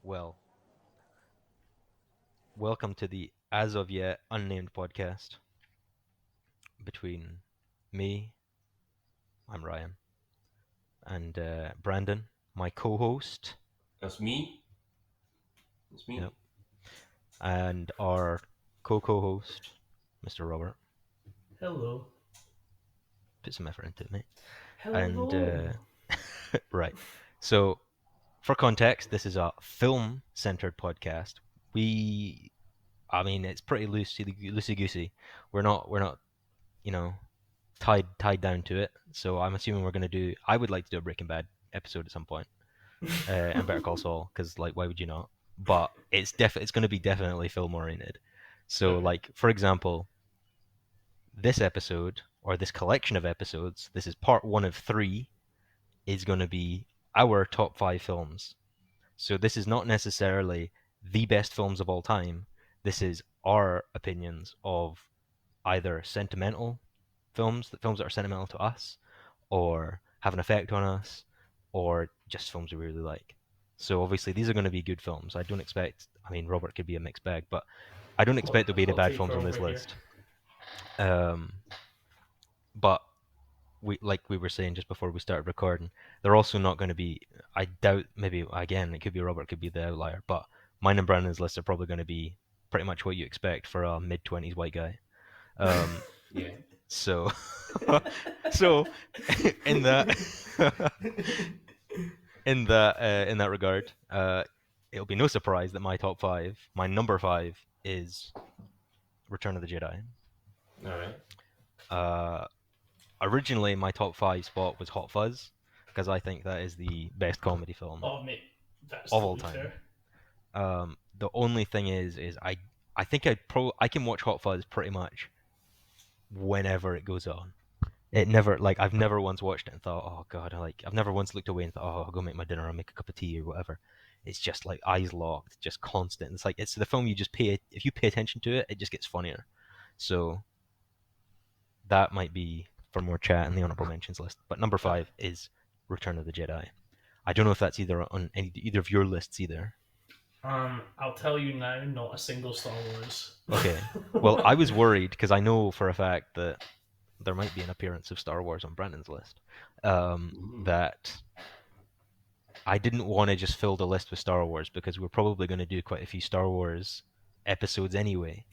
Well, welcome to the as of yet unnamed podcast between me, I'm Ryan, and Brandon, my co-host. That's me. That's Yep, me. and our co-host, Mr. Robert. Hello. Put some effort into it, mate. And Hello. right, so for context, this is a film-centered podcast. We, I mean, it's pretty loosey goosey. We're not, you know, tied down to it. So I'm assuming we're gonna do. I would like to do a Breaking Bad episode at some point, and Better Call Saul, because like, why would you not? But it's gonna be definitely film oriented. So Okay. like, for example, this episode or this collection of episodes, this is part one of three, is gonna be our top five films. So this is not necessarily the best films of all time. This is our opinions of either sentimental films that are sentimental to us, or have an effect on us, or just films we really like. So obviously these are going to be good films. I don't expect. I mean, Robert could be a mixed bag, but I don't expect there'll be any Hot bad take films on over this here. list. Um, but like we were saying just before we started recording, they're also not going to be. I doubt. Maybe again, it could be Robert, could be the outlier, but mine and Brandon's list are probably going to be pretty much what you expect for a mid-20s white guy. Um, Yeah. so, so in that in that regard, it'll be no surprise that my top five, my number five, is Return of the Jedi. All right. Uh, Originally, my top five spot was Hot Fuzz because I think that is the best comedy film Oh, mate, that's of all totally time. fair. The only thing is I think I can watch Hot Fuzz pretty much whenever it goes on. It never like I've never once watched it and thought, oh god, I've never once looked away and thought, oh, I'll go make my dinner or make a cup of tea or whatever. It's just like eyes locked, just constant. It's like it's the film you just pay if you pay attention to it, it just gets funnier. So that might be for more chat in the honorable mentions list. But number Okay. five is Return of the Jedi. I don't know if that's either of your lists either. I'll tell you now, not a single Star Wars. Okay. Well, I was worried because I know for a fact that there might be an appearance of Star Wars on Brandon's list. Mm. That I didn't want to just fill the list with Star Wars because we're probably going to do quite a few Star Wars episodes anyway.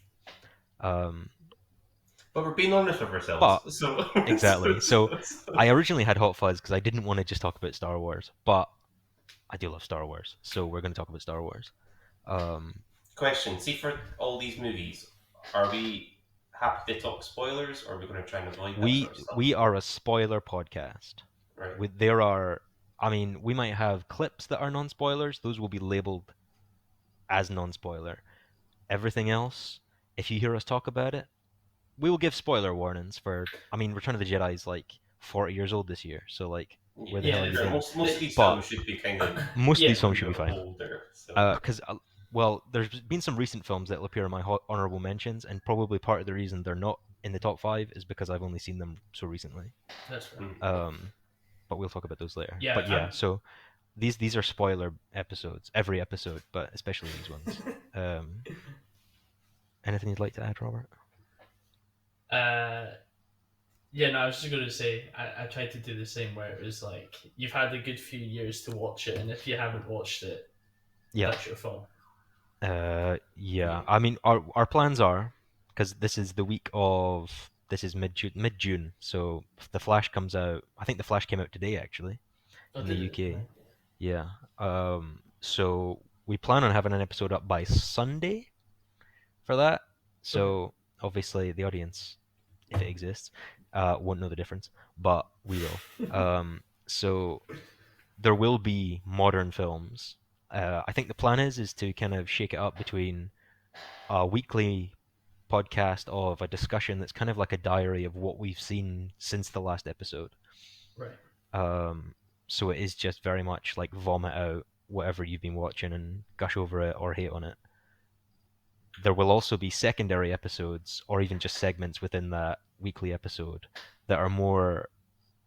Um, But we're being honest with but ourselves. So, exactly. So I originally had Hot Fuzz because I didn't want to just talk about Star Wars, but I do love Star Wars, so we're going to talk about Star Wars. Um, question. See, for all these movies, are we happy to talk spoilers, or are we going to try and avoid that we sort of stuff? we are a spoiler podcast. Right. There are, I mean, we might have clips that are non-spoilers. Those will be labeled as non-spoiler. Everything else, if you hear us talk about it, we will give spoiler warnings for. I mean, Return of the Jedi is like 40 years old this year, so like, where the To hell Yeah, have be you fair, been? most of these But films should be kind of most of yeah, these a films wee should be bit fine. older. So, Because well, there's been some recent films that will appear in my honorable mentions, and probably part of the reason they're not in the top five is because I've only seen them so recently. that's fair. mm. Um, but we'll talk about those later. Yeah, But yeah, so these are spoiler episodes, every episode, but especially these ones. Um, Anything you'd like to add, Robert? uh, yeah. No, I was just gonna say I tried to do the same where it was like you've had a good few years to watch it, and if you haven't watched it, Yeah. that's your fault. Yeah. Yeah. I mean, our plans are because this is the week of this is mid June, so the Flash comes out. I think the Flash came out today actually Oh, in the did it? UK. Right. Yeah. So we plan on having an episode up by Sunday for that. Okay. So obviously the audience, if it exists, won't know the difference, but we will. So there will be modern films. I think the plan is to kind of shake it up between a weekly podcast of a discussion that's kind of like a diary of what we've seen since the last episode. Right. Um, so it is just very much like vomit out whatever you've been watching and gush over it or hate on it. There will also be secondary episodes or even just segments within that weekly episode that are more.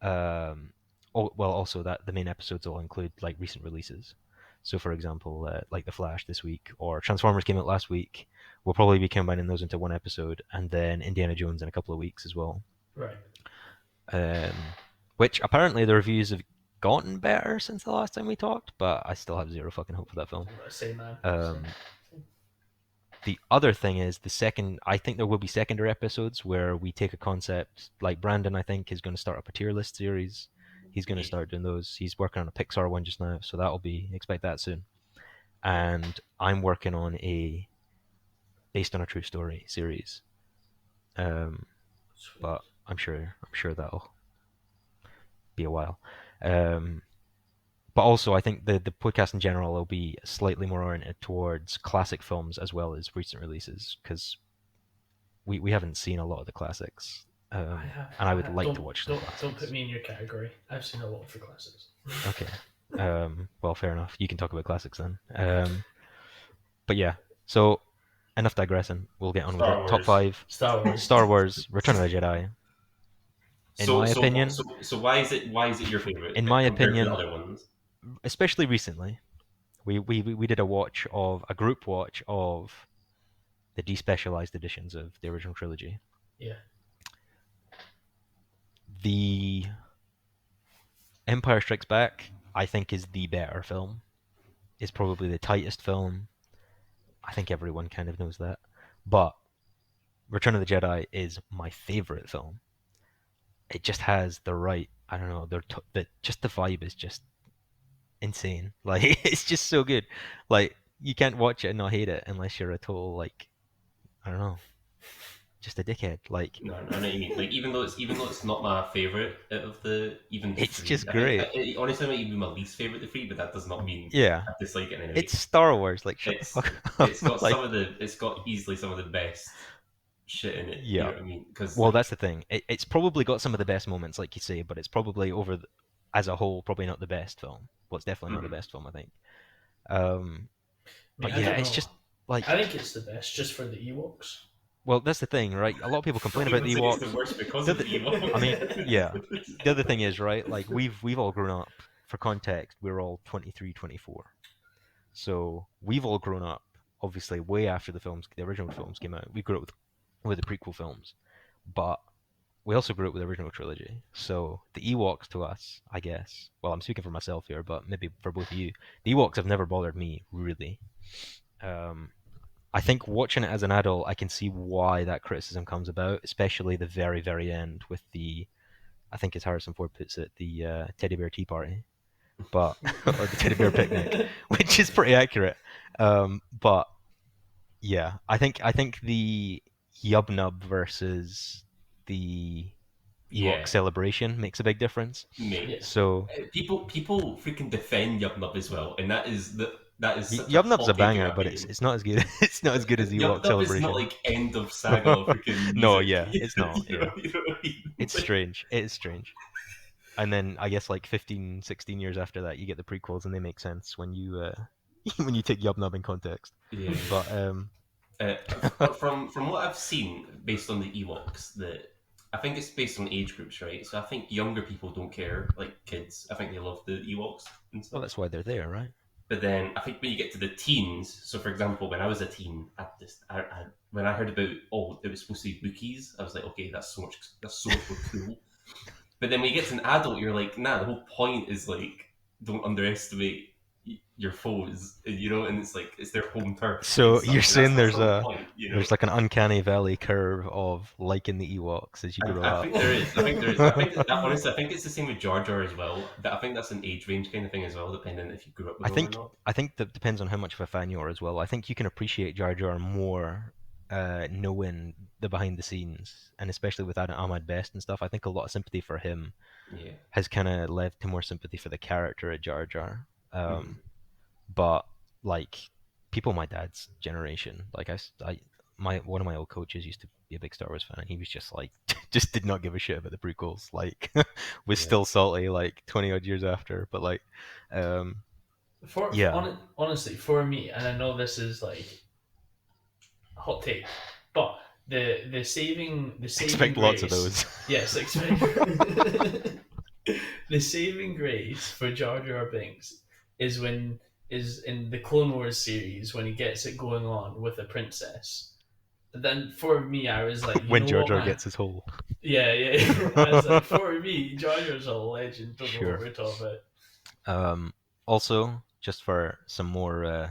Well, also that the main episodes will include like recent releases. So, for example, like The Flash this week, or Transformers came out last week. We'll probably be combining those into one episode, and then Indiana Jones in a couple of weeks as well. Right. Which apparently the reviews have gotten better since the last time we talked, but I still have zero fucking hope for that film. Same man. The other thing is I think there will be secondary episodes where we take a concept like Brandon, I think, is going to start up a tier list series. He's going to start doing those. He's working on a Pixar one just now, so that'll be, expect that soon. And I'm working on a based on a true story series. But I'm sure that'll be a while. But also, I think the podcast in general will be slightly more oriented towards classic films as well as recent releases, because we haven't seen a lot of the classics, and I would like to watch some classics. Don't put me in your category. I've seen a lot of the classics. Okay. Well, fair enough. You can talk about classics then. But yeah, so enough digressing. We'll get on with it. Top 5. Star Wars, Return of the Jedi. In my opinion, so why is it your favorite? In my compared to opinion, the other ones? Especially recently, we did a group watch of the despecialized editions of the original trilogy. Yeah. The Empire Strikes Back, I think, is the better film. It's probably the tightest film. I think everyone kind of knows that. But Return of the Jedi is my favorite film. It just has the right, I don't know, just the vibe is just insane. Like, it's just so good. Like, you can't watch it and not hate it unless you're a total, like, I don't know, just a dickhead. Like, No, I know what you mean. Like, even though it's not my favorite out of the it's three. just I think great. it honestly might even be my least favorite of the three, but that does not mean Yeah, I dislike it in any way. it's Star Wars. Like, shut the It's fuck up. it's got Like, it's got easily some of the best shit in it. You yeah. know what I mean? Because Well, that's the thing. It's probably got some of the best moments, like you say, but it's probably as a whole, probably not the best film. Well, it's definitely not the best film, I think. But yeah, it's just like, I think it's the best just for the Ewoks. well, that's the thing, right? A lot of people complain about the Ewoks. It's the worst because of the Ewoks. I mean, yeah. The other thing is, right? Like, we've all grown up. For context, we're all 23, 24. So we've all grown up, obviously, way after the original films came out. We grew up with the prequel films, but we also grew up with the original trilogy. So the Ewoks to us, I guess. Well, I'm speaking for myself here, but maybe for both of you, the Ewoks have never bothered me really. I think watching it as an adult, I can see why that criticism comes about, especially the very, very end with I think as Harrison Ford puts it, the teddy bear tea party, or the teddy bear picnic, which is pretty accurate. But yeah, I think the Yub Nub versus the Ewok celebration makes a big difference. Mate. So people freaking defend Yub Nub as well, and that is such Yub a Nub's a hot take in banger, my but opinion. it's not as good. It's not as good as the Yub Ewok Nub is celebration. not like end of saga freaking music. No, yeah, it's not. you know what I mean? It's strange. It is strange. And then I guess like 15, 16 years after that, you get the prequels, and they make sense when you when you take Yub Nub in context. Yeah. But from what I've seen, based on the Ewoks, I think it's based on age groups, right? So I think younger people don't care, like kids. I think they love the Ewoks and stuff. Well, that's why they're there, right? But then I think when you get to the teens, so for example, when I was a teen, when I heard about it was supposed to be Wookiees, I was like, okay, that's so much more cool. But then when you get to an adult, you're like, nah, the whole point is like, don't underestimate your foes, and it's like it's their home turf. So you're saying there's point, there's like an uncanny valley curve of liking the Ewoks as you grow up. I think there is. Honestly, I think it's the same with Jar Jar as well. But I think that's an age range kind of thing as well, depending if you grew up with them or not. I think that depends on how much of a fan you are as well. I think you can appreciate Jar Jar more knowing the behind the scenes, and especially with Ahmad Best and stuff. I think a lot of sympathy for him has kind of led to more sympathy for the character of Jar Jar. But like people my dad's generation, like one of my old coaches used to be a big Star Wars fan, and he was just like just did not give a shit about the prequels, like was still salty like 20 odd years after, but like honestly for me, and I know this is like a hot take, but the saving expect grace, lots of those. Yes, expect the saving grace for Jar Jar Binks is when is in the Clone Wars series when he gets it going on with the princess. But then for me, I was like, you When know Jar what, Jar man? gets his hole. Yeah, yeah. I was like, for me, Jar Jar's a legend. Don't know what Sure. we're talking about. Also, just for some more,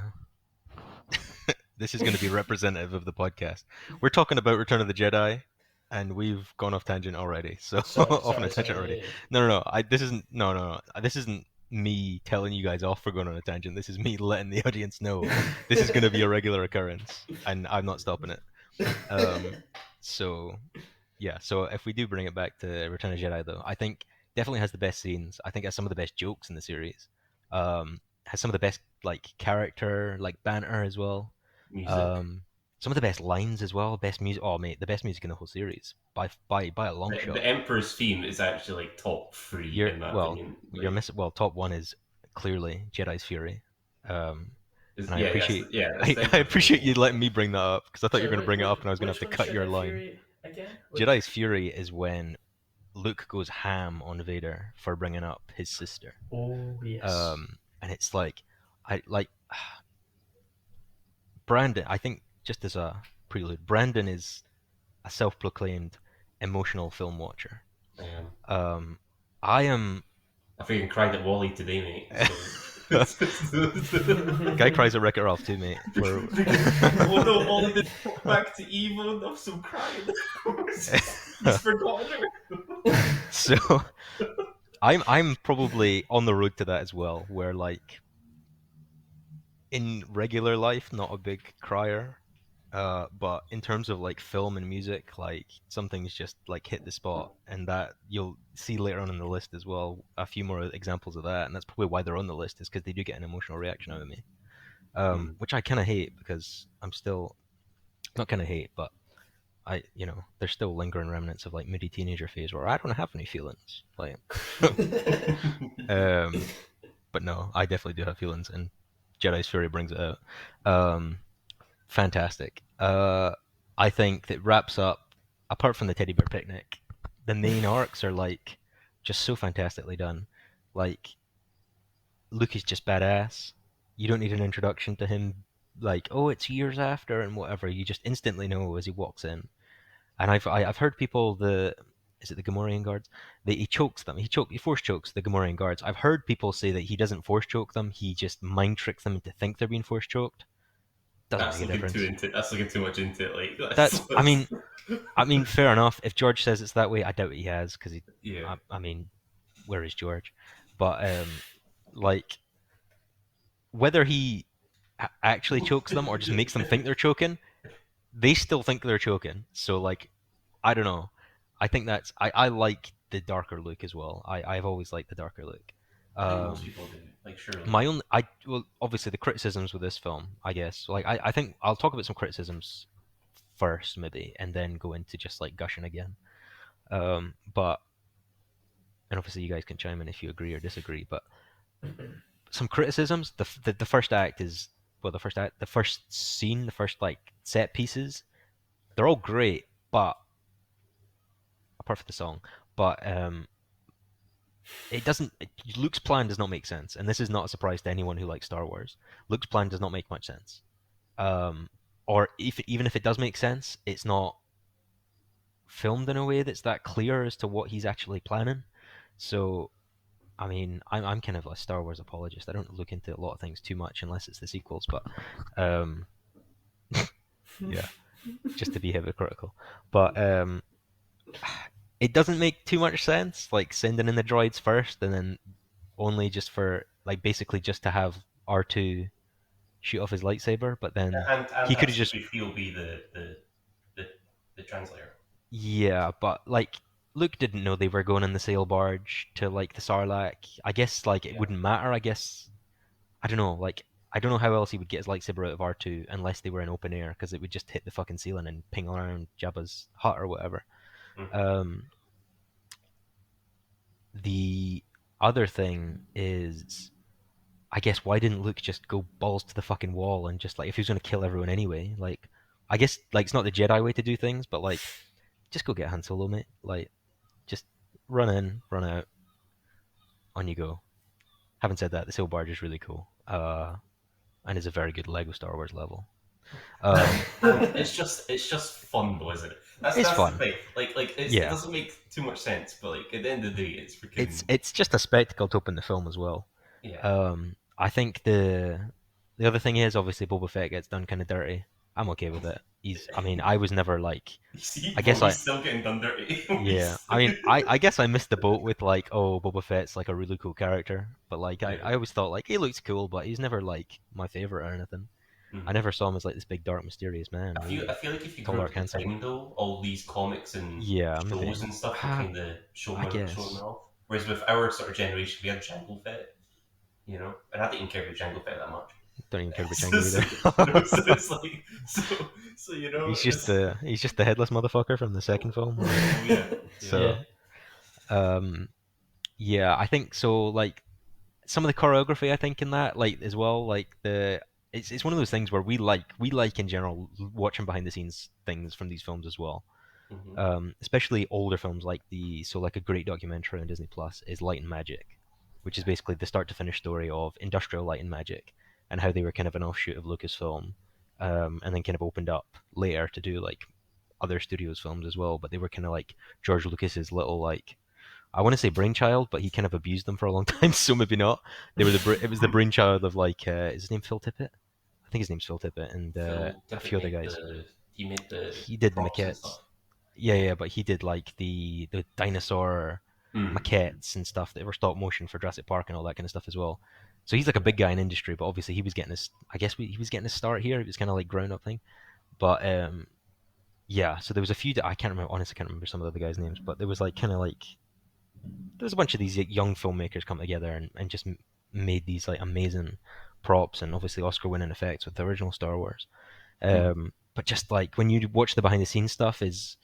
this is going to be representative of the podcast. We're talking about Return of the Jedi, and we've gone off tangent already. So Sorry, off on a sorry, tangent sorry. already. Yeah, yeah. No, no, no. This isn't. No, no, no. This isn't me telling you guys off for going on a tangent. This is me letting the audience know this is going to be a regular occurrence, and I'm not stopping it. So yeah, so if we do bring it back to Return of the Jedi, though, I think definitely has the best scenes. I think has some of the best jokes in the series. Has some of the best like character, like banter as well. Music. Um, some of the best lines as well. Best music. Oh mate, the best music in the whole series by a long The shot. Emperor's theme is actually like top three You're in my well, opinion. you're Like, missing. Well, top one is clearly Jedi's Fury. Um, and I yeah, appreciate that's the I Emperor's appreciate you theme. letting me bring that up because I thought you were Sorry, going to bring it up and I was going to have which to one's cut your Jedi line. Fury again? Jedi's Fury is when Luke goes ham on Vader for bringing up his sister. Oh yes. And it's like, I like Brandon. I think just as a prelude, Brandon is a self-proclaimed emotional film watcher. Um, Um, I am. I freaking cried at Wally today, mate. So. Guy cries at Wreck-It Ralph too, mate. We're Oh no, Wally did back to evil. I'm so crying. He's forgotten her. so I'm probably on the road to that as well, where like in regular life, not a big crier. But in terms of like film and music, like some things just like hit the spot, and that you'll see later on in the list as well. A few more examples of that, and that's probably why they're on the list, is because they do get an emotional reaction out of me. Which I kind of hate because I'm still not kind of hate, but there's still lingering remnants of like moody teenager phase where I don't have any feelings. Like, um, but no, I definitely do have feelings, and Jedi's Fury brings it out. Fantastic. I think that wraps up, apart from the teddy bear picnic, the main arcs are like just so fantastically done. Like Luke is just badass. You don't need an introduction to him. Like, oh, it's years after and whatever. You just instantly know as he walks in. And I've heard people is it the Gamorrean guards? He chokes them. He force chokes the Gamorrean guards. I've heard people say that he doesn't force choke them. He just mind tricks them into think they're being force choked. Doesn't That's make a looking too difference. into. That's looking too much into it. Like That's I that's mean I mean fair enough. If George says it's that way, I doubt he has because he. yeah. I mean, where is George? But like whether he actually chokes them or just makes them think they're choking, they still think they're choking. So like I don't know. I think I like the darker look as well. I've always liked the darker look. I think most Um, people do. Like surely. my own I well obviously the criticisms with this film, I guess. Like I think I'll talk about some criticisms first maybe and then go into just like gushing again. But and obviously you guys can chime in if you agree or disagree. But some criticisms. The first act is the first scene, the first like set pieces. They're all great, but apart from the song, but it doesn't. Luke's plan does not make sense, and this is not a surprise to anyone who likes Star Wars. Luke's plan does not make much sense. Um, or even if it does make sense, it's not filmed in a way that's that clear as to what he's actually planning. So I mean, I'm kind of a Star Wars apologist. I don't look into a lot of things too much unless it's the sequels, but um, yeah, just to be hypocritical. But it doesn't make too much sense, like sending in the droids first and then only just for like basically just to have R2 shoot off his lightsaber, but then And he could have have just C3PO be the the translator. yeah, but like Luke didn't know they were going in the sail barge to like the Sarlacc. I guess like it Yeah. wouldn't matter. I guess I don't know. Like I don't know how else he would get his lightsaber out of R2 unless they were in open air because it would just hit the fucking ceiling and ping around Jabba's hut or whatever. Mm-hmm. Um, the other thing is, I guess why didn't Luke just go balls to the fucking wall and just like if he was gonna kill everyone anyway, like I guess like it's not the Jedi way to do things, but like just go get Han Solo, mate. Like just run in, run out, on you go. Having said that, the sail barge is really cool. and is a very good Lego Star Wars level. And it's just fun though, isn't it? That's It's that's the fun. thing. It Yeah, doesn't make too much sense, but like at the end of the day, it's it's freaking it's just a spectacle to open the film as well. yeah. I think the other thing is obviously Boba Fett gets done kind of dirty. I'm okay with it. I mean, I was never like, You see, I well, guess I, he's still getting done dirty. yeah. I mean, I guess I missed the boat with like, oh, Boba Fett's like a really cool character, but like, Yeah. I always thought like he looks cool, but he's never like my favorite or anything. I Mhm. never saw him as like this big dark mysterious man, I really. feel like if you Tall grew up dark at the handsome. time though, all these comics and Yeah, maybe. shows and stuff were Ah, kind of I showing guess. off. Whereas with our sort of generation, we had Jango Fett, and I didn't care about Jango Fett that much. Don't even care about so, Django so, so either. it's like He's just the headless motherfucker from the second film. Like, oh yeah, yeah. Yeah. so um, yeah, I think so. Like some of the choreography, I think in that like as well. Like it's one of those things where we like in general watching behind the scenes things from these films as well. Hmm. Especially older films like like a great documentary on Disney Plus is Light and Magic, which is basically the start to finish story of Industrial Light and Magic and how they were kind of an offshoot of Lucasfilm, and then kind of opened up later to do like other studios films as well. But they were kind of like George Lucas's little like I want to say brainchild, but he kind of abused them for a long time, so maybe not. It was the brainchild of like is his name Phil Tippett? I think his name's Phil Tippett and Phil a Tippett few other guys. he made the He did the props and maquettes. stuff. Yeah, yeah, but he did like the dinosaur Mm. maquettes and stuff that were stop motion for Jurassic Park and all that kind of stuff as well. So he's like a Yeah. big guy in industry, but obviously he was getting his. I guess he was getting his start here. It was kind of like ground up thing. But yeah. So there was a few that I can't remember. Honestly, I can't remember some of the other guys' names. But there was like kind of like there was a bunch of these young filmmakers come together and just made these like amazing props and obviously Oscar-winning effects with the original Star Wars. Mm. But just like when you watch the behind the scenes stuff, is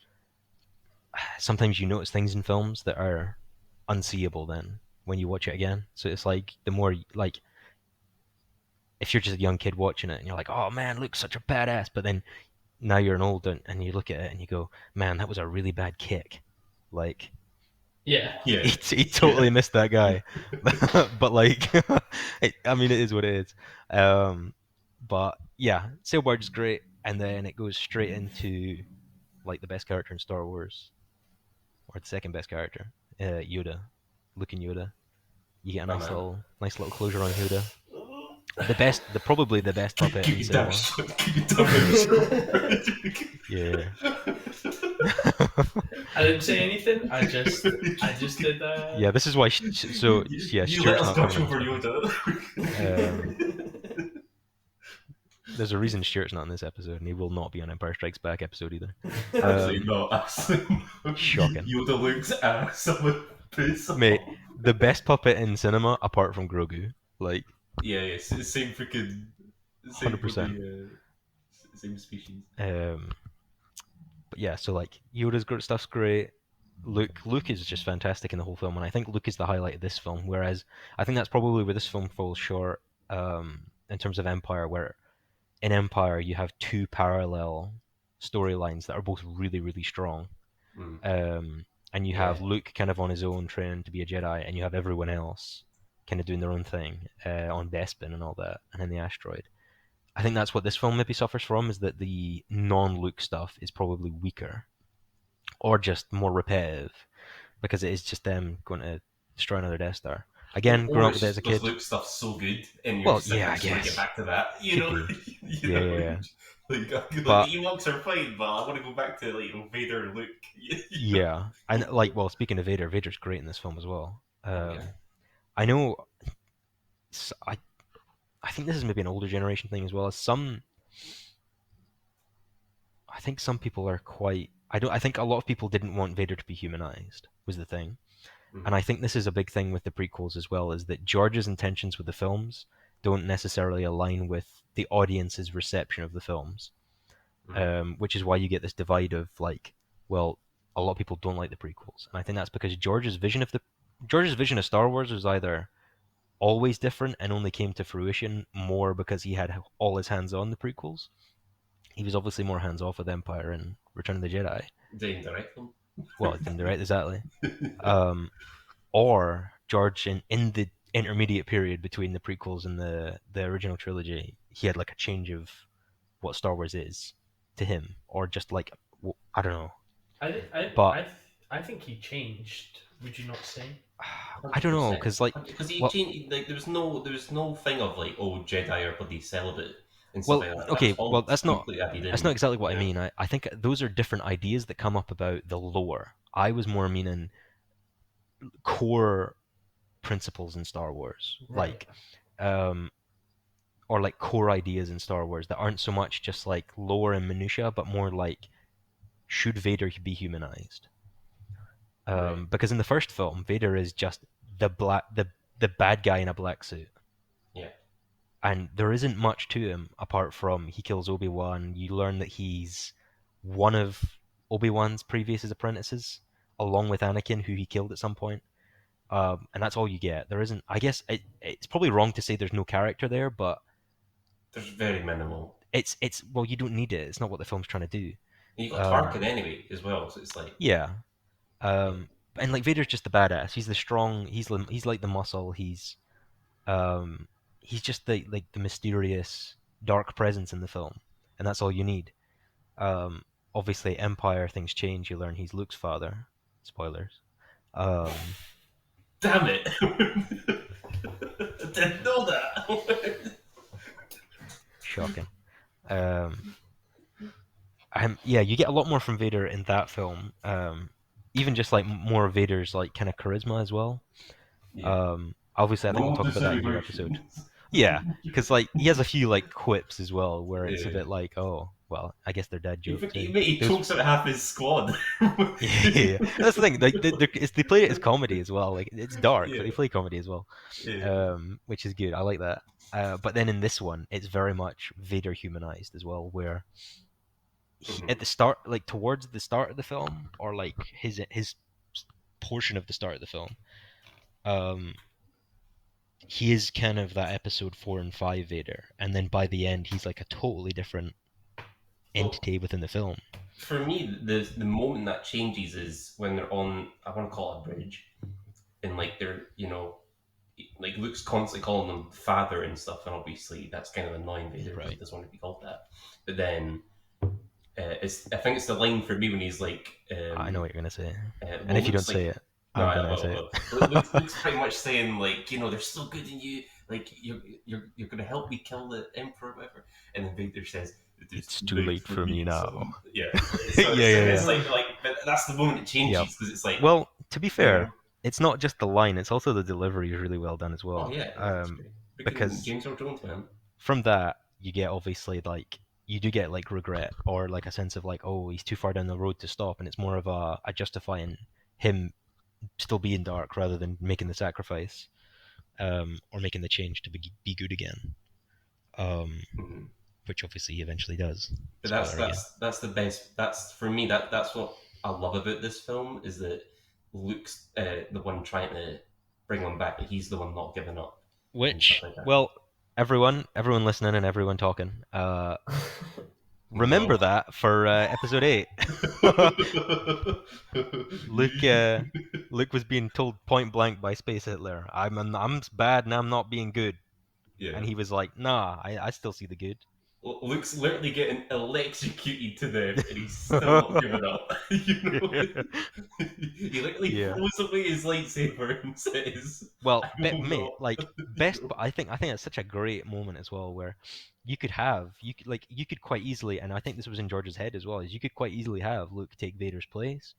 sometimes you notice things in films that are unseeable then when you watch it again. So it's like the more like if you're just a young kid watching it and you're like, oh man, look, such a badass, but then now you're an old and you look at it and you go, man, that was a really bad kick. Like Yeah. Yeah. he Yeah. totally missed that guy, but like, I mean, it is what it is. But yeah, Sailbarge is great, and then it goes straight into like the best character in Star Wars, or the second best character, Yoda, Luke and Yoda. You get a Oh man. nice little closure on Yoda. Probably the best puppet Keep in your damn cinema. shut. Keep your damn mouth Yeah. I didn't say anything. I just did. Yeah, this is why. Yeah, you let Stuart's us not watch coming in this over one. Yoda. Um, there's a reason Stuart's not in this episode, and he will not be on Empire Strikes Back episode either. Absolutely not. Absolutely not. Shocking, Yoda looks ass. I'm gonna piss mate. off. The best puppet in cinema, apart from Grogu, like Yeah, yeah. Same freaking. Same for 100%. the same species. Um, but yeah, so like Yoda's great stuff's great. Luke is just fantastic in the whole film, and I think Luke is the highlight of this film. Whereas I think that's probably where this film falls short in terms of Empire, where in Empire you have two parallel storylines that are both really really strong. Mm. Um, and you Yeah. have Luke kind of on his own training to be a Jedi, and you have everyone else kind of doing their own thing on Bespin and all that, and in the asteroid. I think that's what this film maybe suffers from is that the non-Luke stuff is probably weaker or just more repetitive because it is just them going to destroy another Death Star. Again, Or growing up with it's it as just a because kid. Luke stuff's so good, and you're Well, just like, yeah, I I just want to get guess back to that. could be. You Yeah, yeah, know, yeah. like But the Ewoks are fine, but I want to go back to like Vader and Luke. You know? yeah, and like, well, speaking of Vader, Vader's great in this film as well. Oh yeah. I know. I think this is maybe an older generation thing as well. As I think some people are quite. I don't. I think a lot of people didn't want Vader to be humanized. Was the thing. And Mm. I think this is a big thing with the prequels as well, is that George's intentions with the films don't necessarily align with the audience's reception of the films, Mm. which is why you get this divide of like, well, a lot of people don't like the prequels, and I think that's because George's vision of Star Wars was either always different and only came to fruition more because he had all his hands on the prequels. He was obviously more hands off with Empire and Return of the Jedi. They indirect Well, it didn't direct exactly. Um, or George in intermediate period between the prequels and the original trilogy, he had like a change of what Star Wars is to him, or just like I don't know. I I But I I think he changed. Would you not say? I don't Hundred know, percent. because like, Because he well, changed. Like there was no thing of like, oh, Jedi are bloody celibate and stuff well, like that. That was okay, well, all completely added that's not in. exactly what I You know. mean. I think those are different ideas that come up about the lore. I was more meaning core principles in Star Wars, Right. like um, or like core ideas in Star Wars that aren't so much just like lore and minutia, but more like should Vader be humanized? Right. Because in the first film, Vader is just the bad guy in a black suit, Yeah. and there isn't much to him apart from he kills Obi-Wan. You learn that he's one of Obi-Wan's previous apprentices, along with Anakin, who he killed at some point. And that's all you get. There isn't. I guess it's probably wrong to say there's no character there, but There's very minimal. it's well, you don't need it. It's not what the film's trying to do. And you got Um, Tarkin anyway as well, so it's like, yeah. yeah. And like Vader's just the badass. He's the strong. He's like the muscle. Um, he's just the mysterious dark presence in the film, and that's all you need. Um, Obviously, Empire things change. You learn he's Luke's father. Spoilers. Um, Damn it! I didn't know that. Shocking. Um, yeah, you get a lot more from Vader in that film. Even just like more of Vader's like kind of charisma as well. Yeah. Obviously, I think we'll Roll talk the about that in your episode. celebrations. Yeah, because like he has a few like quips as well, where it's a Yeah. bit like, oh, well, I guess they're dad He, jokes. Eh? mate, he Those, chokes out half his squad. yeah, that's the thing. Like they play it as comedy as well. Like it's dark, but Yeah. they play comedy as well, Yeah. which is good. I like that. But then in this one, it's very much Vader humanized as well, where at Mhm. the start, like towards the start of the film, or like his portion of the start of the film, um, he is kind of that episode 4 and 5 Vader, and then by the end, he's like a totally different Well, entity within the film. for me, the moment that changes is when they're on, I want to call it a bridge, and like they're, like Luke's constantly calling them father and stuff, and obviously that's kind of annoying Vader because he Right. doesn't want to be called that. But then I think it's the line for me when he's like, I know what you're gonna say, and well, if you don't Luke's say like, it, no, I'm I gonna say will. it. Luke's pretty much saying like, they're so good in you, like you're gonna help me kill the Emperor, or whatever. And then Vader says, "It is It's too too late late for for me me, now. son." Yeah. Yeah, So yeah, it's yeah. like, but that's the moment it Yep. changes because it's like, Well, to be you know, fair, it's not just the line; it's also the delivery is really well done as oh well. yeah, yeah, it's great. Freaking Because James Earl Jones, man. from that you get obviously like you do get like regret or like a sense of like, oh, he's too far down the road to stop, and it's more of a justifying him still being dark rather than making the sacrifice, or making the change to be good again. Um, Mhm. which obviously he eventually does. But Spoiler again. that's the best. That's for me. That's what I love about this film is that Luke's the one trying to bring him back. He's the one not giving up and stuff Which, like that. well, everyone listening and everyone talking, remember No. that for episode 8. Luke, Luke was being told point blank by Space Hitler, I'm bad and I'm not being good," Yeah. and he was like, "Nah, I still see the good." Luke's literally getting electrocuted to death, and he's still not giving up. He literally Yeah. throws away his lightsaber and says, Well, "I will mate, not." like best, but I think that's such a great moment as well, where you could quite easily, and I think this was in George's head as well, is you could quite easily have Luke take Vader's place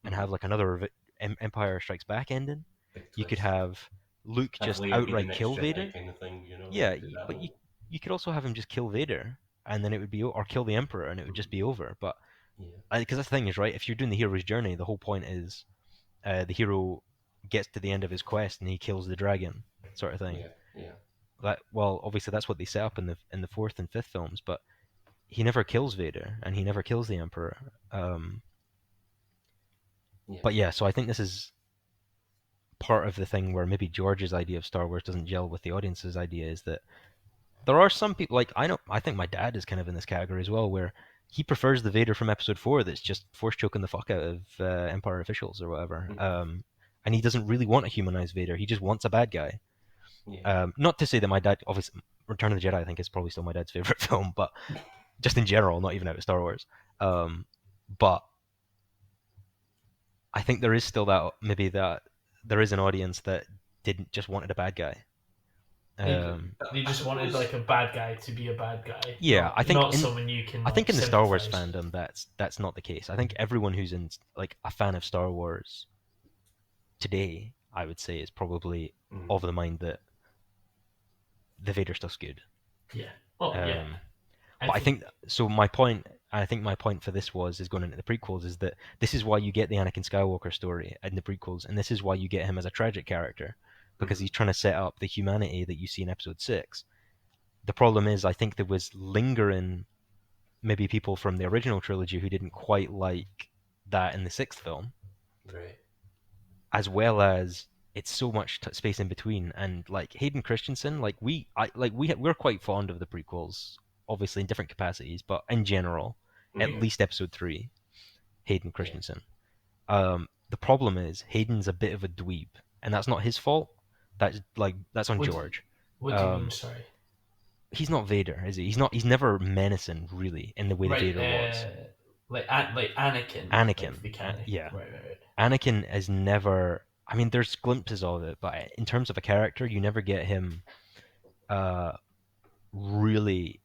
and have Mhm. like another Empire Strikes Back ending. Big You could twist. have Luke Have just Leia be the outright next kill Jedi Vader. kind of thing, Yeah, do that but whole. you could also have him just kill Vader, and then it would be or kill the Emperor, and it would just be over. But Yeah, because that's the thing is right, if you're doing the hero's journey, the whole point is the hero gets to the end of his quest and he kills the dragon, sort of thing. yeah, yeah, That well, obviously that's what they set up in the fourth and fifth films, but he never kills Vader and he never kills the Emperor. yeah. But yeah, so I think this is part of the thing where maybe George's idea of Star Wars doesn't gel with the audience's idea is that there are some people like I think my dad is kind of in this category as well, where he prefers the Vader from Episode 4 that's just force choking the fuck out of Empire officials or whatever. Mhm. And he doesn't really want a humanized Vader. He just wants a bad guy. Yeah. Not to say that my dad, obviously, Return of the Jedi, I think is probably still my dad's favorite film, but just in general, not even out of Star Wars. Um, but I think there is still that maybe that there is an audience that didn't just wanted a bad guy. They, Um, they I just wanted suppose. like a bad guy to be a bad guy, yeah, not not someone you can I think like in the Star Wars sympathize with. fandom that's not the case. I think everyone who's in like a fan of Star Wars today, I would say, is probably Mm, of the mind that the Vader stuff's good. Yeah. Oh yeah. Um, I but I think think so. My point, I think my point for this was is going into the prequels is that this is why you get the Anakin Skywalker story in the prequels, and this is why you get him as a tragic character because mm, he's trying to set up the humanity that you see in Episode 6. The problem is, I think there was lingering maybe people from the original trilogy who didn't quite like that in the sixth film, right. as well as it's so much space in between. And like Hayden Christensen, we're quite fond of the prequels, obviously in different capacities, but in general, at Yeah. least Episode 3, Hayden Yeah. Christensen. The problem is Hayden's a bit of a dweeb, and that's not his fault. That's on what George. what do you mean? Um, Sorry. he's not Vader, is he? He's not. He's never menacing really in the way that Right. Vader was. Like Anakin, like Anakin, the kind of yeah, right. Anakin is never. I mean, there's glimpses of it, but in terms of a character, you never get him uh, really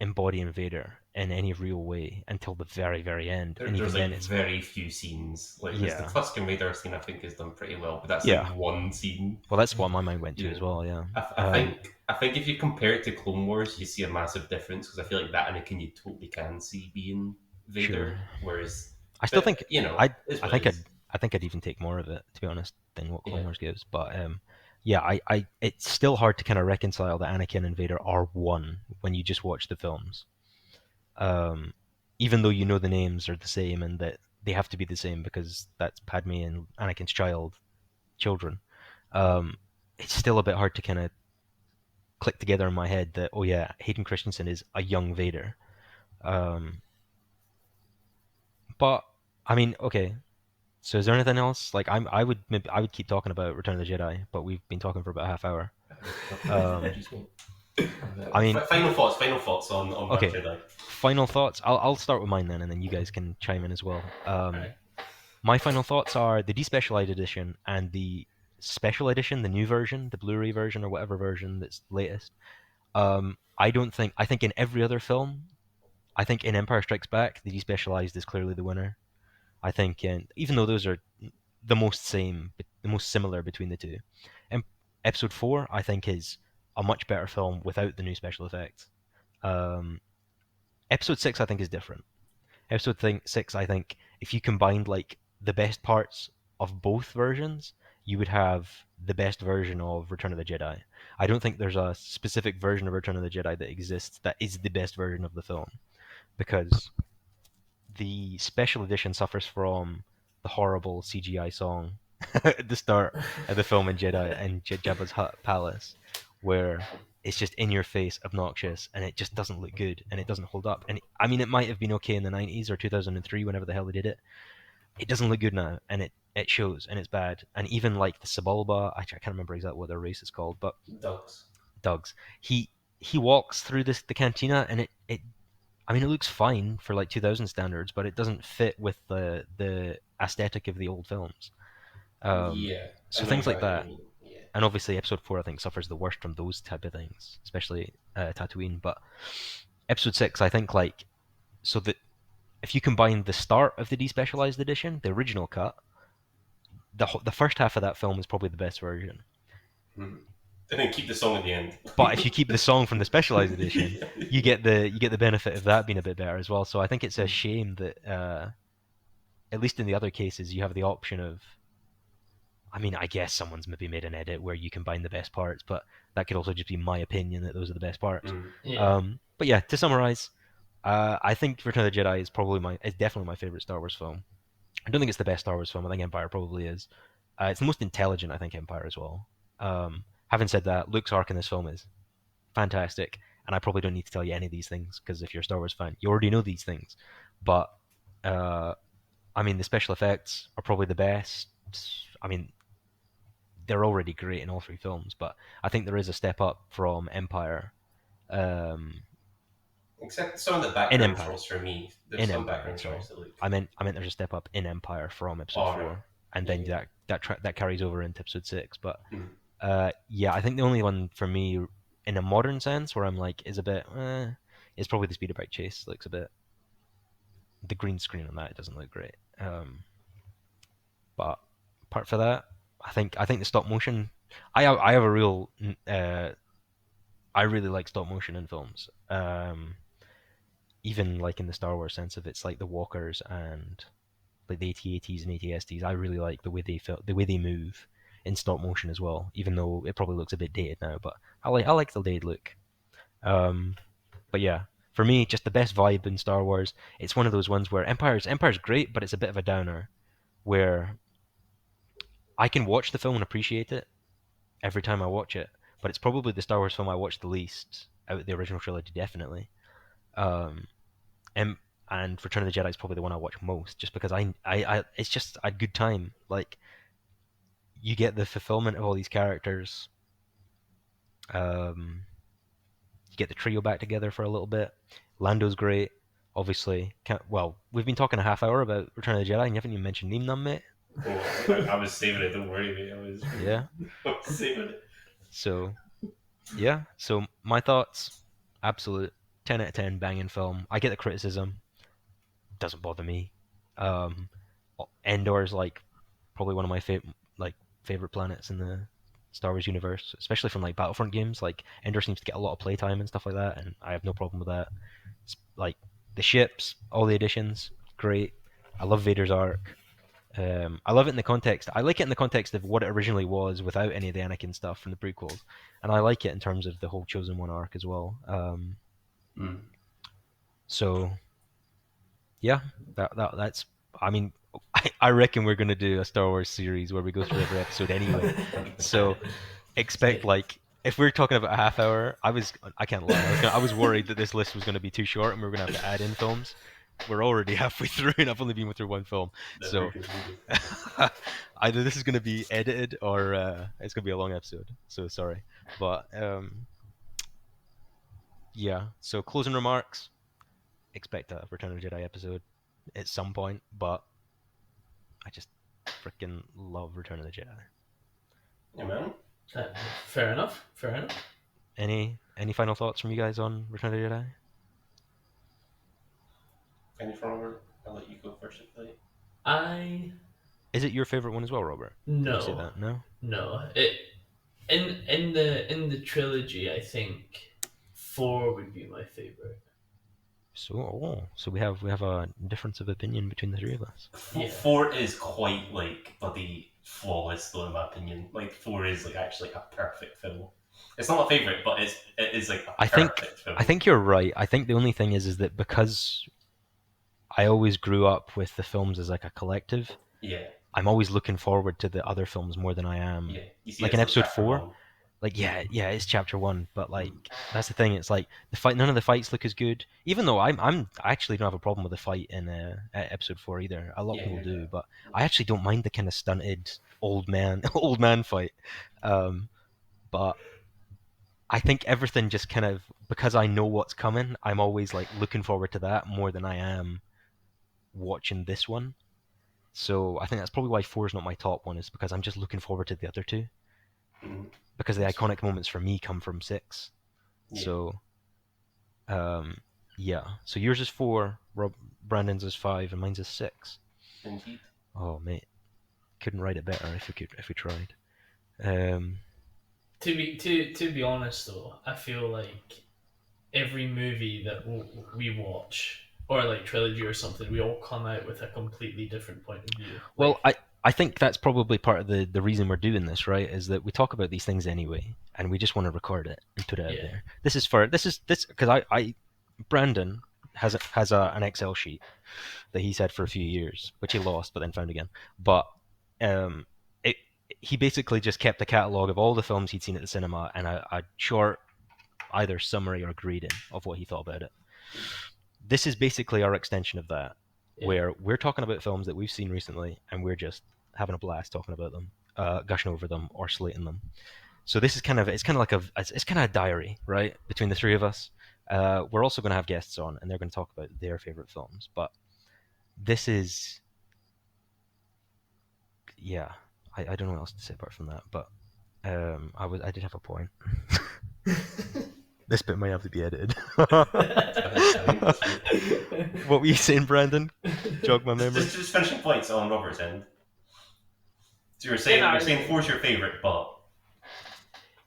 embodying Vader in any real way until the very, very end, and There's even like then, it's very few scenes. Like there's the yeah, Tusken Raider scene. I think is done pretty well, but that's like yeah. one scene. Well, that's what my mind went to You as know, well. Yeah. I think if you compare it to Clone Wars, you see a massive difference because I feel like that Anakin you totally can see being Sure. Vader, whereas, I still but think you know, I is I what it think is. I'd even take more of it to be honest than what Clone Yeah. Wars gives. But yeah, I it's still hard to kind of reconcile that Anakin and Vader are one when you just watch the films. Um, even though you know the names are the same and that they have to be the same because that's Padme and Anakin's children. Um, it's still a bit hard to kind of click together in my head that oh yeah, Hayden Christensen is a young Vader. Um, but I mean, okay, so is there anything else? Like I would keep talking about Return of the Jedi, but we've been talking for about a half hour. Um, Excuse me. I mean, Final thoughts. Final thoughts on Last okay. Jedi. Final thoughts. I'll start with mine then, and then you guys can chime in as well. Right. My final thoughts are the despecialized edition and the special edition, the new version, the Blu-ray version or whatever version that's latest. I don't think. I think in every other film, I think in Empire Strikes Back, the despecialized is clearly the winner. I think, and even though those are the most similar between the two. And Episode 4, I think, is a much better film without the new special effects. Um, Episode 6, I think, is different. Episode 6, I think, if you combined like the best parts of both versions, you would have the best version of Return of the Jedi. I don't think there's a specific version of Return of the Jedi that exists that is the best version of the film because the special edition suffers from the horrible CGI song at the start of the film in Jeddah and Jabba's Hut Palace, where it's just in your face, obnoxious, and it just doesn't look good and it doesn't hold up. And I mean, it might have been okay in the 90s or 2003, whenever the hell they did it. It doesn't look good now, and it shows, and it's bad. And even like the Sebulba, I can't remember exactly what their race is called, but Dogs. Doug's, he walks through the cantina, and it I mean, it looks fine for like 2000 standards, but it doesn't fit with the aesthetic of the old films. Um, Yeah, I so know things like exactly what you that, mean. Yeah. and obviously Episode 4 I think suffers the worst from those type of things, especially Tatooine. But Episode 6, I think like so that if you combine the start of the despecialized edition, the original cut, the first half of that film is probably the best version. Hmm. And then keep the song at the end. But if you keep the song from the specialized edition, Yeah. you get the benefit of that being a bit better as well. So I think it's a Mm. shame that at least in the other cases, you have the option of. I mean, I guess someone's maybe made an edit where you combine the best parts, but that could also just be my opinion that those are the best parts. Mm. Yeah. But yeah, to summarize, I think Return of the Jedi is definitely my favorite Star Wars film. I don't think it's the best Star Wars film. I think Empire probably is. It's the most intelligent. I think Empire as well. Having said that, Luke's arc in this film is fantastic, and I probably don't need to tell you any of these things because if you're a Star Wars fan, you already know these things. But uh, I mean, the special effects are probably the best. I mean, they're already great in all three films, but I think there is a step up from Empire. Um, Except some of the in background Empire, trolls for me. There's in some Empire. background Sorry, trolls that look. I meant there's a step up in Empire from Episode Oh, right. 4, and Yeah, then yeah. that carries over into Episode 6. But Mm. yeah, I think the only one for me in a modern sense where I'm like is a bit is probably the speederbike chase. Looks a bit the green screen on that, it doesn't look great. But apart from that, I think the stop motion. I have a real I really like stop motion in films. Even like in the Star Wars sense of it's like the walkers and like the AT-ATs and AT-STs. I really like the way they move in stop motion as well. Even though it probably looks a bit dated now, but I like the dated look. Um, but yeah, for me, just the best vibe in Star Wars. It's one of those ones where Empire's great, but it's a bit of a downer. Where I can watch the film and appreciate it every time I watch it, but it's probably the Star Wars film I watch the least out of the original trilogy, definitely. Um, and and Return of the Jedi is probably the one I watch most, just because it's just a good time. Like you get the fulfillment of all these characters. Um, you get the trio back together for a little bit. Lando's great, obviously. Well, we've been talking a half hour about Return of the Jedi, and you haven't even mentioned Neem Num, mate. Oh, I was saving it. Don't worry, mate. Yeah. I was saving it. So yeah. So my thoughts, absolute 10 out of 10 banging film. I get the criticism, doesn't bother me. Um, Endor's like probably one of my favorite planets in the Star Wars universe, especially from like Battlefront games. Like Endor seems to get a lot of playtime and stuff like that, and I have no problem with that. It's like the ships, all the additions, great. I love Vader's arc. I love it in the context. I like it in the context of what it originally was, without any of the Anakin stuff from the prequels, and I like it in terms of the whole Chosen One arc as well. Mm. So yeah, that's. I mean, I reckon we're gonna do a Star Wars series where we go through every episode anyway. 100%. So expect like if we're talking about a half hour, I can't lie. I was worried that this list was going to be too short and we were going to have to add in films. We're already halfway through and I've only been through one film. That So we're good. either this is going to be edited or it's going to be a long episode. So sorry. But yeah. So closing remarks. Expect a Return of the Jedi episode at some point, but I just freaking love Return of the Jedi. Yeah, man. Uh, fair enough. Fair enough. Any final thoughts from you guys on Return of the Jedi? Any Robert? I'll let you go first if you like. I Is it your favorite one as well, Robert? Did you say no that? No. no it in the trilogy. I think 4 would be my favorite. So we have a difference of opinion between the three of us. Yeah. 4 is quite like bloody flawless, though, in my opinion. Like 4 is like actually a perfect film. It's not my favorite, but it is like a I think perfect film. I think you're right. I think the only thing is that because I always grew up with the films as like a collective, Yeah, I'm always looking forward to the other films more than I am. yeah. You see, Like it's in like episode chapter 4, 1. like yeah, it's chapter 1, but like that's the thing. It's like the fight. None of the fights look as good. Even though I actually don't have a problem with the fight in episode 4 either. A lot of Yeah, people yeah, do, but I actually don't mind the kind of stunted old man old man fight. But I think everything just kind of because I know what's coming, I'm always like looking forward to that more than I am watching this one. So I think that's probably why 4 is not my top one, is because I'm just looking forward to the other two. Mhm. Because the That's fair. iconic moments for me come from 6. Yeah. So yeah. So yours is 4, Brandon's is 5, and mine's is 6. Indeed. Oh mate, couldn't write it better if we tried. Um, To be honest though, I feel like every movie that we watch or like trilogy or something, we all come out with a completely different point of view. well, I think that's probably part of the reason we're doing this, right? Is that we talk about these things anyway, and we just want to record it and put it out Yeah. there. This because I Brandon has an Excel sheet that he's had for a few years, which he lost but then found again. But um, it he basically just kept a catalog of all the films he'd seen at the cinema and a short either summary or grading of what he thought about it. This is basically our extension of that, Yeah. where we're talking about films that we've seen recently and we're just having a blast talking about them. gushing over them or slating them. So this is kind of it's kind of a diary, right, between the three of us. We're also going to have guests on, and they're going to talk about their favorite films. But this is, yeah, I don't know what else to say apart from that. But I did have a point. This bit might have to be edited. What were you saying, Brandon? Jog my memory. Just finishing points on Robert's end. So you're saying four's your favorite, but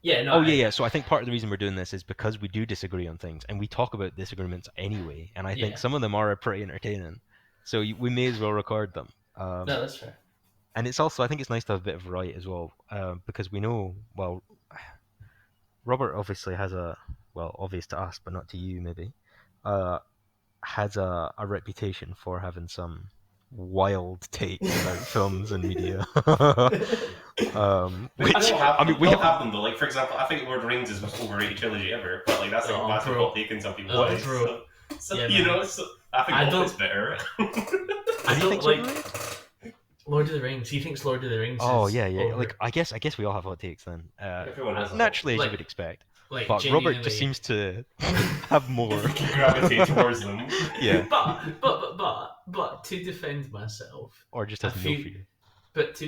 Yeah, no. Oh yeah. So I think part of the reason we're doing this is because we do disagree on things, and we talk about disagreements anyway. And I think Yeah. some of them are pretty entertaining, so we may as well record them. No, that's fair. And it's also, I think it's nice to have a bit of variety as well, because we know, well, Robert obviously has obvious to us, but not to you maybe, has a reputation for having some wild takes about films and media. Which I mean, we they'll have. happen though. Like for example, I think Lord of the Rings is the most overrated trilogy ever, but like that's like a massive hot take in some people's eyes. So Yeah, you man. know, so I think Hobbit's better. I Do you don't think like so? Lord of the Rings. He thinks Lord of the Rings. Oh is yeah, yeah. over. Like I guess we all have hot takes then. Everyone has a hot Naturally, as take. you would expect. Like But genuinely... Robert just seems to have more. gravitate towards them. Yeah. But to defend myself, Or just has no fear. But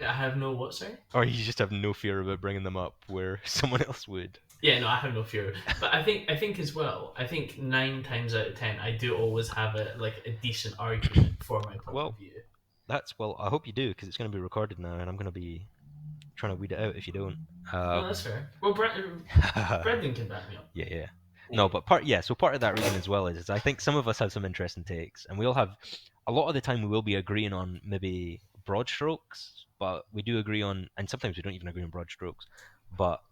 I have no what? Sorry. Or you just have no fear about bringing them up where someone else would. Yeah, no, I have no fear. But I think as well. I think 9 times out of 10, I do always have a decent argument for my point of view. I hope you do, because it's going to be recorded now, and I'm going to be trying to weed it out if you don't. No, that's fair. Well, Brendan can back me up. Yeah. No, but part of that reason as well is I think some of us have some interesting takes, and we all have. A lot of the time, we will be agreeing on maybe broad strokes, but we do agree on, and sometimes we don't even agree on broad strokes. But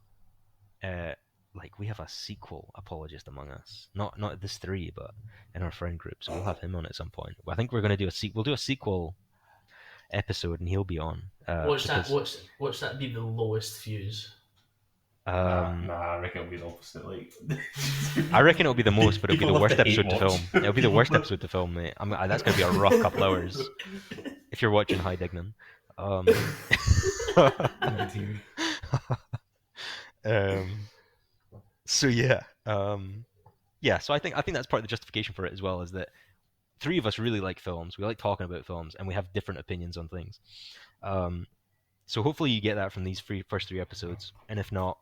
like we have a sequel apologist among us, not this three, but in our friend group, so we'll have him on at some point. I think we're going to do we'll do a sequel episode, and he'll be on. Watch that be the lowest views. I reckon it'll be the opposite. Like, I reckon it'll be the most, but it'll be the worst episode to film. It'll be the worst episode to film, mate. That's gonna be a rough couple hours if you're watching High Dignan. So yeah, So I think that's part of the justification for it as well, is that three of us really like films. We like talking about films, and we have different opinions on things. So hopefully you get that from these first three episodes, and if not,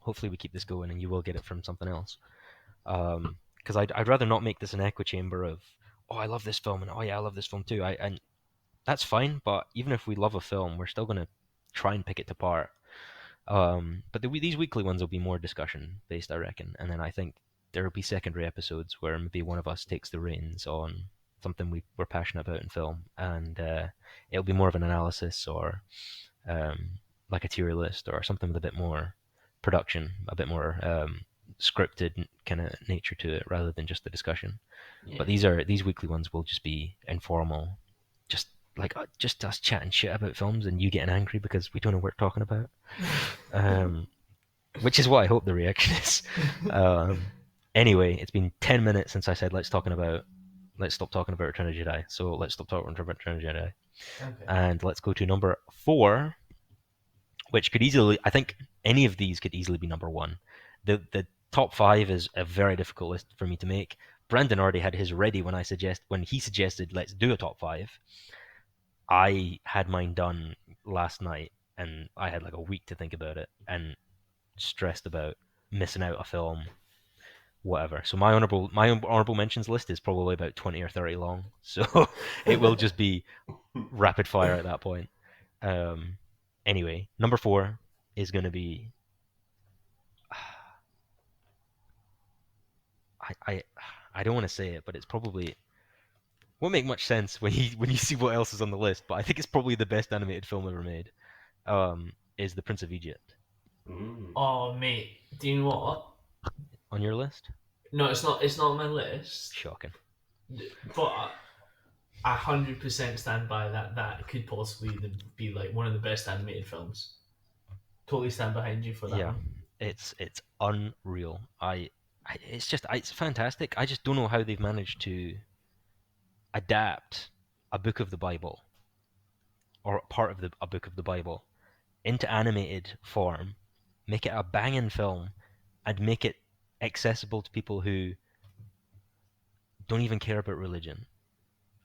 hopefully we keep this going, and you will get it from something else. Because I'd rather not make this an echo chamber of, oh, I love this film, and oh yeah, I love this film too. And that's fine, but even if we love a film, we're still gonna try and pick it apart. But these weekly ones will be more discussion based, I reckon, and then I think there will be secondary episodes where maybe one of us takes the reins on something we're passionate about in film, and it'll be more of an analysis or like a tier list or something with a bit more production, a bit more scripted kind of nature to it, rather than just the discussion. Yeah. But these weekly ones will just be informal, just us chatting shit about films and you getting angry because we don't know what we're talking about. Which is what I hope the reaction is. Anyway, it's been 10 minutes since I said let's stop talking about Return of the Jedi. So let's stop talking about Return of the Jedi. Okay. And let's go to number 4, which could easily, I think any of these could easily be number 1. The top 5 is a very difficult list for me to make. Brandon already had his ready when he suggested let's do a top 5. I had mine done last night, and I had like a week to think about it, and stressed about missing out a film, whatever. So my honorable mentions list is probably about 20 or 30 long, so it will just be rapid fire at that point. Anyway, number 4 is going to be I don't want to say it, but it's probably won't make much sense when you see what else is on the list, but I think it's probably the best animated film ever made. Is The Prince of Egypt. Oh mate, do you know what? On your list? No, it's not. It's not on my list. Shocking. But I 100% stand by that. That could possibly be like one of the best animated films. Totally stand behind you for that. Yeah, it's unreal. It's fantastic. I just don't know how they've managed to adapt a book of the Bible, or part of a book of the Bible, into animated form, make it a banging film, and make it accessible to people who don't even care about religion.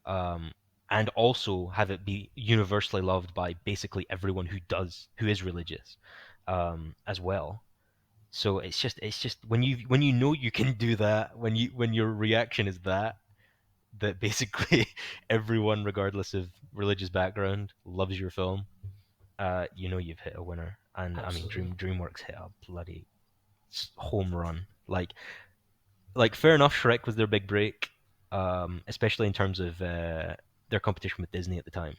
Um, and also have it be universally loved by basically everyone who is religious, as well. So it's just when you know you can do that, when your reaction is that basically everyone, regardless of religious background, loves your film. You know you've hit a winner. And I mean, Absolutely. DreamWorks hit a bloody home run. Like fair enough, Shrek was their big break, especially in terms of their competition with Disney at the time.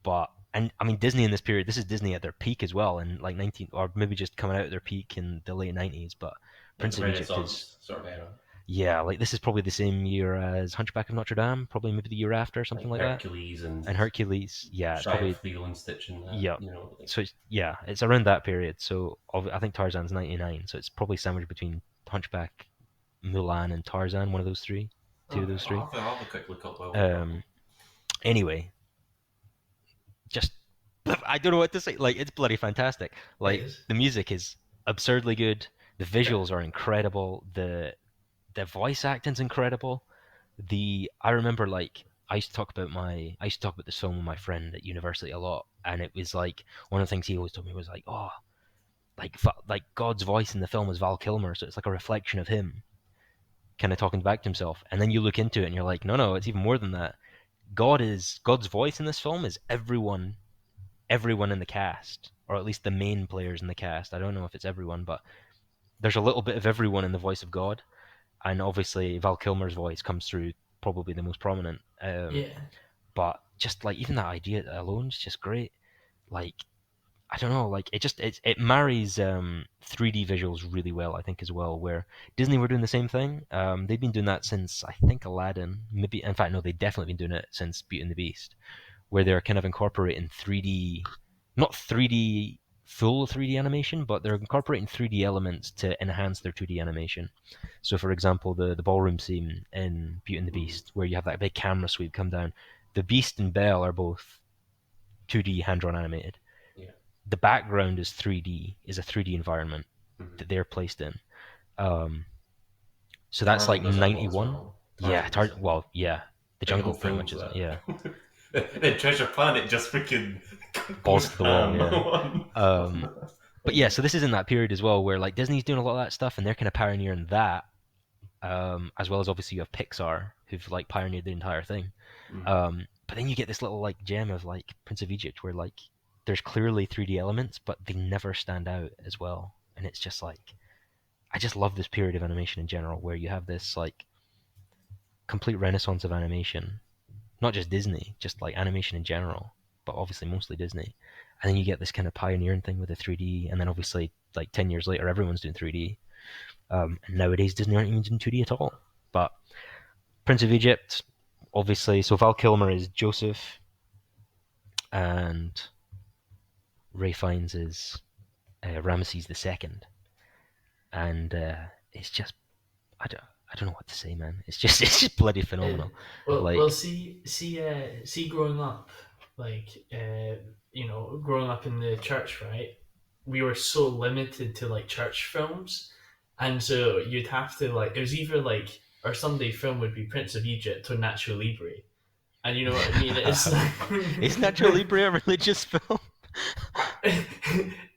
But and I mean Disney in this period, this is Disney at their peak as well, in like 19, or maybe just coming out of their peak in the late 90s. But Like the Prince of Egypt is, Renaissance sort of era, yeah, like this is probably the same year as Hunchback of Notre Dame, probably maybe the year after, something like like that. Hercules and And Hercules, yeah, Shy probably, of Lilo and Stitch and that. yeah. You know, like So yeah, it's around that period. So I think Tarzan's 99, so it's probably sandwiched between Hunchback, Mulan, and Tarzan, one of those three, two of okay. those three. I'll have a quick look up while we're talking. Um, anyway, just I don't know what to say. Like it's bloody fantastic. It Like is. the music is absurdly good. The Yeah, visuals are incredible. The voice acting's incredible. I remember like I used to talk about this film with my friend at university a lot, and it was like one of the things he always told me was like, oh, like God's voice in the film is Val Kilmer, so it's like a reflection of him, kind of talking back to himself. And then you look into it and you're like, no, no, it's even more than that. God's voice in this film is everyone in the cast, or at least the main players in the cast. I don't know if it's everyone, but there's a little bit of everyone in the voice of God, and obviously Val Kilmer's voice comes through probably the most prominent. Yeah. But just like even that idea alone is just great. Like I don't know, like it marries 3D visuals really well, I think as well. Where Disney were doing the same thing. They've been doing that since I think Aladdin. Maybe in fact no, they've definitely been doing it since Beauty and the Beast, where they're kind of incorporating 3D, not 3D full 3D animation, but they're incorporating 3D elements to enhance their 2D animation. So, for example, the ballroom scene in Beauty and the mm, Beast, where you have that big camera sweep come down, the Beast and Belle are both 2D hand-drawn animated. yeah. The background is 3D, is a 3D environment Mm. that they're placed in. Um, so that's like Tarzan does that a lot as 91. well. Yeah, Tarzan does it a lot. well, yeah, the Like the whole jungle pretty film's much is, that. yeah, Then Treasure Planet just freaking balls goes to the wall, ham yeah. on Um, but yeah, so this is in that period as well where like Disney's doing a lot of that stuff and they're kind of pioneering that, as well as obviously you have Pixar who've like pioneered the entire thing. Mm. But then you get this little like gem of like Prince of Egypt where like there's clearly 3D elements, but they never stand out as well. And it's just like I just love this period of animation in general where you have this like complete renaissance of animation, not just Disney, just like animation in general, but obviously mostly Disney. And then you get this kind of pioneering thing with the 3D, and then obviously like 10 years later, everyone's doing 3D. And nowadays, Disney aren't even doing 2D at all. But Prince of Egypt, obviously, so Val Kilmer is Joseph, and Ray Fiennes is Ramesses II, and it's just I don't know what to say, man. It's just bloody phenomenal. Well, Like see, growing up, like, growing up in the church, right? We were so limited to like church films, and so you'd have to like it was either like our Sunday film would be Prince of Egypt or Nacho Libre, and you know what I mean. It's is Nacho like Libre a religious film?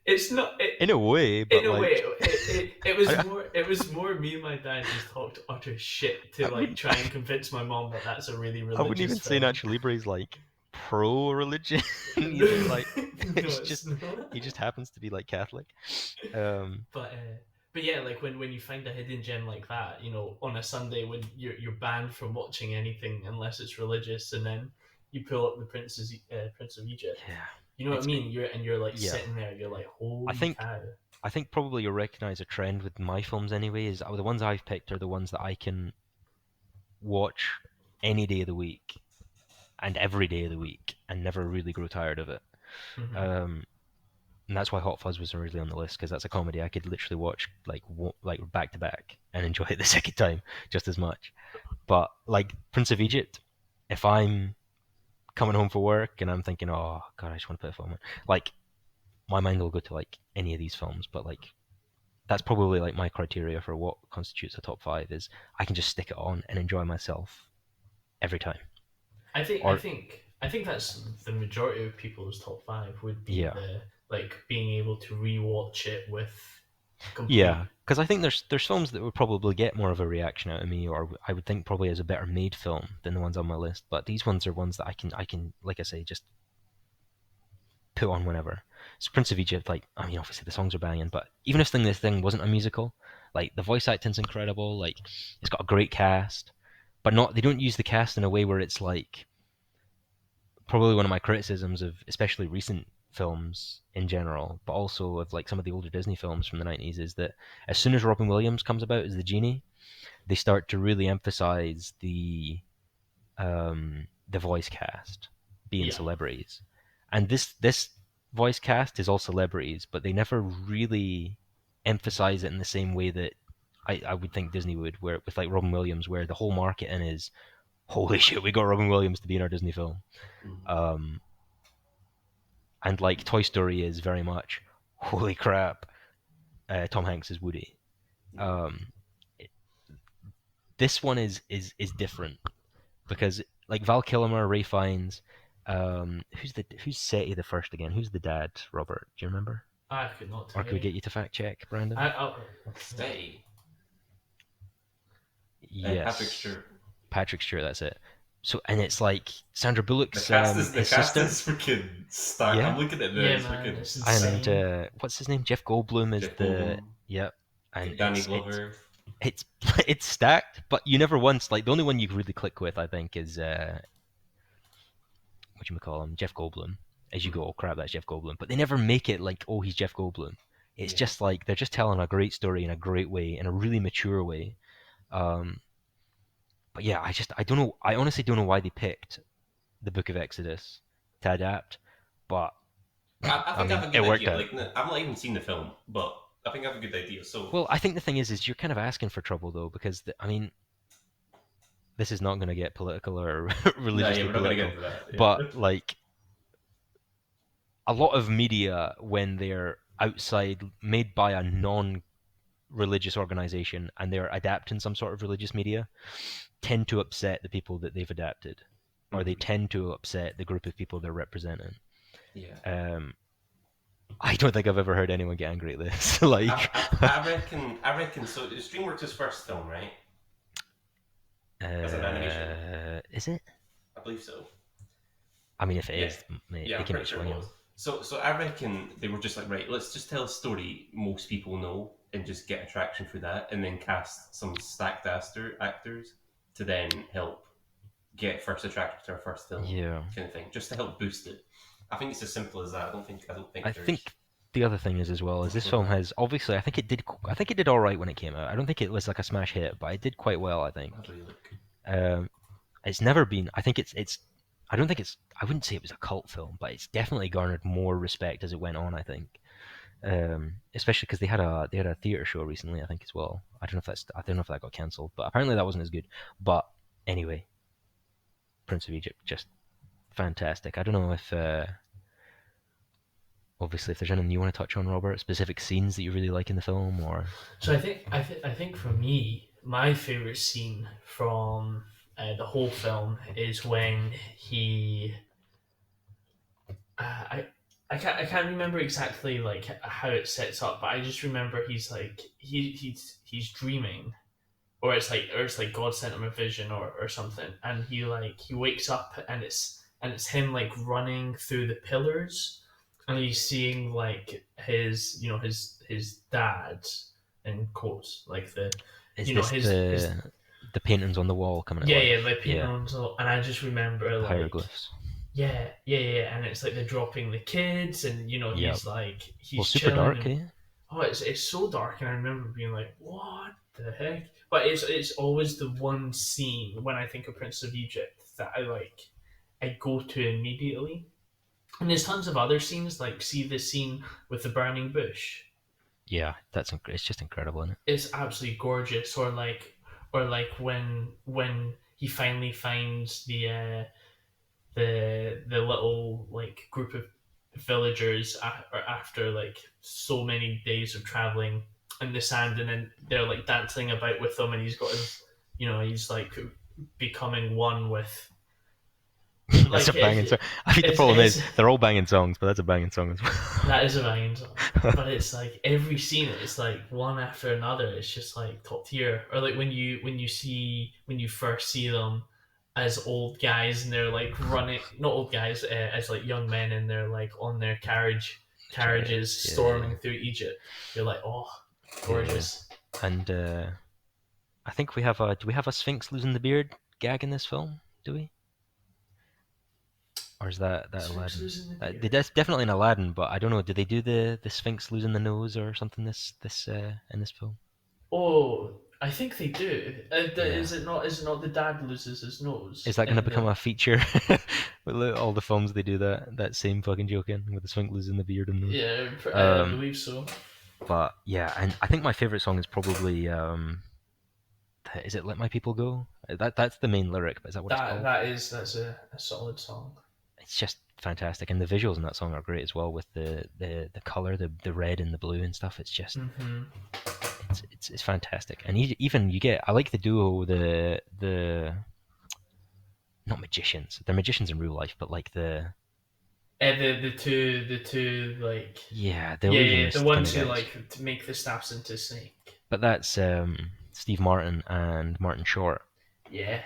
it's not. In a way, but In a way, like it was I, more. It was more me and my dad just talked utter shit to I like wouldn't try and convince my mom that that's a really I wouldn't even religious say film. Nacho Libre is like pro religion No, either. Like no, it's it's just not. he just happens to be like Catholic. Um, But uh, but yeah, like when you find a hidden gem like that, on a Sunday when you're banned from watching anything unless it's religious, and then you pull up the Prince of Egypt. yeah, You know what I it's mean? You're like yeah. sitting there, you're like, I holy think cow. I think probably you'll recognize a trend with my films anyway. Is the ones I've picked are the ones that I can watch any day of the week and every day of the week and never really grow tired of it. Hmm. Um, and that's why Hot Fuzz was originally on the list because that's a comedy I could literally watch like back to back and enjoy it the second time just as much. But like Prince of Egypt, if I'm coming home for work and I'm thinking, oh god, I just want to put a film on, like my mind will go to like any of these films, but like that's probably like my criteria for what constitutes a top five is I can just stick it on and enjoy myself every time. I think I Or think I think that's the majority of people's top five would be yeah, the like being able to rewatch it with yeah, complete. because I think there's films that would probably get more of a reaction out of me, or I would think probably as a better made film than the ones on my list. But these ones are ones that I can like I say just put on whenever. So Prince of Egypt, like I mean, obviously the songs are banging, but even if this thing wasn't a musical, like the voice acting's incredible. Like it's got a great cast, but not they don't use the cast in a way where it's like probably one of my criticisms of especially recent films in general, but also of like some of the older Disney films from the 90s is that as soon as Robin Williams comes about as the genie, they start to really emphasize the voice cast being Yeah, celebrities. And this voice cast is all celebrities, but they never really emphasize it in the same way that I would think Disney would, where with like Robin Williams, where the whole marketing is holy shit, we got Robin Williams to be in our Disney film. Mhm. Um, and like Toy Story is very much holy crap, Tom Hanks is Woody. Yeah. Um, this one is different because like Val Kilmer, Ray Fiennes, who's Seti the first again? Who's the dad? Robert, do you remember? I could not Or tell can we you. get you to fact check, Brandon? I Stay. Patrick Yes, Stewart. Patrick Stewart. That's it. So and it's like Sandra The Bullock's cast is the his cast sister. is freaking stacked. Yeah, I'm looking at Yeah, this man, freaking it's and insane. what's his name? Jeff Goldblum is Jeff the Goldblum, yep, and Danny Glover. it's it's stacked, but you never once like the only one you really click with, I think, is what you call him, Jeff Goldblum. As you Mm. go, oh crap, that's Jeff Goldblum. But they never make it like, oh, he's Jeff Goldblum. It's Yeah. just like they're just telling a great story in a great way, in a really mature way. Um, but yeah, I don't know. I honestly don't know why they picked the Book of Exodus to adapt, but I I think I have mean, a it good worked idea. out. Like, I've not even seen the film, but I think I have a good idea. So, Well, I think the thing is you're kind of asking for trouble though, because I mean, this is not going to get political or no, yeah, religiously we're not going to get political, into that. but Yeah. like a lot of media when they're outside made by a non-religious organization and they're adapting some sort of religious media tend to upset the people that they've adapted or they Mhm. tend to upset the group of people they're representing. Yeah. um, I don't think I've ever heard anyone get angry at this. I, like I, I reckon. I reckon. So, it's DreamWorks' first film, right? As an animation, is it? I believe so. I mean, if it Yeah. is, mate, Yeah, they I'm can pretty be sure it was. swinging. So I reckon they were just like, right, let's just tell a story most people know and just get attraction for that, and then cast some stacked actors to then help get first attraction to our first film, Yeah, kind of thing, just to help boost it. I think it's as simple as that. I don't I think there's think the other thing is as well is much this more to film that. has obviously I think it did all right when it came out. I don't think it was like a smash hit, but it did quite well. I think. I'll have a look. Um, it's never been. I think it's. I don't think it's. I wouldn't say it was a cult film, but it's definitely garnered more respect as it went on. I think, especially because they had a theater show recently. I think as well. I don't know if that got cancelled, but apparently that wasn't as good. But anyway, Prince of Egypt just fantastic. I don't know if obviously if there's anything you want to touch on, Robert, specific scenes that you really like in the film, or So I think for me, my favorite scene from the whole film is when he I. I can't remember exactly like how it sets up, but I just remember he's like he's dreaming, or it's like God sent him a vision or something, and he wakes up and it's him like running through the pillars, and he's seeing like his his dad in quotes like the is you know this his the paintings on the wall coming to yeah life? like painting Yeah, on so and I just remember the like hieroglyphs. and it's like they're dropping the kids, and Yeah, well, he's super chilling dark, and eh? oh, it's so dark, and I remember being like, "What the heck?" But it's always the one scene when I think of Prince of Egypt that I go to immediately. And there's tons of other scenes, like see the scene with the burning bush. Yeah, it's just incredible, isn't it? It's absolutely gorgeous, or like when he finally finds the little like group of villagers after like so many days of traveling in the sand, and then they're like dancing about with them, and he's got his, he's like becoming one with That's a like banging song. I think the problem is it's they're all banging songs, but that's a banging song as that is a banging song. well. But it's like every scene, it's like one after another. It's just like top tier. Or like when you first see them as old guys and they're like running, not old guys, as like young men, and they're like on their carriages Chariots, yeah, storming through Egypt. You're like, oh, yeah. gorgeous. And I think we have a. Do we have a Sphinx losing the beard gag in this film? Do we? Or is that Sphinx Aladdin? losing the beard. That's definitely in Aladdin, but I don't know. Did they do the Sphinx losing the nose or something this in this film? Oh, I think they do. Yeah. Is it not? Is it not the dad loses his nose Is that going to in become the? a feature? With all the films they do that same fucking joke in with the Sphinx losing the beard and nose. Yeah, I Um, believe so. but yeah, and I think my favorite song is probably is it "Let My People Go"? That's the main lyric, but is that what it's called? That's a solid song. It's just fantastic, and the visuals in that song are great as well with the color, the red and the blue and stuff. It's just Mm-hmm. it's fantastic, and even you get I like the duo the not magicians, they're magicians in real life, but like The two like yeah, the yeah, the illusionist kind ones of who guys. like to make the staffs into snake. But that's Steve Martin and Martin Short, Yeah,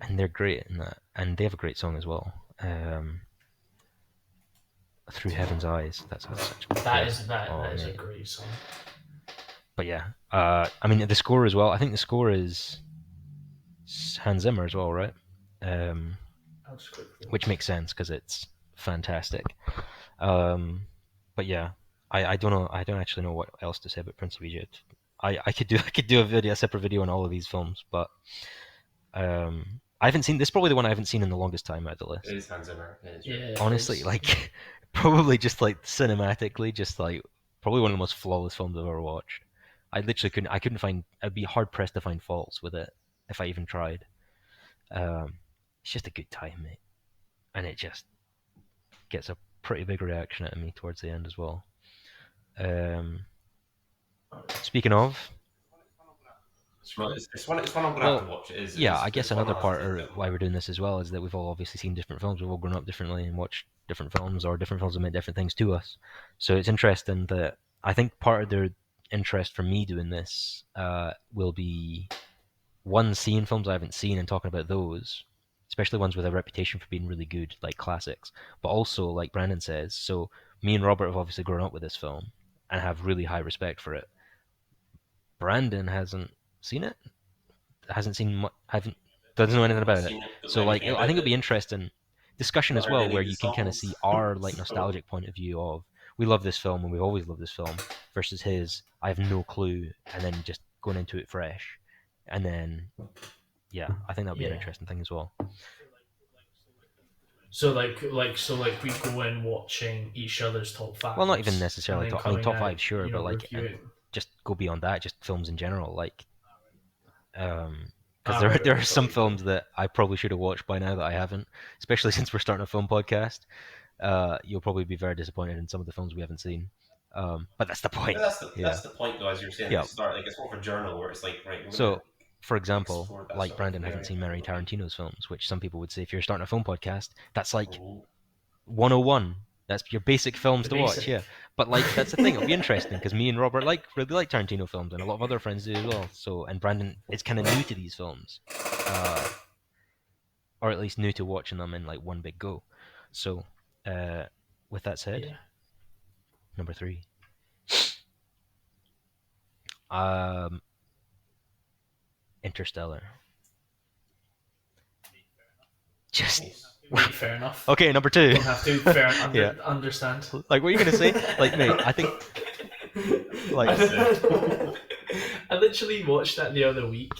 and they're great in that, and they have a great song as well. Through Heaven's Eyes. That's such a that yeah. is that Oh that is a mate. great song. But yeah, I mean the score as well. I think the score is Hans Zimmer as well, right? Um, I'll just quickly. which makes sense because it's fantastic. Um, but yeah, I don't know. I don't actually know what else to say about Prince of Egypt. I could do I could do a separate video on all of these films, but I haven't seen this. Is probably the one I haven't seen in the longest time out of the It list. is Hans Zimmer. It is really Yeah, good. it Honestly, is. like probably just like cinematically, just like probably one of the most flawless films I've ever watched. I literally couldn't. I couldn't find. I'd be hard pressed to find faults with it if I even tried. Um, it's just a good time, mate, and it just gets a pretty big reaction out of me towards the end as well. Um, speaking of, It's one I'm gonna have well, to watch. yeah, I guess It's one another I'll have part to or why we're doing this as well is that we've all obviously seen different films. We've all grown up differently and watched different films, or different films have meant different things to us. So it's interesting that I think part of the interest for me doing this will be one, seeing films I haven't seen and talking about those, especially ones with a reputation for being really good, like classics. But also, like Brandon says, so me and Robert have obviously grown up with this film and have really high respect for it. Brandon hasn't seen it, hasn't seen much, haven't doesn't know anything not about it. seen it, don't know So like anything I about think it'll it. be interesting discussion Not as heard well any where of the you can kind of see songs. our like So nostalgic point of view of we love this film and we've always loved this film versus his I have no clue and then just going into it fresh and then yeah I think that'll be an Yeah. interesting thing as well. So like we go in watching each other's top Well, not even fives, and necessarily then top. I mean, coming top out, five, sure, but like, and reviewing. just go beyond that, just films in general, like, because Ah, there right, there right, are I got some what you mean. films that I probably should have watched by now that I haven't, especially since we're starting a film podcast. You'll probably be very disappointed in some of the films we haven't seen. But that's the but point. Yeah, that's the point though, as you were saying at the yeah. start. Like it's more of a journal where it's like, right, we're gonna So, for example, explore that like sort of Brandon hasn't area seen a Mary little bit. Tarantino's films, which some people would say if you're starting a film podcast, that's like Oh, 101. That's your basic films The to watch, yeah. basic. But like that's the thing. It'll be interesting because me and Robert really like Tarantino films, and a lot of other friends do as well. So and Brandon is kind of new to these films, uh, or at least new to watching them in like one big go. So, uh, with that said, Yeah. number three, um, Interstellar. Just nice. Mate, fair enough. okay. Number two, Don't have to. Fair. yeah. Understand. Like what are you gonna say? Like mate, I think like That's I literally watched that the other week,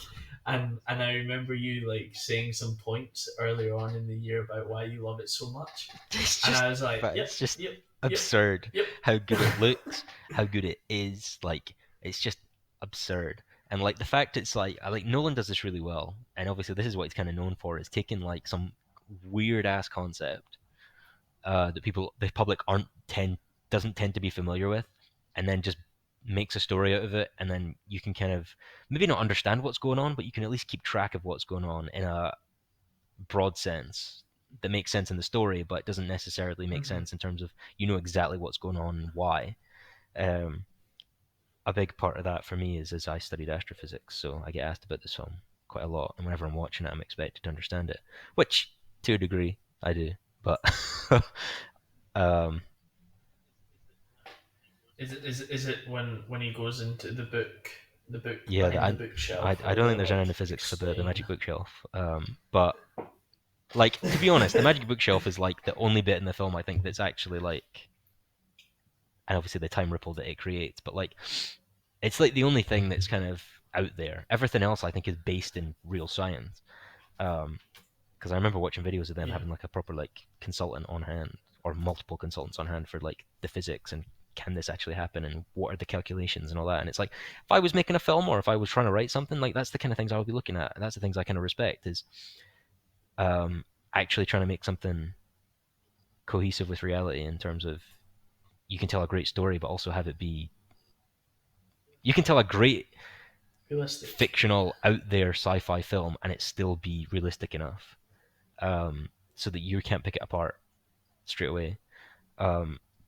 and I remember you like saying some points earlier on in the year about why you love it so much, it's and just I was like, but yep, it's just yep, yep, absurd yep. how good it looks, how good it is. Like it's just absurd. And like the fact it's like I like Nolan does this really well, and obviously this is what he's kind of known for is taking like some weird ass concept that the public aren't tend doesn't tend to be familiar with, and then just makes a story out of it, and then you can kind of maybe not understand what's going on, but you can at least keep track of what's going on in a broad sense that makes sense in the story, but doesn't necessarily make Mm-hmm. sense in terms of you know exactly what's going on and why. Um, a big part of that for me is as I studied astrophysics, so I get asked about this film quite a lot, and whenever I'm watching it, I'm expected to understand it, which to a degree I do. But um, Is it when he goes into the book yeah, behind the bookshelf I where don't think they there's any like physics for the explain? magic bookshelf. But like to be honest, the magic bookshelf is like the only bit in the film I think that's actually like, and obviously the time ripple that it creates, but like it's like the only thing that's kind of out there. Everything else I think is based in real science. Um, because I remember watching videos of them Yeah, having like a proper like consultant on hand or multiple consultants on hand for like the physics and can this actually happen and what are the calculations and all that. And it's like if I was making a film or if I was trying to write something, like that's the kind of things I would be looking at. That's the things I kind of respect is um, actually trying to make something cohesive with reality in terms of you can tell a great story but also have it be you can tell a great realistic. fictional out there sci-fi film and it still be realistic enough so that you can't pick it apart straight away.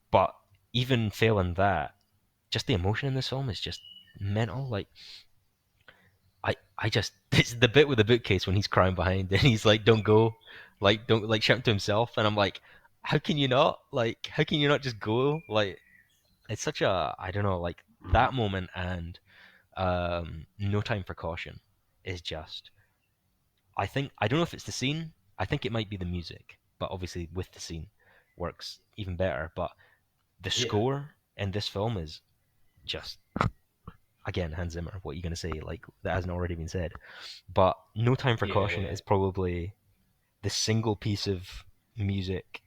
But even failing that, just the emotion in this film is just mental. Like I just it's the bit with the bookcase when he's crying behind and he's like, "Don't go," like don't like shouting to himself, and I'm like, how can you not? Like how can you not just go? Like it's such a I don't know like Mm. that moment and No Time for Caution is just I think I don't know if it's the scene. I think it might be the music, but obviously with the scene works even better. But the Yeah, score in this film is just again Hans Zimmer. What are you gonna say? Like that hasn't already been said. But No Time for Caution yeah. is probably the single piece of music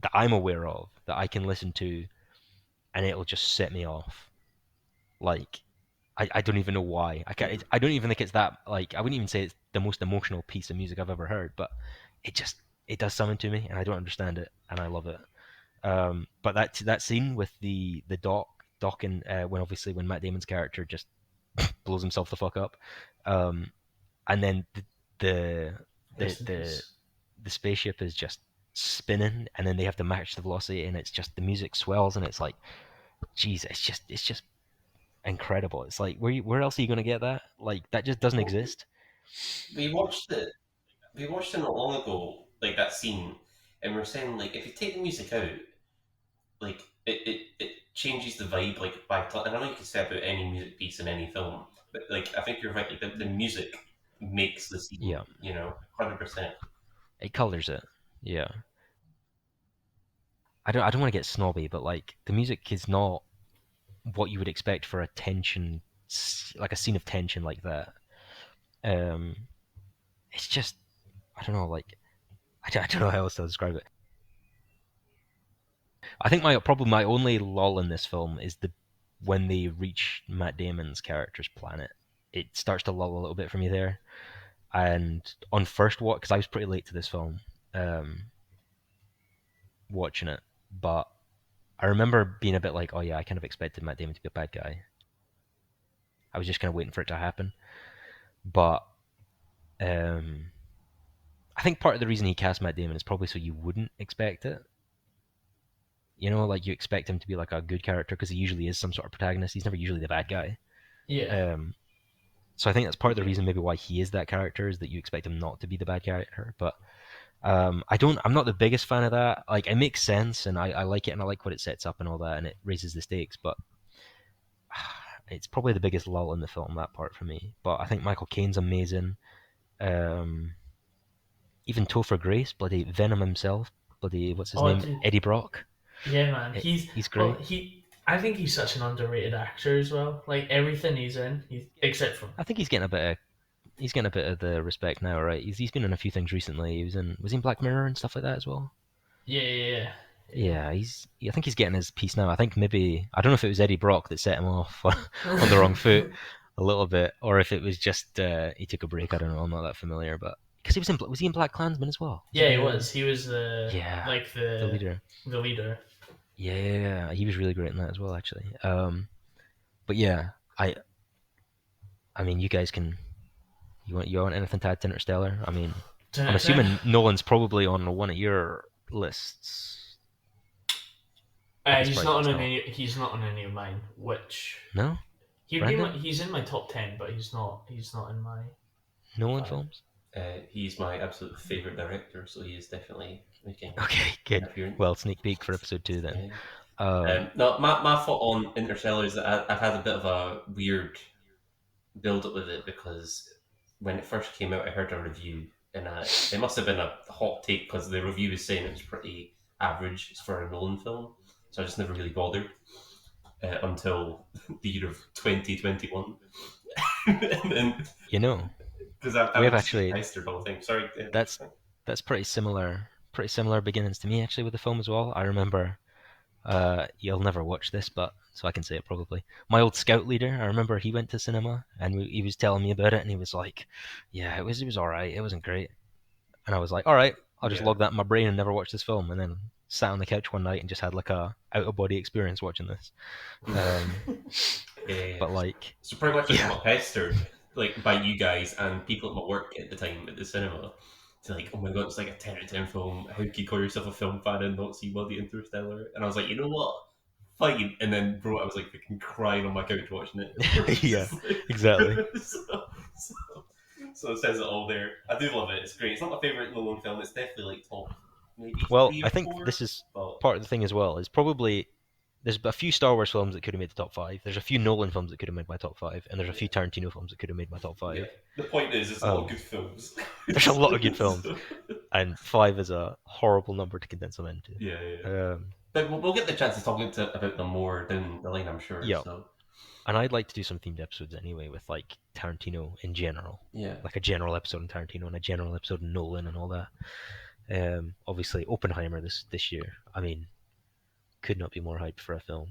that I'm aware of that I can listen to and it'll just set me off. Like I don't even know why. I don't even think it's that like I wouldn't even say it's the most emotional piece of music I've ever heard, but it just it does something to me and I don't understand it and I love it. But that scene with the doc and when obviously when Matt Damon's character just blows himself the fuck up, um, and then the the Rest in the peace. the spaceship is just spinning, and then they have to match the velocity, and it's just the music swells, and it's like, geez, it's just incredible. It's like where else are you gonna get that? Like that just doesn't Well, exist. we watched it. We watched it not long ago, like that scene, and we are saying like if you take the music out, like it changes the vibe like and I know you can say about any music piece in any film, but like I think you're right. Like the music makes the scene, Yeah, 100%. it colors it. Yeah, I don't want to get snobby, but like the music is not what you would expect for a tension, like a scene of tension like that. Um, it's just I don't know, like I don't know how else to describe it. I think my only lull in this film is the when they reach Matt Damon's character's planet. It starts to lull a little bit for me there. And on first watch, because I was pretty late to this film, um, watching it, but I remember being a bit like, oh yeah, I kind of expected Matt Damon to be a bad guy. I was just kind of waiting for it to happen. But um, I think part of the reason he cast Matt Damon is probably so you wouldn't expect it. You know, like you expect him to be like a good character because he usually is some sort of protagonist. He's never usually the bad guy. Yeah, Um, so I think that's part of the Yeah. reason maybe why he is that character is that you expect him not to be the bad character. But I'm not the biggest fan of that. Like it makes sense and I like it and I like what it sets up and all that and it raises the stakes. But it's probably the biggest lull in the film that part for me. But I think Michael Caine's amazing. Um, even Topher Grace, bloody Venom himself, bloody what's his oh name, dude, Eddie Brock. yeah, man. He's Well, great. I think he's such an underrated actor as well. Like everything he's except for I think he's getting a bit of the respect now, right? He's been in a few things recently. Was he in Black Mirror and stuff like that as well. yeah, yeah, yeah. Yeah, I think he's getting his piece now. I think maybe I don't know if it was Eddie Brock that set him off on the wrong Yeah. foot a little bit, or if it was just he took a break. I don't know. I'm not that familiar, but because was he in Black Klansman as well? Was he Yeah, he the was. He was the yeah like the leader? the leader. Yeah, he was really great in that as well, actually. But yeah, I mean, you guys can. You want anything tied to Interstellar? I mean, I'm assuming Nolan's probably on one of your lists. I'd be He's surprised not if on it's not. any. He's not on any of mine. Which No, he'd be. Brandon, He's in my top 10, but he's not. He's not in my Nolan five. films. He's my absolute favorite director, so he is definitely making Okay, an good. appearance. Well, sneak peek for episode 2 then. Yeah. Um, No, my thought on Interstellar is that I've had a bit of a weird build up with it because when it first came out, I heard a review, and it must have been a hot take because the review was saying it was pretty average for a Nolan film. So I just never really bothered until the year of 2021. And then, you know, because I we have would just get actually pestered all the time. Sorry. that's that's pretty similar beginnings to me actually with the film as well. I remember you'll never watch this, but so I can say it probably. My old scout leader, I remember he went to cinema and he was telling me about it, and he was like, "Yeah, it was all right. It wasn't great." And I was like, "All right, I'll just Yeah. log that in my brain and never watch this film." And then sat on the couch one night and just had like a out of body experience watching this. Um, Uh, but like, so pretty much I just yeah, got pestered like by you guys and people at my work at the time at the cinema to like, oh my god, it's like a 10 out of 10 film. How can you call yourself a film fan and not see Bloody Interstellar? And I was like, you know what? Fine. And then, bro, I was like freaking crying on my couch watching it. yeah, exactly. So, so it says it all there. I do love it. It's great. It's not my favorite Nolan film. It's definitely like top maybe Well, three I or think four. this is But part of the thing as well. Is probably there's a few Star Wars films that could have made the top five. There's a few Nolan films that could have made my top five, and there's a yeah, few Tarantino films that could have made my top yeah. five. The point is, it's a lot of Um, good films. there's a lot of good films, So, and five is a horrible number to condense them into. yeah, yeah. Um, But we'll get the chance to talk about them more down the line, I'm sure. yeah, So and I'd like to do some themed episodes anyway with like Tarantino in general, yeah, like a general episode on Tarantino and a general episode on Nolan and all that. Obviously Oppenheimer this year. I mean, could not be more hyped for a film.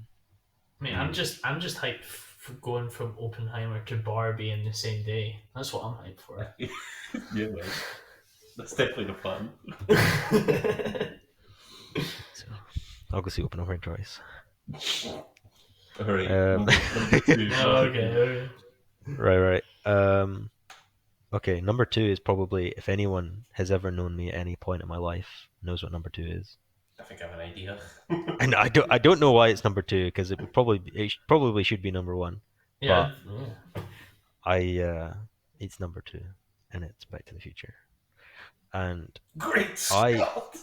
I mean, I'm just hyped for going from Oppenheimer to Barbie in the same day. That's what I'm hyped for. yeah, man. That's definitely the plan. So I'll go see Oppenheimer twice. All right, Um, number two. Oh, okay. right. Okay, number two is probably if anyone has ever known me at any point in my life knows what number two is. I think I have an idea. And I don't know why it's number two because it probably should be number one, but Yeah, yeah. it's number two, and it's Back to the Future, and Great I Scott!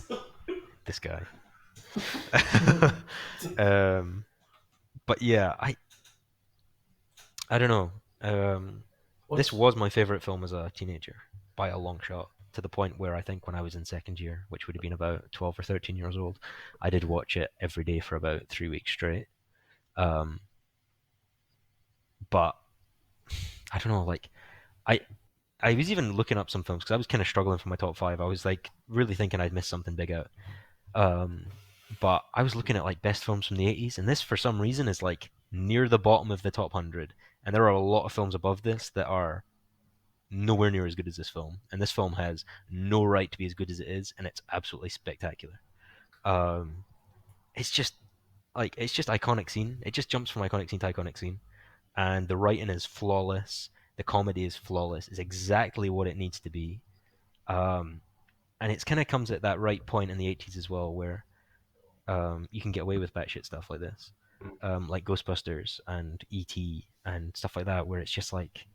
this guy, um, but yeah, I don't know. This What's was my favorite film as a teenager by a long shot. To the point where I think when I was in second year, which would have been about 12 or 13 years old, I did watch it every day for about 3 weeks straight. Um, but I don't know, like I I was even looking up some films because I was kind of struggling for my top five. I was like really thinking I'd missed something big out. Um, but I was looking at like best films from the 80s, and this for some reason is like near the bottom of the top 100. And there are a lot of films above this that are nowhere near as good as this film. And this film has no right to be as good as it is, and it's absolutely spectacular. Um, it's just it's just iconic scene. It just jumps from iconic scene to iconic scene, and the writing is flawless. The comedy is flawless. It's exactly what it needs to be. Um, and it's kind of comes at that right point in the 80s as well, where you can get away with batshit stuff like this, like Ghostbusters and E.T. and stuff like that, where it's just like,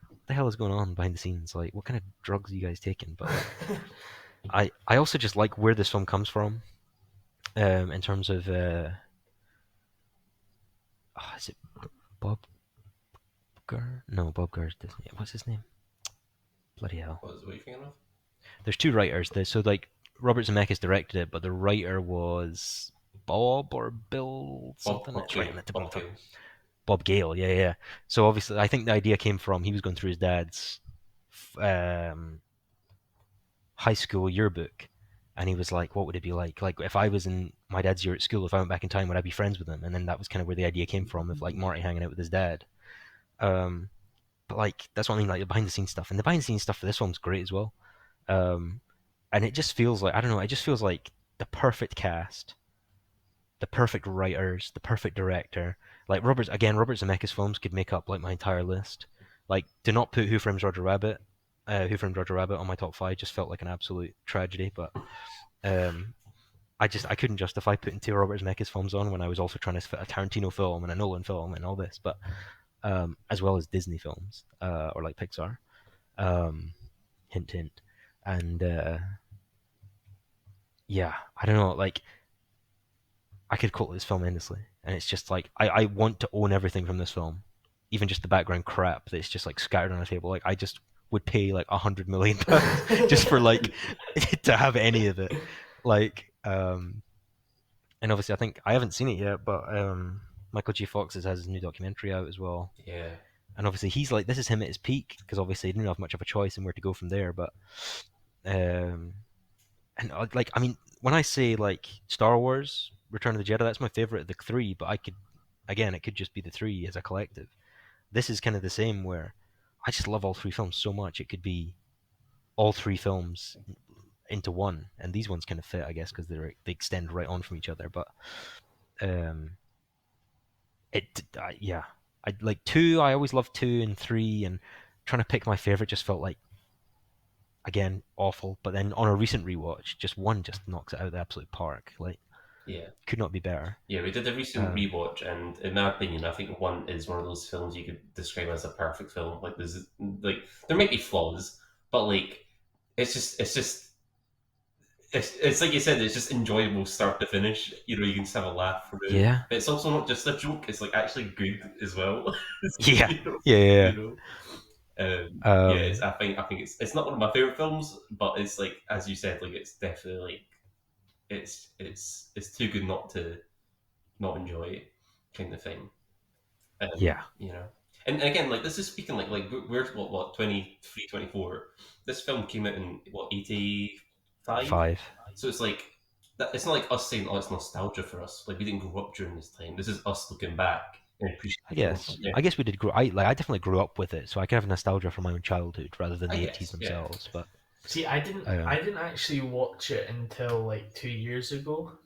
what the hell is going on behind the scenes? Like, what kind of drugs are you guys taking? But like, I also just like where this film comes from, in terms of is it Bob Gurr? No, Bob Gurr's Disney. What's his name? Bloody hell. What are you thinking of? There's two writers. So like Robert Zemeckis directed it, but the writer was Bob or Bill something. It's right in the tip of my tongue. Bob Gale, yeah. So obviously, I think the idea came from he was going through his dad's um, high school yearbook, and he was like, "What would it be like? Like if I was in my dad's year at school, if I went back in time, would I be friends with him?" And then that was kind of where the idea came from of like Marty hanging out with his dad. Um, but like that's what I mean, like the behind the scenes stuff, and the behind the scenes stuff for this film's great as well. Um, and it just feels like I don't know, it just feels like the perfect cast the perfect writers, the perfect director. Like Robert Zemeckis films could make up like my entire list. Like, do not put Who Framed Roger Rabbit, on my top five. Just felt like an absolute tragedy. But um, I couldn't justify putting two Robert Zemeckis films on when I was also trying to fit a Tarantino film and a Nolan film and all this. But as well as Disney films or like Pixar. Um, hint, hint. And yeah, I don't know. Like, I could quote this film endlessly, and it's just like I want to own everything from this film, even just the background crap that's just like scattered on a table. Like, I just would pay like £100 million just for like to have any of it. Like, and obviously I think I haven't seen it yet, but Michael G. Fox has his new documentary out as well, Yeah, and obviously he's like, this is him at his peak because obviously he didn't have much of a choice in where to go from there. But um, and like, I mean, when I say like Star Wars, Return of the Jedi, that's my favorite of the three. But I could, again, it could just be the three as a collective. This is kind of the same where I just love all three films so much. It could be all three films into one, and these ones kind of fit, I guess, because they extend right on from each other. But um, yeah, I like two. I always loved two and three, and trying to pick my favorite just felt like, again, awful. But then on a recent rewatch, just one just knocks it out of the absolute park. Like, yeah, could not be better. yeah. We did a recent Um, rewatch, and in my opinion, I think one is one of those films you could describe as a perfect film. Like there's like there might be flaws, but like it's like you said, it's just enjoyable start to finish. You know, you can just have a laugh from it. yeah, But it's also not just a joke; it's like actually good as well. yeah, you know, yeah, you yeah. know. Yeah, Um, I think it's not one of my favorite films, but it's like as you said, like it's definitely like it's too good not to not enjoy it, kind of thing. yeah, You know, and again, like this is speaking like we're what 23, 24. This film came out in what 85, five. so it's like that. It's not like us saying, "Oh, it's nostalgia for us." Like we didn't grow up during this time. This is us looking back and I appreciating. guess. Yeah, I guess we did grow. I definitely grew up with it, so I can have nostalgia for my own childhood rather than I the '80s guess. Yeah, themselves. But See, I didn't um, I didn't actually watch it until like 2 years ago.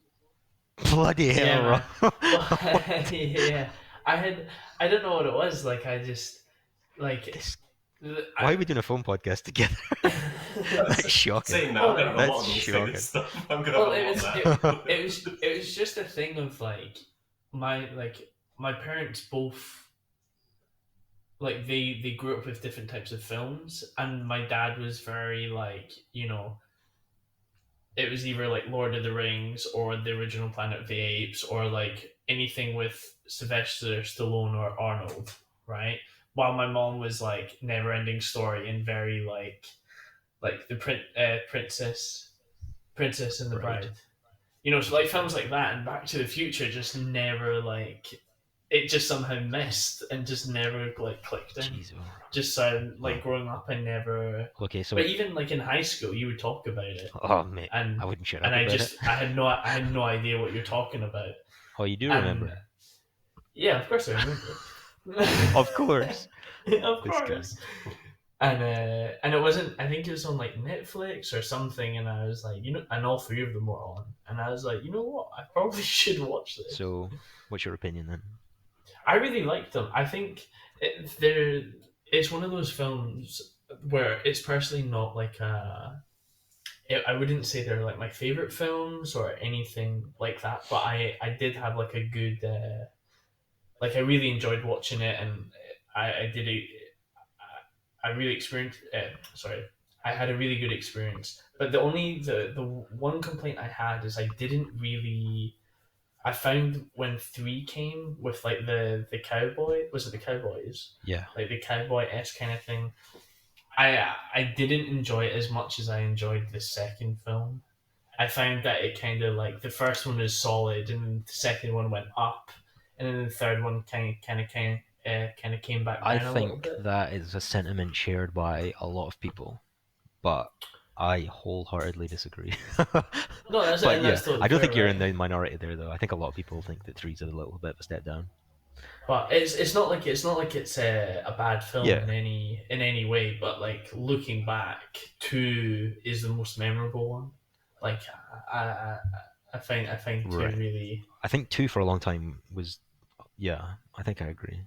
bloody Yeah, hell, Rob. man. Well, What? yeah, I don't know what it was. Like I just like This. Why I. are we doing a phone podcast together? that's, That's shocking. saying that I'm Well, gonna it have a was lot That's of those kind of shocking. stuff. I'm gonna have well, a it lot of was that. it was just a thing of my parents both they grew up with different types of films, and my dad was very like it was either like Lord of the Rings or the original Planet of the Apes or like anything with Sylvester Stallone or Arnold, right? While my mom was like Never Ending Story and very like the Princess and the Right. Bride. So like films like that and Back to the Future just never like it just somehow missed and just never like clicked in. Jeez. Oh, Just so wow. like growing up, I never. Okay, But so even like in high school, you would talk about it, oh mate, I and wouldn't shut and up about it. I had no idea what you're talking about, Oh, you do and remember? yeah, of course I remember. Of course. Of This guy. course. And it wasn't. I think it was on like Netflix or something, and I was like, and all three of them were on, and I was like, you know what, I probably should watch this. So, what's your opinion then? I really liked them. I think it's one of those films where it's personally not like I wouldn't say they're like my favorite films or anything like that, but I did have like a good like I really enjoyed watching it, and I did a I really experienced sorry, I had a really good experience. But the one complaint I had is I didn't really. I found when three came with like the cowboy, was it the cowboys, Yeah. like the cowboy s kind of thing. I didn't enjoy it as much as I enjoyed the second film. I found that it kind of like the first one is solid, and the second one went up, and then the third one kind of came back I down a little think bit. that is a sentiment shared by a lot of people, but I wholeheartedly disagree. No, that's But and yeah, that's totally I don't fair, think you're in right? the minority there, though. I think a lot of people think that three's a little bit of a step down. But it's not like it's a bad film Yeah, in any way. But like looking back, two is the most memorable one. Like I I find two Right. really. I think two for a long time was, yeah, I think I agree.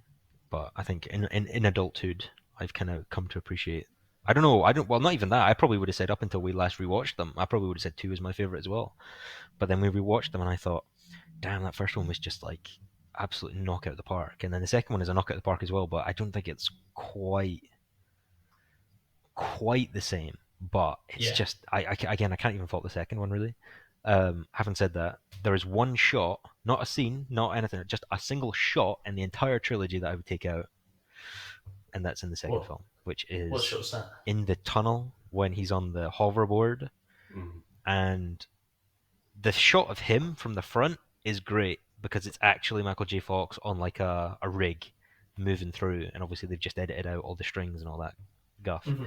But I think in adulthood, I've kind of come to appreciate. I don't know. I don't. Well, not even that. I probably would have said up until we last rewatched them. I probably would have said two is my favorite as well. But then we rewatched them, and I thought, damn, that first one was just like absolutely knock out of the park. And then the second one is a knock out of the park as well. But I don't think it's quite the same. But it's Yeah. just again, I can't even fault the second one really. Having said that, there is one shot, not a scene, not anything, just a single shot in the entire trilogy that I would take out, and that's in the second What film, which what is show's that? in the tunnel when he's on the hoverboard, Mm. and the shot of him from the front is great because it's actually Michael J. Fox on like a rig moving through, and obviously they've just edited out all the strings and all that guff, Mm-hmm.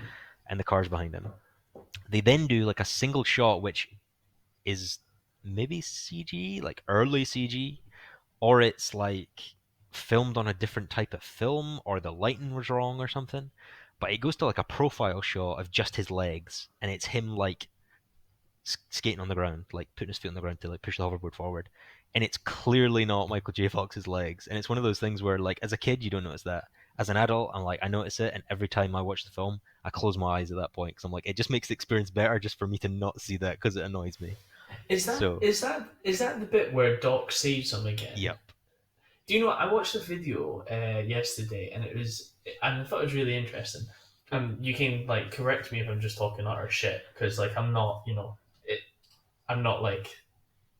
and the cars behind him. They then do like a single shot, which is maybe CG, like early CG, or it's like filmed on a different type of film, or the lighting was wrong or something. But it goes to like a profile shot of just his legs, and it's him like skating on the ground, like putting his feet on the ground to like push the hoverboard forward. And it's clearly not Michael J. Fox's legs. And it's one of those things where, like, as a kid, you don't notice that. As an adult, I'm like, I notice it, and every time I watch the film, I close my eyes at that point because I'm like, it just makes the experience better just for me to not see that because it annoys me. Is that So, is that is that the bit where Doc saves him again? yep, Do you know what? I watched a video yesterday, and I thought it was really interesting. You can like correct me if I'm just talking utter shit, because like I'm not, I'm not like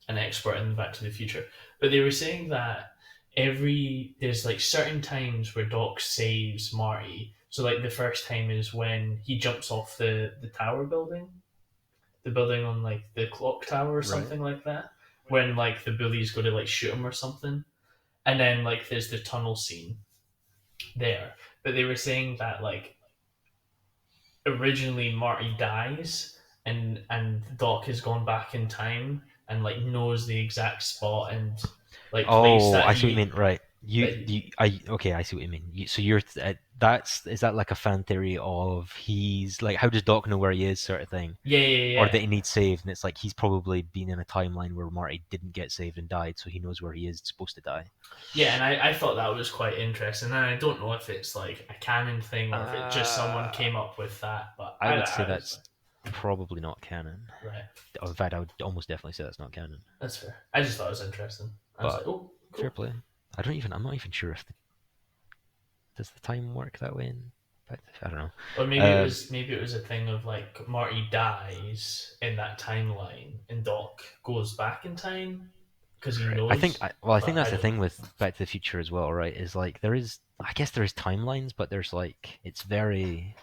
an expert in Back to the Future, but they were saying that there's like certain times where Doc saves Marty. So like the first time is when he jumps off the tower building, the building on like the clock tower or right. something like that, when like the bullies go to like shoot him or something, and then like there's the tunnel scene there. But they were saying that like originally Marty dies, and Doc has gone back in time and like knows the exact spot and like place Oh, I see what you mean. Right. that he, Okay, I see what you mean. So you're, is that like a fan theory of he's like, how does Doc know where he is, sort of thing? yeah, yeah, Or yeah, that he needs saved, and it's like he's probably been in a timeline where Marty didn't get saved and died, so he knows where he is supposed to die. yeah. And I thought that was quite interesting, and I don't know if it's like a canon thing or if it just someone Uh, came up with that, but I would say I was that's probably not canon. like, right, In fact, I would almost definitely say that's not canon. that's fair. I just thought it was interesting. I was But like, oh, fair cool. play. I'm not even sure if does the time work that way in. I don't know. Or Um, maybe it was a thing of like Marty dies in that timeline and Doc goes back in time because he right. I think knows. I think But that's I the don't thing know. with Back to the Future as well, right? Is like I guess there is timelines, but there's like it's very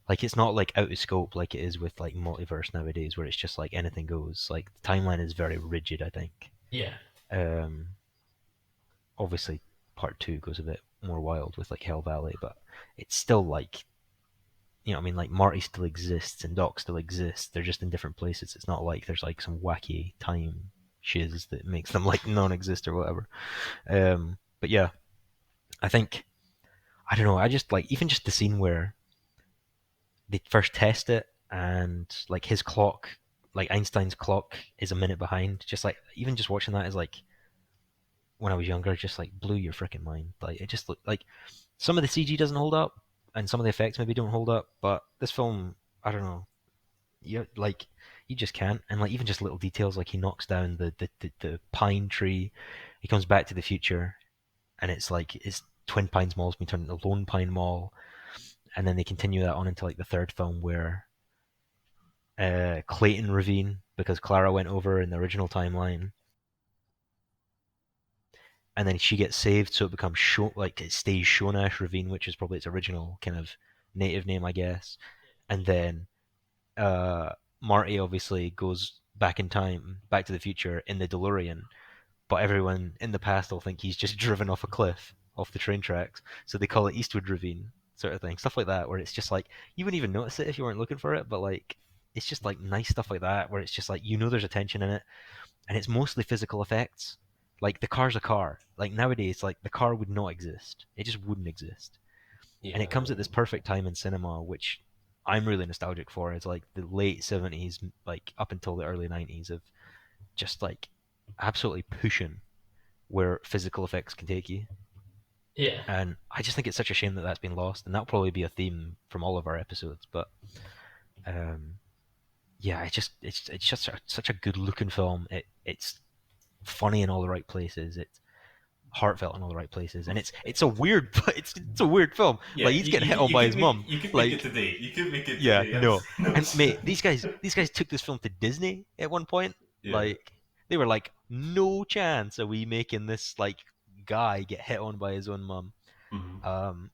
like it's not like out of scope like it is with like multiverse nowadays, where it's just like anything goes. Like the timeline is very rigid, I think. Yeah, Um, Obviously, part two goes a bit more wild with like Hell Valley, but it's still like I mean, like Marty still exists and Doc still exists. They're just in different places. It's not like there's like some wacky time shiz that makes them like non-exist or whatever. But yeah, I think I don't know. I just like even just the scene where they first test it and like his clock, like Einstein's clock, is a minute behind. Just like even just watching that is like when I was younger, just like blew your freaking mind. Like it just looked like some of the CG doesn't hold up, and some of the effects maybe don't hold up. But this film, I don't know, like you just can't. And like even just little details, like he knocks down the pine tree, he comes back to the future, and it's like it's Twin Pines Mall's been turned into Lone Pine Mall, and then they continue that on into like the third film where Clayton Ravine, because Clara went over in the original timeline, and then she gets saved, so it becomes like it stays Shonash Ravine, which is probably its original kind of native name, I guess. And then uh, Marty obviously goes back in time, Back to the Future in the DeLorean, but everyone in the past will think he's just driven off a cliff, off the train tracks, so they call it Eastwood Ravine, sort of thing, stuff like that, where it's just like you wouldn't even notice it if you weren't looking for it, but like it's just like nice stuff like that, where it's just like there's a tension in it, and it's mostly physical effects. Like the car's a car. Like nowadays, like the car would not exist. It just wouldn't exist. And Yeah. it comes at this perfect time in cinema, which I'm really nostalgic for. It's like the late '70s, like up until the early '90s of just like absolutely pushing where physical effects can take you. Yeah. And I just think it's such a shame that that's been lost, and that'll probably be a theme from all of our episodes. But um, yeah, it's just such a good looking film. It's funny in all the right places. It's heartfelt in all the right places, and it's a weird it's a weird film. Yeah, Like he's getting hit on by his mum. you could make it Like today. You could make it yeah, today. no, No and mate, chance. these guys took this film to Disney at one point. Yeah. Like they were like, no chance are we making this like guy get hit on by his own mum. Hmm. Um,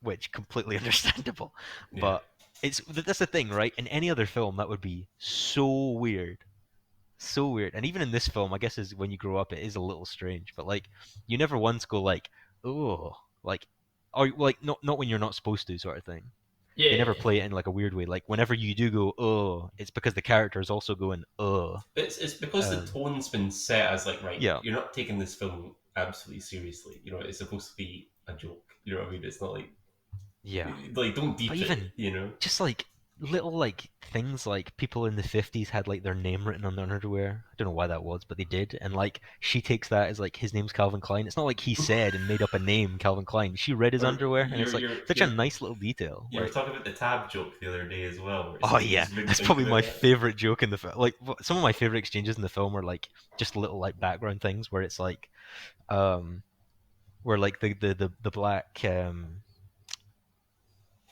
which completely understandable. Yeah. But that's the thing, right? In any other film, that would be so weird, so weird. And even in this film, I guess is when you grow up, it is a little strange. But like, you never once go like, oh, like, or like not when you're not supposed to, sort of thing. They never Yeah. play it in like a weird way. Like whenever you do go, oh, it's because the character is also going, oh. It's because the Um, tone's been set as like, right, yeah, you're not taking this film absolutely seriously. You know, it's supposed to be a joke. You know what I mean? It's not yeah. like don't But deep it. even You know? just like little like things like people in the 50s had like their name written on their underwear. I don't know why that was, but they did. And like she takes that as like his name's Calvin Klein. It's not like he said and made up a name, Calvin Klein. She read his Or underwear, and it's like such a nice little detail. you were Like, talking about the tab joke the other day as well, where it's oh like you yeah, just didn't that's think probably about my that. favorite joke in the film. Like some of my favorite exchanges in the film are like just little like background things where it's like um where like the black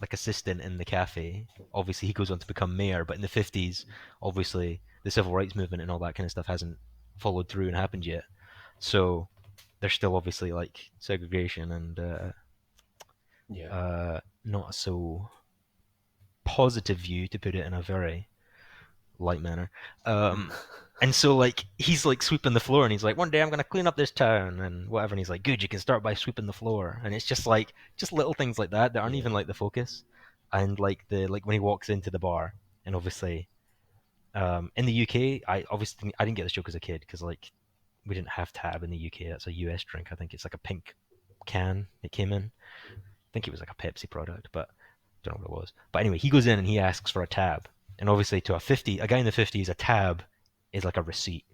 like assistant in the cafe. Obviously, he goes on to become mayor, but in the 50s, obviously, the civil rights movement and all that kind of stuff hasn't followed through and happened yet. So there's still obviously like segregation and Yeah. not so positive view, to put it in a very light manner. Um, and so like he's like sweeping the floor and he's like, one day I'm gonna clean up this town and whatever. And he's like, good, you can start by sweeping the floor. And it's just like just little things like that that aren't Yeah. even like the focus. And like the like when he walks into the bar and obviously in the UK, I didn't get this joke as a kid because like we didn't have Tab in the UK. That's a US drink. I think it's like a pink can it came in. I think it was like a Pepsi product, but I don't know what it was. But anyway, he goes in and he asks for a tab. And obviously to a guy in the 50s, a tab is like a receipt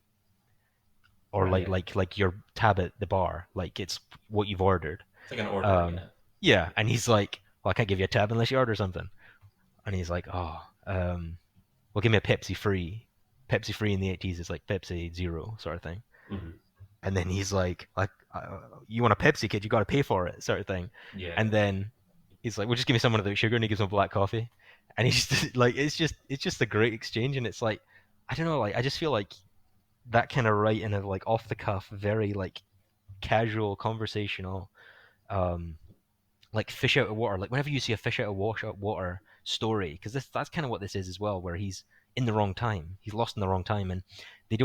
or Right. like your tab at the bar, like it's what you've ordered. It's like an order, Um, yeah. yeah, and he's like, well, I can't give you a tab unless you order something. And he's like, well, give me a Pepsi free. Pepsi free in the 80s is like Pepsi Zero sort of thing. Hmm. And then he's like, you want a Pepsi, kid? You got to pay for it, sort of thing. Yeah. And then he's like, well, just give me someone without sugar, and he gives him black coffee. And he's just like, it's just a great exchange, and it's like, I don't know, like I just feel like that kind of right in a like off the cuff, very like casual conversational, um, like fish out of water. Like whenever you see a fish out of water story, because that's kind of what this is as well, where he's in the wrong time, he's lost in the wrong time, and they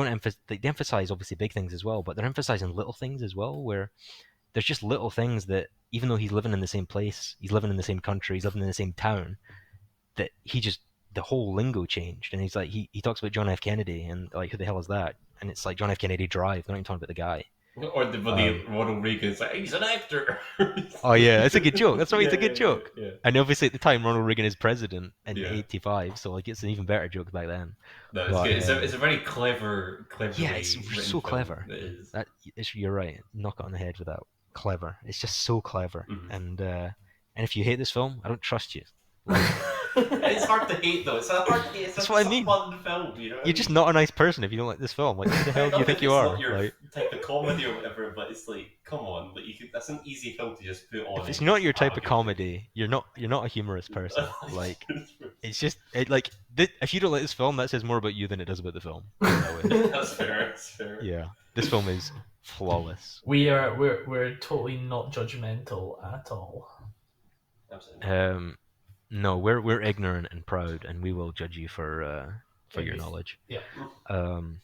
emphasize obviously big things as well, but they're emphasizing little things as well, where there's just little things that even though he's living in the same place, he's living in the same country, he's living in the same town, that he just the whole lingo changed, and he's like he talks about John F. Kennedy and like who the hell is that? And it's like John F. Kennedy Drive. They're not even talking about the guy. Or the Um, Ronald Reagan's like, he's an actor. oh yeah, it's a good joke. That's why it's Yeah, a good yeah, joke. yeah, And obviously at the time Ronald Reagan is president in yeah. '85, so like it's an even better joke back then. No, it's But good. It's a very yeah, it's cleverly written so film. clever. It is. You're right. Knock it on the head with that. Clever. It's just so clever. Mhm. And if you hate this film, I don't trust you. Like It's hard to hate though. It's hard to hate. that's It's what I a mean. fun film. You know what I You're just mean? not a nice person if you don't like this film. Like who the I hell do you love think if you it's not are? your Like type of comedy or whatever, but it's like, come on, like that's an easy film to just put on if and it's just not your have type a of good time. comedy, you're not a humorous person. Like it's just like if you don't like this film, that says more about you than it does about the film. Put it that way. That's fair. That's fair. Yeah, this film is flawless. We're totally not judgmental at all. Absolutely. No, we're ignorant and proud, and we will judge you for your Everything. knowledge. Yeah. Um,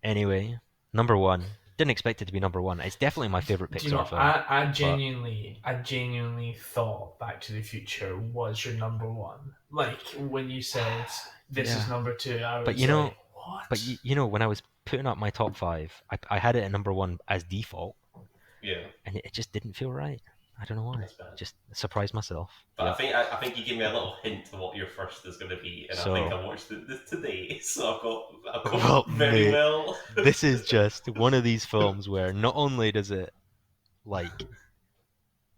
anyway, number one. Didn't expect it to be number one. It's definitely my favorite Do you know? Pixar film. I genuinely thought Back to the Future was your number one. Like when you said this is Yeah. number two, I was But you know, like, what? but you know, when I was putting up my top five, I had it at number one as default, Yeah. and it just didn't feel right. I don't know why. That's bad. Just surprised myself. But Yep. I think you gave me a little hint of what your first is going to be, and I think So, I watched it this today, so I've got well, very mate, well. this is just one of these films where like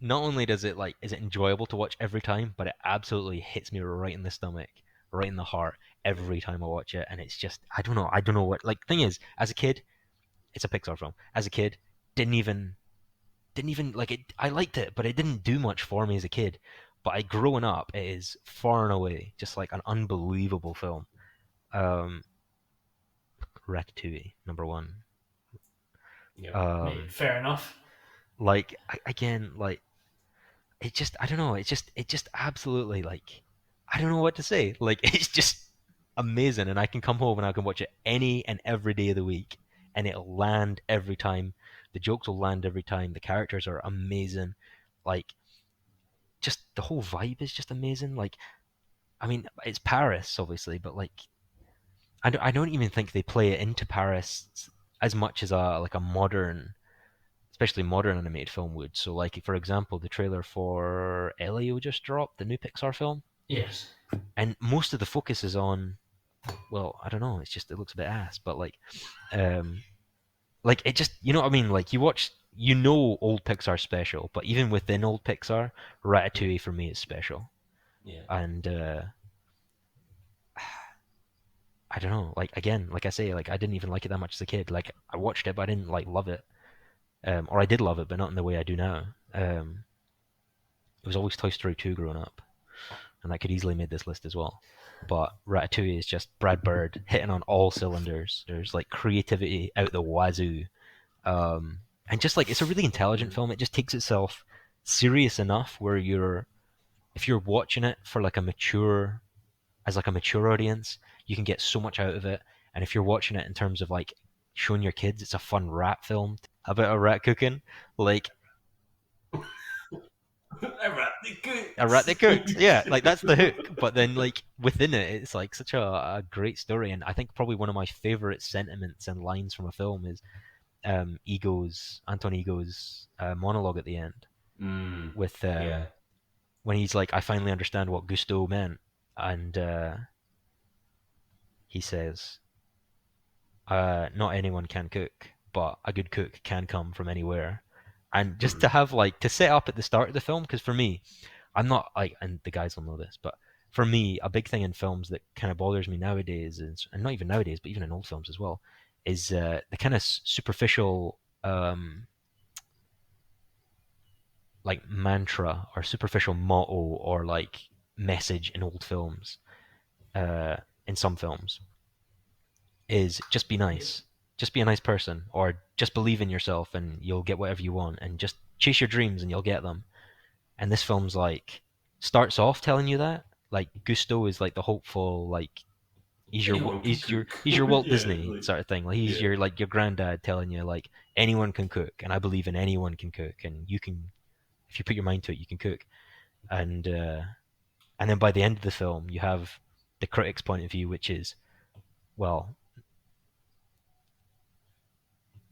not only does it like is it enjoyable to watch every time, but it absolutely hits me right in the stomach, right in the heart every time I watch it, and it's just I don't know what like thing is. As a kid, it's a Pixar film. As a kid, didn't even didn't even like it. I liked it, but it didn't do much for me as a kid. But growing up, it is far and away just like an unbelievable film. Um, Ratatouille, number one. Yep. Mate, Um, fair enough. like again, like it just I don't know. It just absolutely like I don't know what to say. Like it's just amazing, and I can come home and I can watch it any and every day of the week, and it'll land every time. The jokes will land every time. The characters are amazing. Like just the whole vibe is just amazing. Like I mean, it's Paris obviously, but like I don't even think they play it into Paris as much as a like a modern especially modern animated film would. So, like for example, the trailer for Elio just dropped, the new Pixar film, Yes. and most of the focus is on. Well, I don't know. It's just it looks a bit ass, but um, like it just you know what I mean. Like you watch, you know, old Pixar special, but even within old Pixar, Ratatouille for me is special, Yeah. and I don't know. Like again, like I say, like I didn't even like it that much as a kid. Like I watched it, but I didn't like love it. Or I did love it, but not in the way I do now. It was always Toy Story 2 growing up, and that could easily made this list as well. But Ratatouille is just Brad Bird hitting on all cylinders. There's like creativity out the wazoo, and just like it's a really intelligent film. It just takes itself serious enough where if you're watching it for like a mature as like a mature audience, you can get so much out of it. And if you're watching it in terms of like showing your kids, it's a fun rat film about a rat cooking, like I rat the a rat goods. that cooks. Yeah, like that's the hook. But then like within it, it's like such a great story. And I think probably one of my favorite sentiments and lines from a film is Anton Ego's monologue at the end Mm, with yeah. when he's like, I finally understand what gusto meant, and he says, not anyone can cook, but a good cook can come from anywhere. And just to Mhm. have like to set up at the start of the film, because for me, I'm not like, and the guys will know this, but for me, a big thing in films that kind of bothers me nowadays is, and not even nowadays, but even in old films as well, is the kind of superficial, like mantra or superficial motto or like message in old films, uh, in some films, is just be Yeah. nice. Just be a nice person, or just believe in yourself and you'll get whatever you want, and just chase your dreams and you'll get them. And this film's like starts off telling you that. Like Gusto is like the hopeful, like Anyone can cook. he's your Walt Yeah, Disney like sort of thing. Like he's yeah. your like your granddad telling you like anyone can cook, and I believe in anyone can cook, and you can if you put your mind to it, you can cook. And and then by the end of the film, you have the critic's point of view, which is well,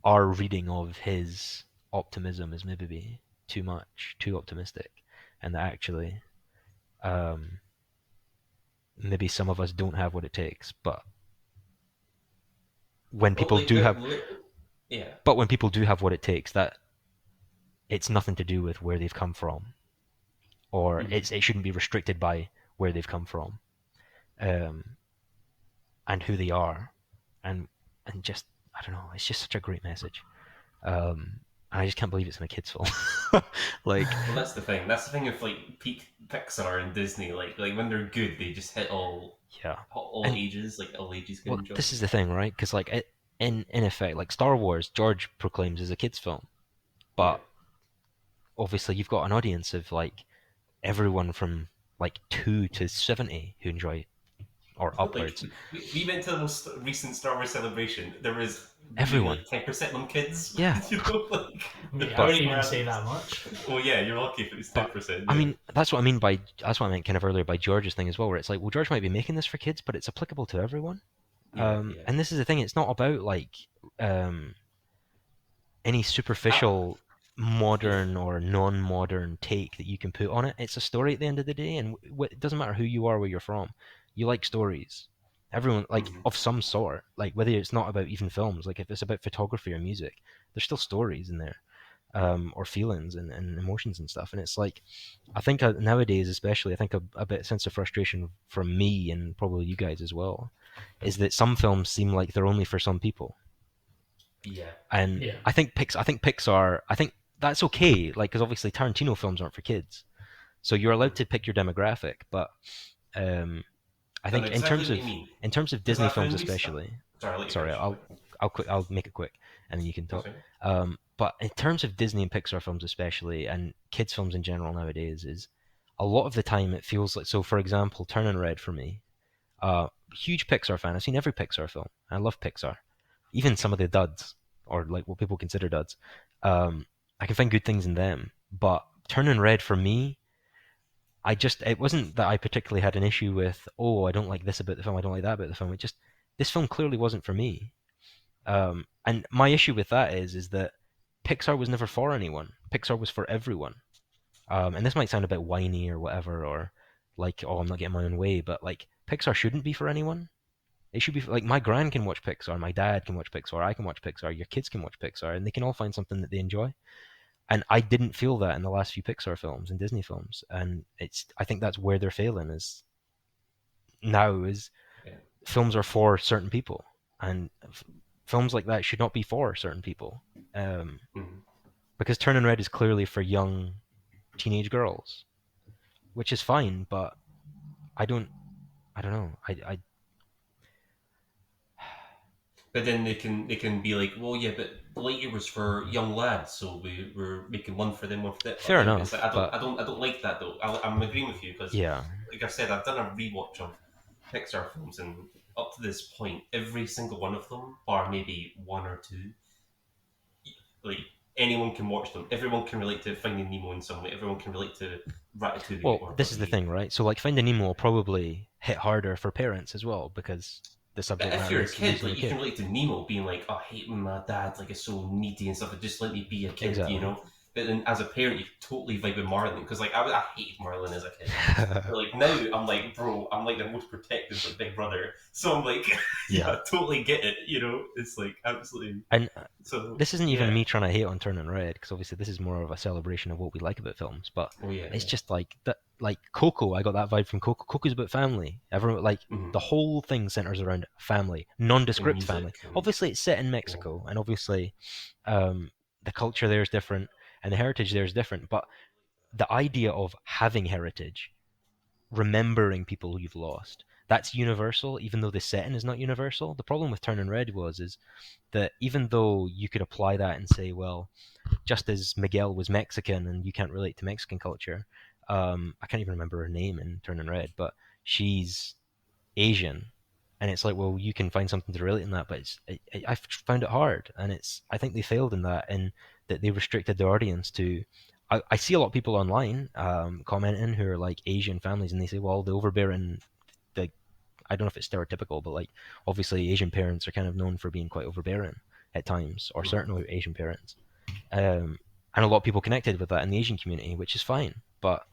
our reading of his optimism is maybe too much, too optimistic, and that actually um, maybe some of us don't have what it takes. When Well, people like do have, yeah. but when people do have what it takes, that it's nothing to do with where they've come from, or Mhm. it shouldn't be restricted by where they've come from, um, and who they are, and just I don't know. It's just such a great message. And I just can't believe it's in a kids' film. like Well, that's the thing. That's the thing with like peak Pixar and Disney. Like when they're good, they just hit yeah, all and ages. Like all ages can well, enjoy. this is the thing, right? Because like in effect, like Star Wars, George proclaims is a kids' film, Yeah. but obviously you've got an audience of like everyone from like 2 to 70 who enjoy it, or Like upwards. we went to the most recent Star Wars celebration. There was maybe Everyone, like 10% on kids. yeah. You know, like the Mate, I But wouldn't vast even say majority. that much. Well, yeah, you're lucky if it was but 10%. I Yeah. mean that's what I meant kind of earlier by George's thing as well, where it's like, well, George might be making this for kids, but it's applicable to everyone. Yeah. Yeah. And this is the thing; it's not about like um, any I, superficial. Yeah. modern or non-modern take that you can put on it. It's a story at the end of the day, and it doesn't matter who you are, where you're from. You like stories. Everyone like Hmm. of some sort. Like whether it's not about even films, like if it's about photography or music, there's still stories in there, or feelings and emotions and stuff. And it's like I think nowadays, especially, I think a bit sense of frustration from me and probably you guys as well, is that some films seem like they're only for some people. Yeah. And Yeah. I think Pixar, I think that's okay. Like, because obviously Tarantino films aren't for kids, so you're allowed Hmm. to pick your demographic. But um, I I know think exactly what you mean. in terms of Because Disney I films, found recently. especially. Sorry, I'll let you Sorry, finish. Like, I'll make it quick, and then you can that's talk. fine. But in terms of Disney and Pixar films, especially, and kids films in general nowadays, is a lot of the time it feels like. So, for example, Turning Red for me, huge Pixar fan. I've seen every Pixar film. I love Pixar, even some of the duds or like what people consider duds. Um, I can find good things in them, but Turning Red for me, it wasn't that I particularly had an issue with. Oh, I don't like this about the film. I don't like that about the film. It just this film clearly wasn't for me. And my issue with that is that Pixar was never for anyone. Pixar was for everyone. And this might sound a bit whiny or whatever, or like, oh, I'm not getting my own way, but like Pixar shouldn't be for anyone. It should be like my gran can watch Pixar, my dad can watch Pixar, I can watch Pixar, your kids can watch Pixar, and they can all find something that they enjoy. And I didn't feel that in the last few Pixar films and Disney films, and I think that's where they're failing is now is Yeah. films are for certain people, and films like that should not be for certain people. Um, Hmm. because Turning Red is clearly for young teenage girls, which is fine, but I don't I don't know. I But then they can be like, well, yeah, but Lightyear was for young lads, so we're making one for them, one for fair them. It's like enough, but I don't like that though. I'm agreeing with you because, yeah. like I've said, I've done a rewatch of Pixar films, and up to this point, every single one of them, bar maybe one or two, like anyone can watch them. Everyone can relate to Finding Nemo in some way. Everyone can relate to Ratatouille Well, or this is the bloody. thing, right? So like Finding Nemo will probably hit harder for parents as well because the But subject if matter you're a is kid, usually a like you can kid. relate to Nemo being like, "Oh, I hate when my dad like is so needy and stuff. And just let me be a kid," you Exactly. know. But then as a parent, you totally vibe with Marlin because like I hated Marlin as a kid. But like now, I'm like, bro, I'm like the most protective like big brother. So I'm like, yeah, Yeah. I totally get it. You know, it's like absolutely. And So this isn't even yeah. me trying to hate on Turning Red because obviously this is more of a celebration of what we like about films. But Oh yeah, it's yeah. just like that, like Coco. I got that vibe from Coco. Coco's about family. Everyone like Mm-hmm. the whole thing centers around family, And nondescript family. music and Obviously, it's set in yeah, Mexico, and obviously, um, the culture there is different and the heritage there is different. But the idea of having heritage, remembering people you've lost, that's universal, even though the setting is not universal. The problem with Turning Red is that even though you could apply that and say, well, just as Miguel was Mexican and you can't relate to Mexican culture, I can't even remember her name in Turning Red, but she's Asian, and it's like, well, you can find something to relate in that, but I found it hard, and I think they failed in that, in that they restricted their audience to. I see a lot of people online commenting who are like Asian families, and they say, well, the overbearing, the I don't know if it's stereotypical, but like obviously Asian parents are kind of known for being quite overbearing at times, or mm-hmm. certain Asian parents, and a lot of people connected with that in the Asian community, which is fine. But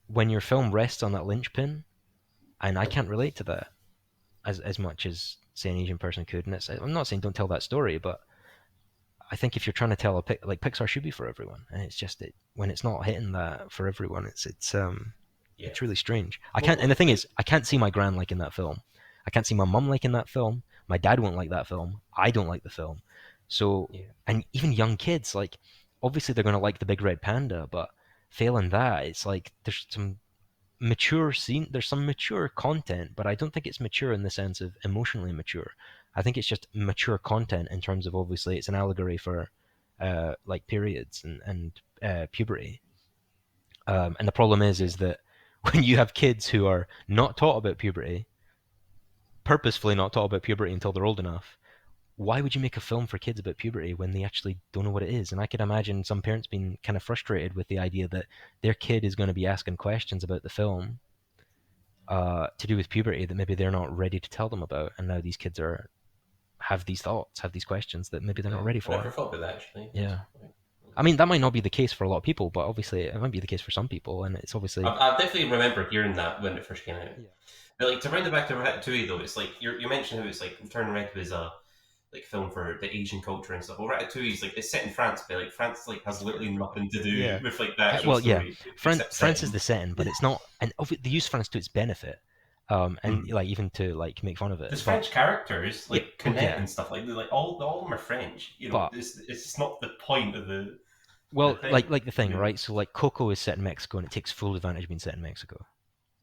when your film rests on that linchpin, and I can't relate to that as much as say an Asian person could, and I'm not saying don't tell that story, but I think if you're trying to tell like Pixar should be for everyone, and it's just when it's not hitting that for everyone, Yeah. it's really strange. I Well, can't, and the thing like is, I can't see my gran liking that film. I can't see my mum liking that film. My dad won't like that film. I don't like the film. So, yeah, and even young kids, like, obviously they're gonna like the big red panda, but failing that, it's like there's some mature content, but I don't think it's mature in the sense of emotionally mature. I think it's just mature content in terms of obviously it's an allegory for like periods and puberty. And the problem yeah. is that when you have kids who are not taught about puberty, purposefully not taught about puberty until they're old enough, why would you make a film for kids about puberty when they actually don't know what it is? And I could imagine some parents being kind of frustrated with the idea that their kid is going to be asking questions about the film to do with puberty that maybe they're not ready to tell them about, and now these kids are have these thoughts, have these questions that maybe they're not Yeah. ready I never for. thought about that actually. That's Yeah, I mean, that might not be the case for a lot of people, but obviously it might be the case for some people, and it's obviously I definitely remember hearing that when it first came out. yeah, But like to round it back to Ratatouille though, it's like you mentioned how it's like Return Red was a like film for the Asian culture and stuff. Well, Ratatouille is like it's set in France, but like France like has it's literally very broad. nothing to do Yeah. with like the actual Well, yeah, story except France is setting. the setting, but it's not, and they use France to its benefit, and Mm. like even to like make fun of it. There's But French characters yeah, like oh Connect yeah, and stuff like all of them are French. You know, but it's just not the point of the well, thing. like the You thing, know, right? So like Coco is set in Mexico, and it takes full advantage of being set in Mexico.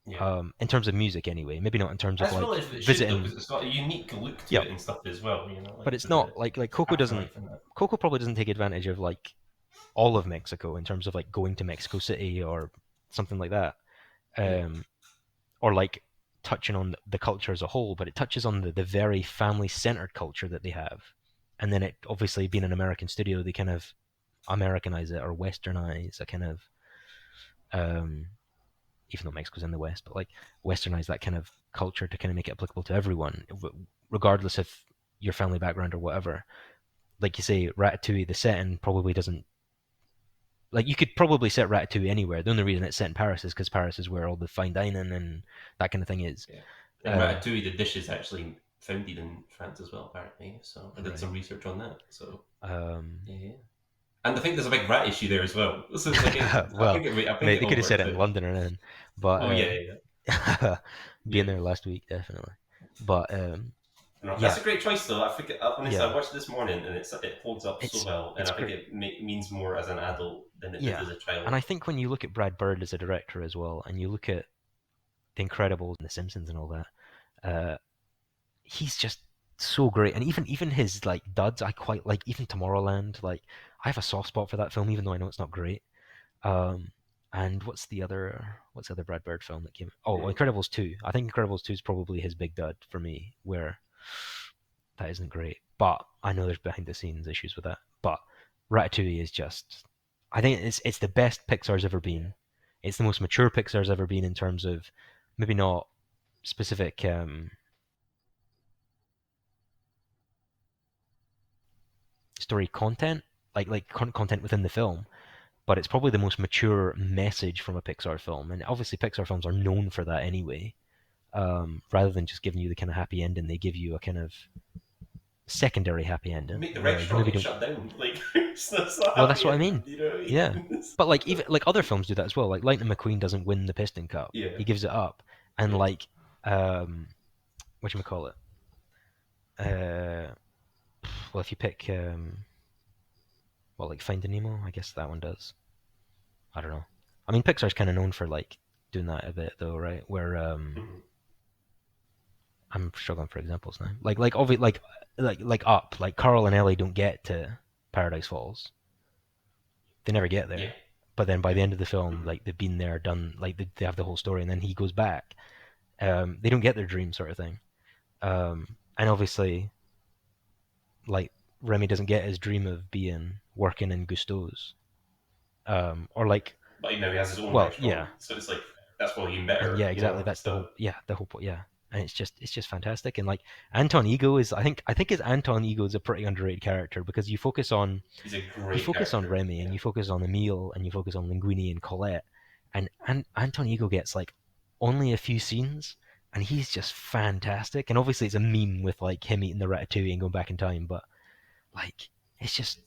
yeah. In terms of music, anyway, maybe not in terms of As well like as it should though, visiting. because it's got a unique look to Yeah, it and stuff as well. You know, but like it's to not the like Coco doesn't. afterlife and that. Coco probably doesn't take advantage of like all of Mexico in terms of like going to Mexico City or something like that. Yeah, Um, or like touching on the culture as a whole, but it touches on the very family centered culture that they have. And then it obviously being an American studio, they kind of Americanize it or westernize a kind of um, even though Mexico's in the West, but like westernize that kind of culture to kind of make it applicable to everyone, regardless of your family background or whatever. Like you say, Ratatouille, the setting probably doesn't like you could probably set Ratatouille anywhere. The only reason it's set in Paris is because Paris is where all the fine dining and that kind of thing is. yeah. And Um, Ratatouille, the dish is actually founded in France as well, apparently. So I did right. some research on that. So Um, yeah, yeah. And I think there's a big rat issue there as well. So it's like well, I think mate, it they could all have said works it in out. London or anything, but Oh yeah, yeah, being yeah. there last week definitely. But No, that's yeah, a great choice though. I think honestly, I yeah, watched it this morning and it holds up so it's well, and it's I think great. it means more as an adult than it did Yeah, as a and child. I think when you look at Brad Bird as a director as well, and you look at The Incredibles and The Simpsons and all that, uh, he's just so great. And even his like duds, I quite like. Even Tomorrowland, like I have a soft spot for that film, even though I know it's not great. Um, and what's the other Brad Bird film that came? Oh, Mm. Incredibles 2. I think Incredibles 2 is probably his big dud for me, where that isn't great. But I know there's behind the scenes issues with that. But Ratatouille is just, I think it's the best Pixar's ever Yeah, been. It's the most mature Pixar's ever been in terms of maybe not specific story content, content within the film, but it's probably the most mature message from a Pixar film. And obviously, Pixar films are known for that anyway. Rather than just giving you the kind of happy ending, they give you a kind of secondary happy ending make the where you restaurant maybe get don't. shut down. Like it's not Well, that's happy what I ending. mean. You know what I Yeah, mean? but like even like other films do that as well. Like Lightning McQueen doesn't win the Piston Cup; Yeah, he gives it up, and yeah. like what you call it? Uh, well, if you pick well, like Finding Nemo, I guess that one does. I don't know. I mean, Pixar's kind of known for like doing that a bit though, right? Where Mhm. I'm struggling for examples now. Like Up, like Carl and Ellie don't get to Paradise Falls. They never get Yeah, there. But then by yeah. the end of the film, Mhm. like they've been there, done, like they have the whole story, and then he goes back. They don't get their dream, sort of thing. And obviously, like Remy doesn't get his dream of being working in Gusteau's, or like, But you know he has his own well, restaurant, yeah, so it's like that's probably even and better. yeah, You exactly. know, That's the whole, so yeah, the whole, yeah. And it's just fantastic. And like Anton Ego is, I think his Anton Ego is a pretty underrated character because he's a you great focus on character. Remy and Yeah. you focus on Emile and you focus on Linguini and Colette, and Anton Ego gets like only a few scenes, and he's just fantastic. And obviously, it's a meme with like him eating the ratatouille and going back in time, but like it's just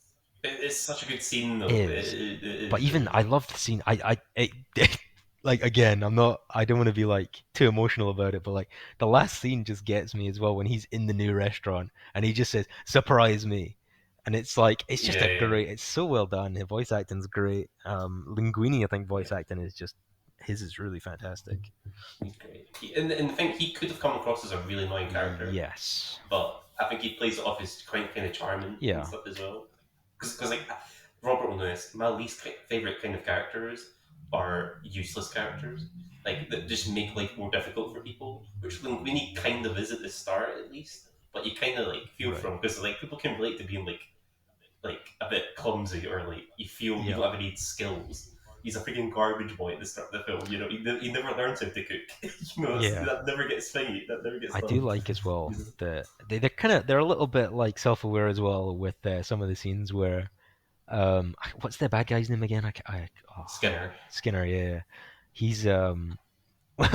It's such a good scene though. is. It But is even really I good. love the scene. Like again, I don't want to be like too emotional about it, but like the last scene just gets me as well when he's in the new restaurant and he just says surprise me, and it's like it's just Yeah, a yeah. great, it's so well done. His voice acting's great. Linguini, I think Yeah. voice acting is just his is really fantastic. He's great. And I think he could have come across as a really annoying character, Yes. but I think he plays it off as quite kind of charming and Yeah. stuff as well. Because like Robert will know this, my least favorite kind of characters are useless characters, like that just make life more difficult for people. Which Linguini kind of is at the start, at least, but you kind of like feel for Right. him because like people can relate to being like a bit clumsy or like you feel you Yeah. don't have any skills. He's a freaking garbage boy at the start of the film. You know, he never learns how to cook. You know, Yeah. that never gets funny. That never gets I do done. like as well You they're kind of they're a little bit like self-aware as well with some of the scenes where What's the bad guy's name again? Oh, Skinner. Skinner. Yeah, he's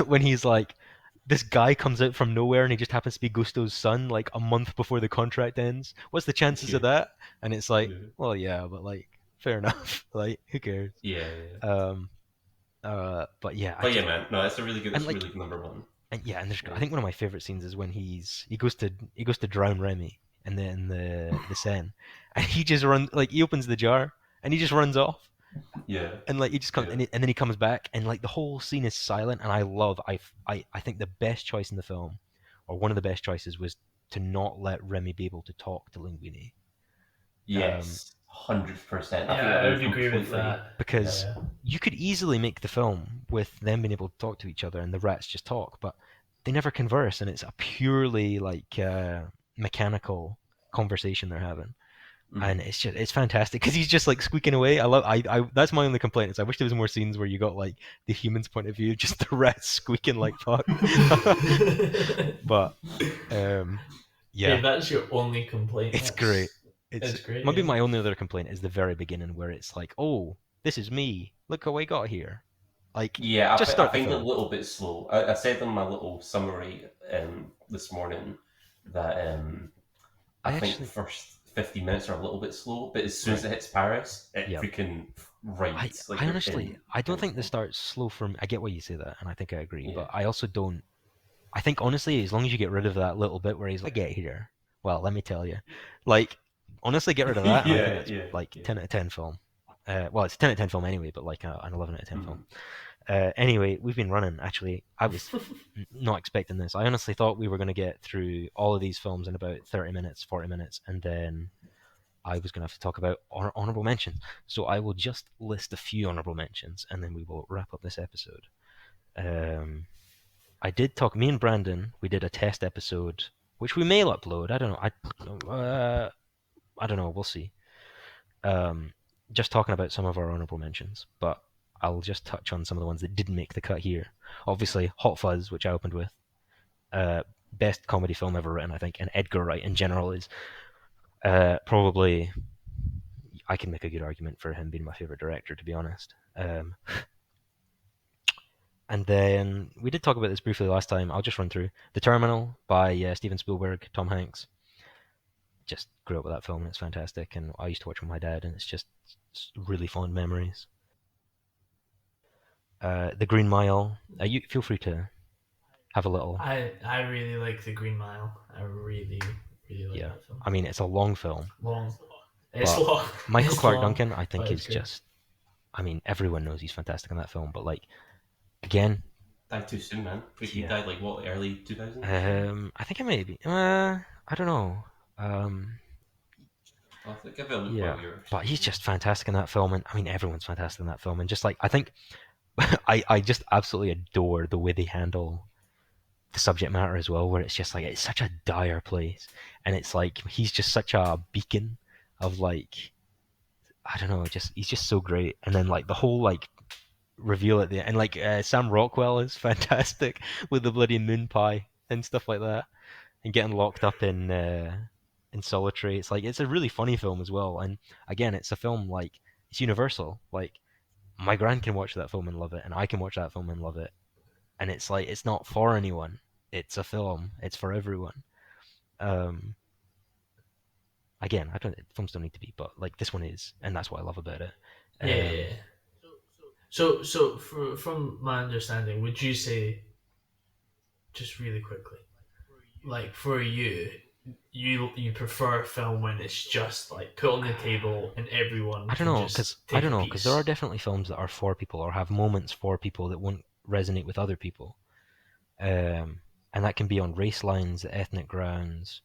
when he's like, this guy comes out from nowhere and he just happens to be Gusto's son, like a month before the contract ends. What's the chances of Yeah. that? And it's like, Yeah. well, yeah, but like, fair enough. Like, who cares? Yeah. Yeah. Um, but yeah, I But yeah, just man, no, that's a really good. and That's a like really good number one. and yeah, and I Yeah. think one of my favorite scenes is when he goes to drown Remy and then the Seine, and he just runs like he opens the jar and he just runs off Yeah. and like he just comes Yeah. and then he comes back and like the whole scene is silent and I think the best choice in the film, or one of the best choices, was to not let Remy be able to talk to Linguini. Um, Yes. 100%. I Yeah, think that I would would have agree with completely. that. because Yeah. you could easily make the film with them being able to talk to each other and the rats just talk, but they never converse, and it's a purely like mechanical conversation they're having, and Mhm. it's fantastic because he's just like squeaking away. I that's my only complaint is I wish there was more scenes where you got like the human's point of view, just the rats squeaking like fuck. But um, If yeah, that's your only complaint, it's great. It's that's great. maybe Yeah. my only other complaint is the very beginning where it's like, oh, this is me. Look how I got here. Like, Yeah, just I start the find it a film. little bit slow. I said in my little summary this morning that I I think the actually, first 15 minutes are a little bit slow, but as soon as right, it hits Paris, it yeah. freaking rides. Like I you're honestly, in I don't think the film. start's slow for me. I get why you say that, and I think I agree. Yeah. But I also don't. I think honestly, as long as you get rid of that little bit where he's like, "I get here." Well, let me tell you, like, honestly, get rid of that, and I think Yeah, it's yeah, like yeah. 10 out of 10 film. Well, it's 10 out of 10 film anyway, but like an 11 out of 10 film. Mhm. Anyway, we've been running. Actually, I was not expecting this. I honestly thought we were going to get through all of these films in about 30 minutes, 40 minutes, and then I was going to have to talk about honorable mentions. So I will just list a few honorable mentions, and then we will wrap up this episode. Um, I did talk. Me and Brandon, we did a test episode, which we may upload. I don't know. I don't know. We'll see. Um, just talking about some of our honorable mentions, but I'll just touch on some of the ones that didn't make the cut here. Obviously, Hot Fuzz, which I opened with, uh, best comedy film ever written, I think, and Edgar Wright in general is probably. I can make a good argument for him being my favorite director, to be honest. And then we did talk about this briefly last time. I'll just run through The Terminal by Steven Spielberg, Tom Hanks. Just grew up with that film, and it's fantastic. And I used to watch with my dad, and it's really fond memories. The Green Mile. You feel free to have a little. I really like The Green Mile. I really like Yeah, that film. I mean it's a long film, Long. It's but long. Michael It's Clark long, Duncan, I but think, it's is good. just. I mean, everyone knows he's fantastic in that film, but like again, Died too soon, man. He yeah. died like what, early 2000s? I think I maybe. I don't know. Um, I'll give it a look yeah, while you're but he's speaking. just fantastic in that film, and I mean everyone's fantastic in that film, and just like I think, I just absolutely adore the way they handle the subject matter as well, where it's just like it's such a dire place, and it's like he's just such a beacon of like I don't know, just he's just so great, and then like the whole like reveal at the end, and like Sam Rockwell is fantastic with the bloody moon pie and stuff like that, and getting locked up in solitary. It's like it's a really funny film as well, and again, it's a film like it's universal. Like my grand can watch that film and love it, and I can watch that film and love it, and it's like it's not for anyone. It's a film. It's for everyone. Um, Again, I don't. Films don't need to be, but like this one is, and that's what I love about it. Yeah, yeah, Um, yeah. From my understanding, would you say, just really quickly, like for you, you prefer a film when it's just like put on the table and everyone I don't can know, because just I take don't a know, because there are piece? definitely films that are for people or have moments for people that won't resonate with other people. And that can be on race lines, ethnic grounds,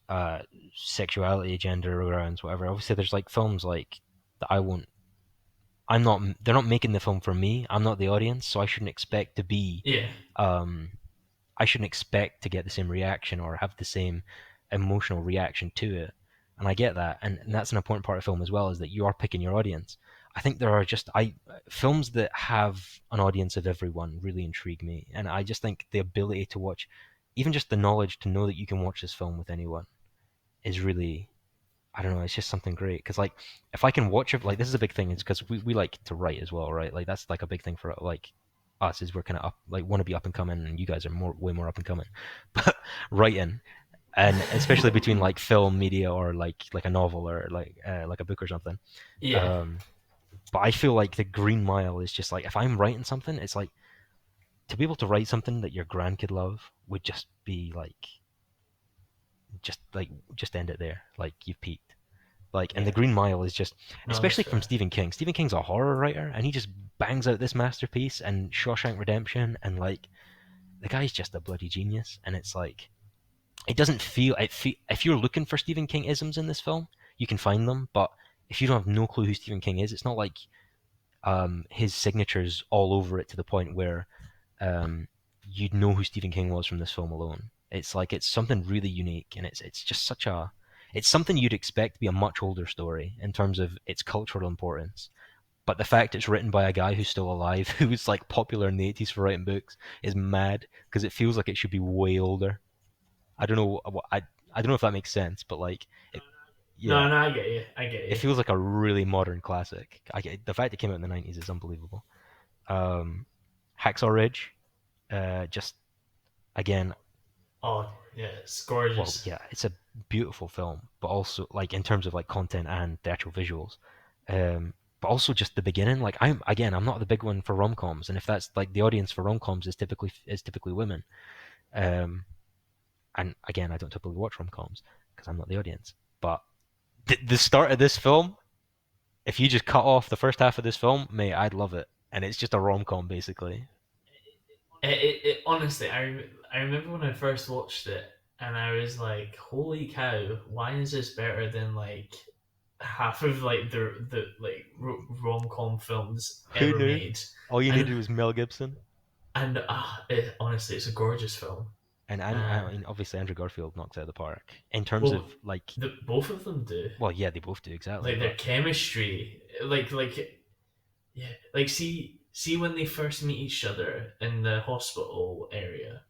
uh, sexuality, gender grounds, whatever. Obviously, there's like films like that I won't. I'm not. They're not making the film for me. I'm not the audience, so I shouldn't expect to be. Yeah, Um, I shouldn't expect to get the same reaction or have the same emotional reaction to it. And I get that, and that's an important part of film as well, is that you are picking your audience. I think there are just I films that have an audience of everyone really intrigue me, and I just think the ability to watch, even just the knowledge to know that you can watch this film with anyone, is really I don't know, it's just something great. Because like, if I can watch it, like this is a big thing. It's because we like to write as well, right? Like that's like a big thing for like us is we're kind of up, like want to be up and coming, and you guys are way more up and coming. But writing, and especially between like film media or like a novel or like a book or something. Yeah. Um, but I feel like the Green Mile is just like if I'm writing something, it's like to be able to write something that your grandkid love would just be just end it there. Like you've peaked. Like, and the Yeah. Green Mile is just, No, that's especially from fair. Stephen King. Stephen King's a horror writer, and he just bangs out this masterpiece and Shawshank Redemption, and like the guy's just a bloody genius. And it's like it doesn't feel if you're looking for Stephen King isms in this film, you can find them. But if you don't have no clue who Stephen King is, it's not like his signatures all over it to the point where you'd know who Stephen King was from this film alone. It's like it's something really unique, and it's just such a it's something you'd expect to be a much older story in terms of its cultural importance. But the fact it's written by a guy who's still alive, who was like popular in the 80s for writing books, is mad because it feels like it should be way older. I don't know I don't know if that makes sense, but like it, No, yeah, no, I get you. I get it you. feels like a really modern classic. The fact it came out in the 90s is unbelievable. Um, Hacksaw Ridge, just again, Oh, yeah, it's well, gorgeous. yeah, it's a beautiful film, but also like in terms of like content and the actual visuals, um, but also just the beginning. Like I'm not the big one for rom coms, and if that's like the audience for rom coms is typically women, um, and again I don't typically watch rom coms because I'm not the audience. But the start of this film, if you just cut off the first half of this film, mate, I'd love it, and it's just a rom com basically. Honestly, I remember when I first watched it, and I was like, "Holy cow! Why is this better than like half of like the like rom com films Who ever knew? made?" All you And needed was Mel Gibson. honestly, it's a gorgeous film. And I Uh, mean, obviously Andrew Garfield knocks it out of the park in terms of well, like, both of them do. well, yeah, they both do exactly, Like their but chemistry, yeah, like see when they first meet each other in the hospital area,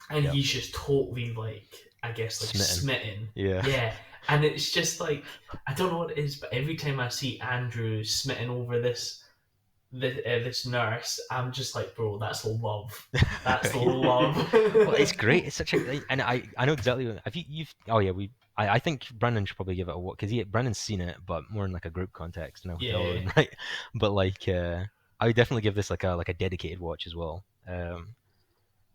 and yeah, he's just totally like, I guess, like smitten. smitten. Yeah, Yeah, and it's just like, I don't know what it is, but every time I see Andrew smitten over this nurse, I'm just like, bro, that's love. That's love. well, it's great. It's such a, and I know exactly. Have you've oh yeah I think Brandon should probably give it a watch because Brandon's seen it, but more in like a group context in a hotel Yeah, room, right? But like I would definitely give this like a dedicated watch as well.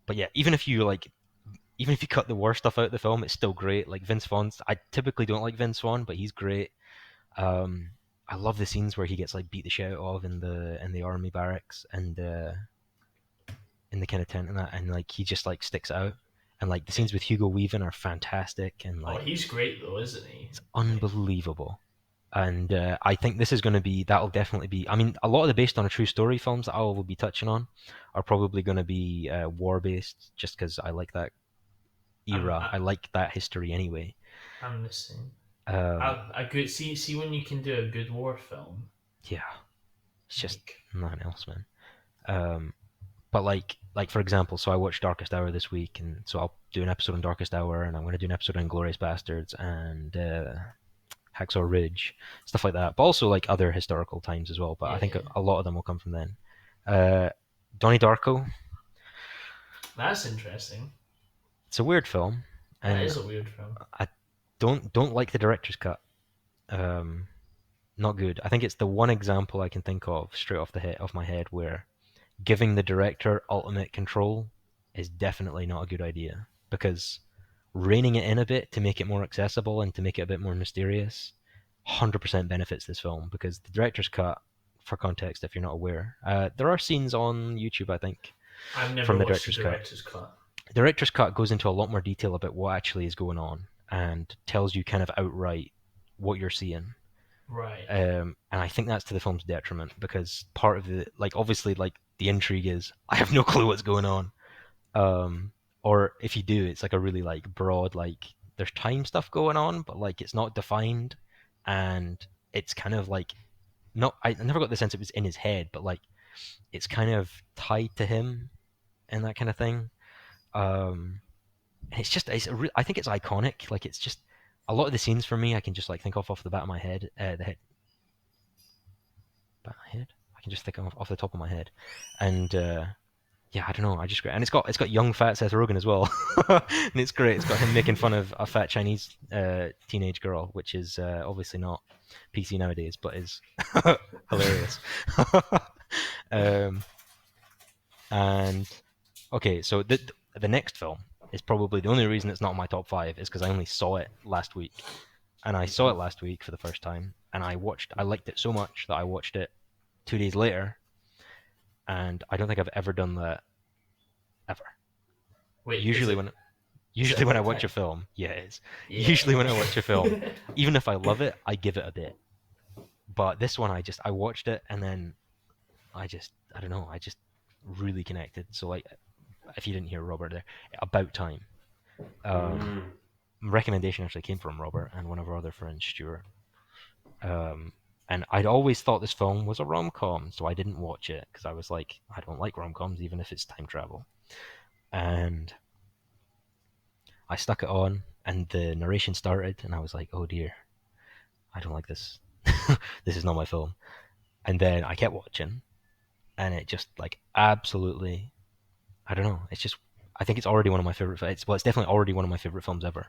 But yeah, even if you cut the worst stuff out of the film, it's still great. Like Vince Vaughn's, I typically don't like Vince Vaughn, but he's great. Um, I love the scenes where he gets like beat the shit out of in the army barracks and in the kind of tent and that, and like he just like sticks out. And like the scenes with Hugo Weaving are fantastic, and oh, like he's great though, isn't he? it's Like, unbelievable. And I think this is going to be that'll definitely be. I mean, a lot of the based on a true story films that I will be touching on are probably going to be war based, just because I like that I'm era. I like that history anyway. I'm the same. Um, I could see when you can do a good war film. yeah, it's just Like, nothing else, man. Um, but like for example, so I watched Darkest Hour this week, and so I'll do an episode on Darkest Hour, and I'm going to do an episode on Glorious Bastards and Hacksaw Ridge, stuff like that. But also like other historical times as well. But I think yeah, a lot of them will come from then. Uh, Donnie Darko. that's interesting. It's a weird film, That and is a weird film. I don't like the director's cut. Um, Not good. I think it's the one example I can think of straight off the head of my head where giving the director ultimate control is definitely not a good idea because reining it in a bit to make it more accessible and to make it a bit more mysterious 100% benefits this film because the director's cut, for context if you're not aware, there are scenes on YouTube I think I've never from the watched the director's cut. director's cut. The director's cut goes into a lot more detail about what actually is going on and tells you kind of outright what you're seeing. Right. And I think that's to the film's detriment because part of the like obviously like the intrigue is I have no clue what's going on. Um, or if you do, it's like a really like broad like there's time stuff going on, but like it's not defined, and it's kind of like not. I never got the sense it was in his head, but like it's kind of tied to him and that kind of thing. And it's just I think it's iconic. Like it's just a lot of the scenes for me I can just like think off the back of my head, back of my head. I can just think off the top of my head, and yeah, I don't know. I just and it's got young fat Seth Rogen as well, and it's great. It's got him making fun of a fat Chinese teenage girl, which is obviously not PC nowadays, but is hilarious. um, and okay, so the next film is probably the only reason it's not in my top five is because I only saw it last week, and I saw it last week for the first time, and I liked it so much that I watched it 2 days later, and I don't think I've ever done that ever. Wait, Usually when is it usually when I about watch time? a film, yeah, it is. Usually when I watch a film, Yeah. even if I love it, I give it a bit. But this one, I watched it and then I don't know, I just really connected. So like, if you didn't hear Robert there, About Time. Um, Mm. recommendation actually came from Robert and one of our other friends, Stuart. Um, and I'd always thought this film was a rom com, so I didn't watch it because I was like, I don't like rom coms, even if it's time travel. And I stuck it on, and the narration started, and I was like, oh dear, I don't like this. This is not my film. And then I kept watching, and it just like absolutely, I don't know. It's just, I think it's already one of my favorite. It's definitely already one of my favorite films ever.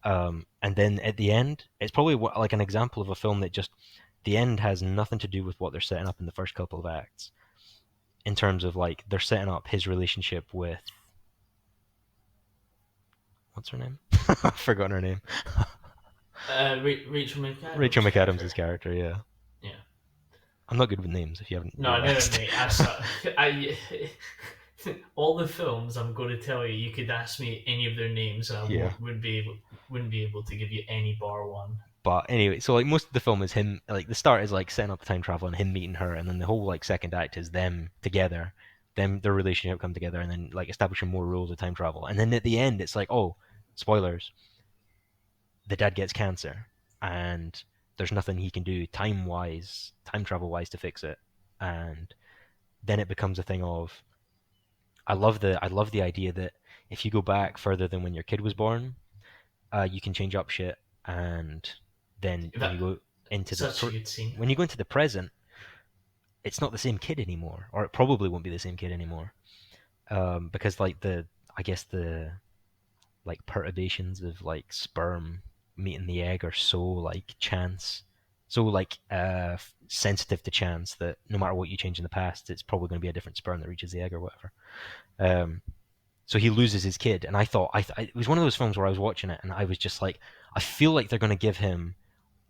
And then at the end, it's probably like an example of a film that just the end has nothing to do with what they're setting up in the first couple of acts. In terms of like they're setting up his relationship with what's her name? I've forgotten her name. Rachel Rachel McAdams' McAdams' character. character. Yeah, Yeah. I'm not good with names. If you haven't No, no, realized. mate. I saw. I all the films I'm going to tell you. You could ask me any of their names, and I Yeah. wouldn't be able to give you any bar one. But anyway, so like most of the film is him. Like the start is like setting up the time travel and him meeting her, and then the whole like second act is them together, them their relationship come together, and then like establishing more rules of time travel. And then at the end, it's like, oh, spoilers, the dad gets cancer, and there's nothing he can do time wise, time travel wise to fix it. And then it becomes a thing of I love the idea that if you go back further than when your kid was born, you can change up shit, and then when you That go into such a good scene. when you go into the present, it's not the same kid anymore, or it probably won't be the same kid anymore, because like the I guess the like perturbations of like sperm meeting the egg are so like chance, so like sensitive to chance that no matter what you change in the past, it's probably going to be a different sperm that reaches the egg or whatever. Um, so he loses his kid, and I thought it was one of those films where I was watching it and I was just like, I feel like they're going to give him,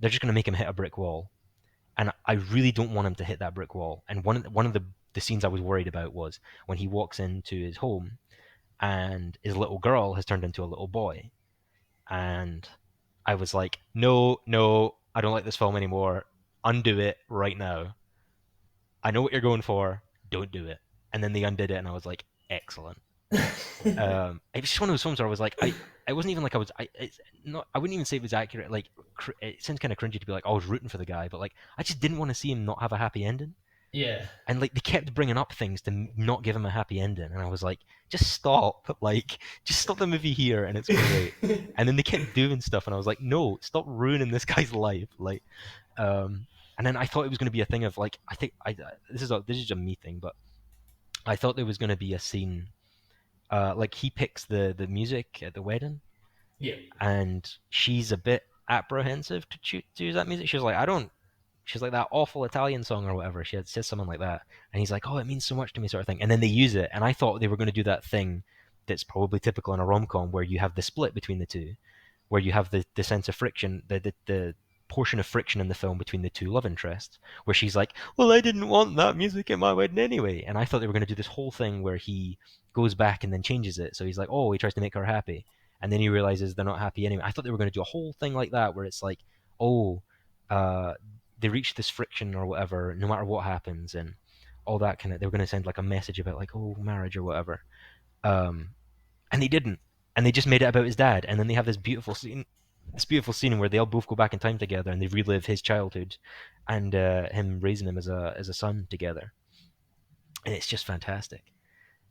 they're just going to make him hit a brick wall, and I really don't want him to hit that brick wall. And one of the scenes I was worried about was when he walks into his home and his little girl has turned into a little boy, and I was like, no, no, I don't like this film anymore. Undo it right now. I know what you're going for. Don't do it. And then they undid it, and I was like, excellent. It was just one of those films where I was like, I wasn't even like I was, it's not, I wouldn't even say it was accurate. Like, it sounds kind of cringy to be like, I was rooting for the guy, but like, I just didn't want to see him not have a happy ending. Yeah. And like, they kept bringing up things to not give him a happy ending, and I was like, just stop, like, just stop the movie here, and it's great. And then they kept doing stuff, and I was like, no, stop ruining this guy's life, like, and then I thought it was going to be a thing of like, I think this is a me thing, but I thought there was going to be a scene like he picks the music at the wedding, Yeah. and she's a bit apprehensive to choose that music. She's like, I don't. She's like that awful Italian song or whatever. She had said something like that, and he's like, "Oh, it means so much to me," sort of thing. And then they use it, and I thought they were going to do that thing that's probably typical in a rom com where you have the split between the two, where you have the sense of friction, the portion of friction in the film between the two love interests, where she's like, "Well, I didn't want that music at my wedding anyway," and I thought they were going to do this whole thing where he goes back and then changes it. So he's like, "Oh," he tries to make her happy, and then he realizes they're not happy anyway. I thought they were going to do a whole thing like that where it's like, "Oh, uh, they reach this friction or whatever, no matter what happens," and all that kind of. They were going to send like a message about like, "Oh, marriage" or whatever. Um, and they didn't, and they just made it about his dad, and then they have this beautiful scene where they all both go back in time together and they relive his childhood and him raising him as a son together, and it's just fantastic.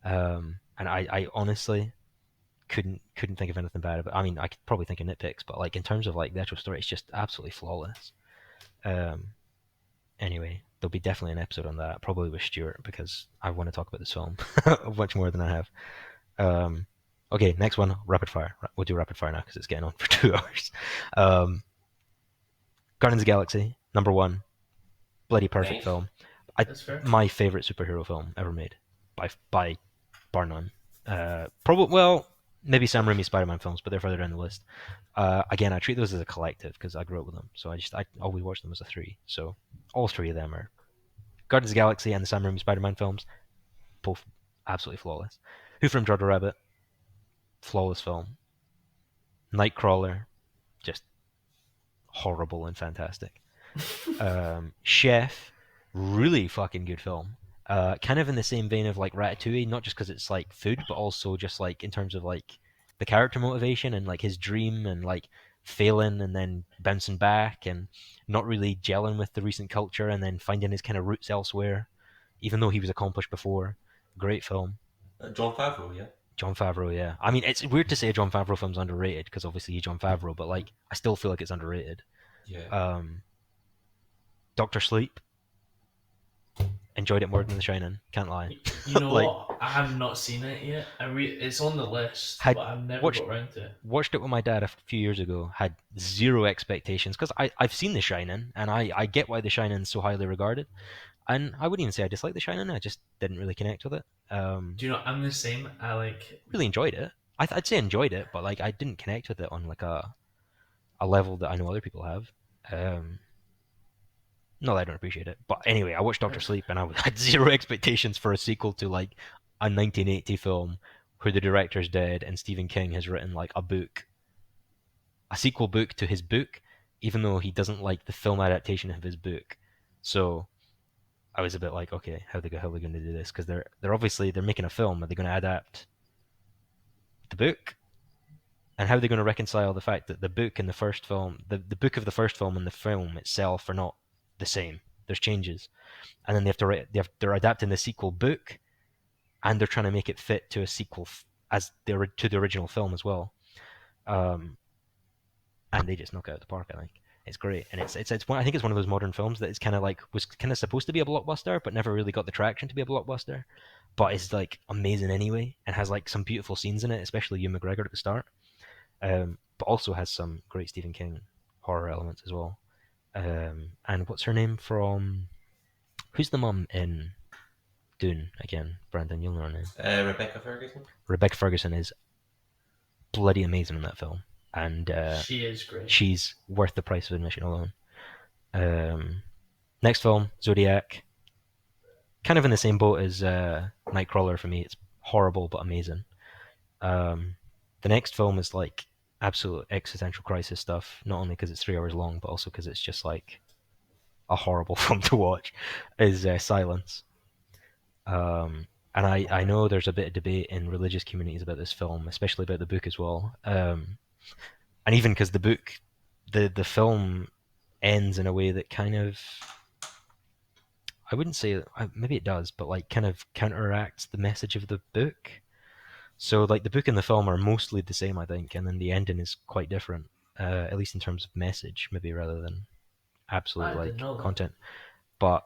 And I honestly, couldn't think of anything bad about. I mean, I could probably think of nitpicks, but like in terms of like the actual story, it's just absolutely flawless. Um, anyway, there'll be definitely an episode on that, probably with Stuart, because I want to talk about this film much more than I have. Um, okay, next one, rapid fire. We'll do rapid fire now because it's getting on for 2 hours. Um, Guardians of the Galaxy, number one, bloody perfect Nice. film. That's fair. My favorite superhero film ever made, by bar none. Probably well, maybe Sam Raimi's Spider-Man films, but they're further down the list. Again, I treat those as a collective because I grew up with them, so I always watch them as a three. So all three of them are Guardians of the Galaxy and the Sam Raimi Spider-Man films, both absolutely flawless. Who Framed Roger Rabbit, flawless film. Nightcrawler, just horrible and fantastic. Chef, really fucking good film. Kind of in the same vein of like Ratatouille, not just because it's like food, but also just like in terms of like the character motivation and like his dream and like failing and then bouncing back and not really gelling with the recent culture and then finding his kind of roots elsewhere, even though he was accomplished before. Great film. John Favreau, yeah. John Favreau, yeah. I mean, it's weird to say a John Favreau film's underrated because obviously he's John Favreau, but like I still feel like it's underrated. Yeah. Doctor Sleep, enjoyed it more than The Shining. Can't lie. You know Like, what? I have not seen it yet. It's on the list, Had but I've never watched got around to it. watched it with my dad a few years ago. Had zero expectations because I've seen The Shining and I get why The Shining is so highly regarded. And I wouldn't even say I dislike The Shining. I just didn't really connect with it. Do you know? I'm the same. I like. Really enjoyed it. I'd say enjoyed it, but like I didn't connect with it on like a level that I know other people have. Um, Not that I don't appreciate it, but anyway, I watched Doctor Sleep and I had zero expectations for a sequel to like a 1980 film where the director's dead and Stephen King has written like a sequel book to his book, even though he doesn't like the film adaptation of his book. So I was a bit like, okay, how are they going to do this? Because they're obviously they're making a film. Are they going to adapt the book? And how are they going to reconcile the fact that the book in the first film, the book of the first film and the film itself are not the same? There's changes, and then they're adapting the sequel book, and they're trying to make it fit to a sequel as to the original film as well. And they just knock it out of the park. I think it's great, and it's one. I think it's one of those modern films that is kind of like was kind of supposed to be a blockbuster, but never really got the traction to be a blockbuster. But it's like amazing anyway, and has like some beautiful scenes in it, especially Ewan McGregor at the start. But also has some great Stephen King horror elements as well. And what's her name from? Who's the mum in Dune again? Brandon, you'll know her name. Rebecca Ferguson. Rebecca Ferguson is bloody amazing in that film, and She is great. she's worth the price of admission alone. Next film, Zodiac. Kind of in the same boat as Nightcrawler for me. It's horrible but amazing. The next film is like absolute existential crisis stuff, not only because it's 3 hours long, but also because it's just like a horrible film to watch, is Silence. And I know there's a bit of debate in religious communities about this film, especially about the book as well. And even because the book, the film ends in a way that kind of, I wouldn't say, maybe it does, but like kind of counteracts the message of the book. So like the book and the film are mostly the same, I think, and then the ending is quite different, at least in terms of message, maybe rather than absolute like content. But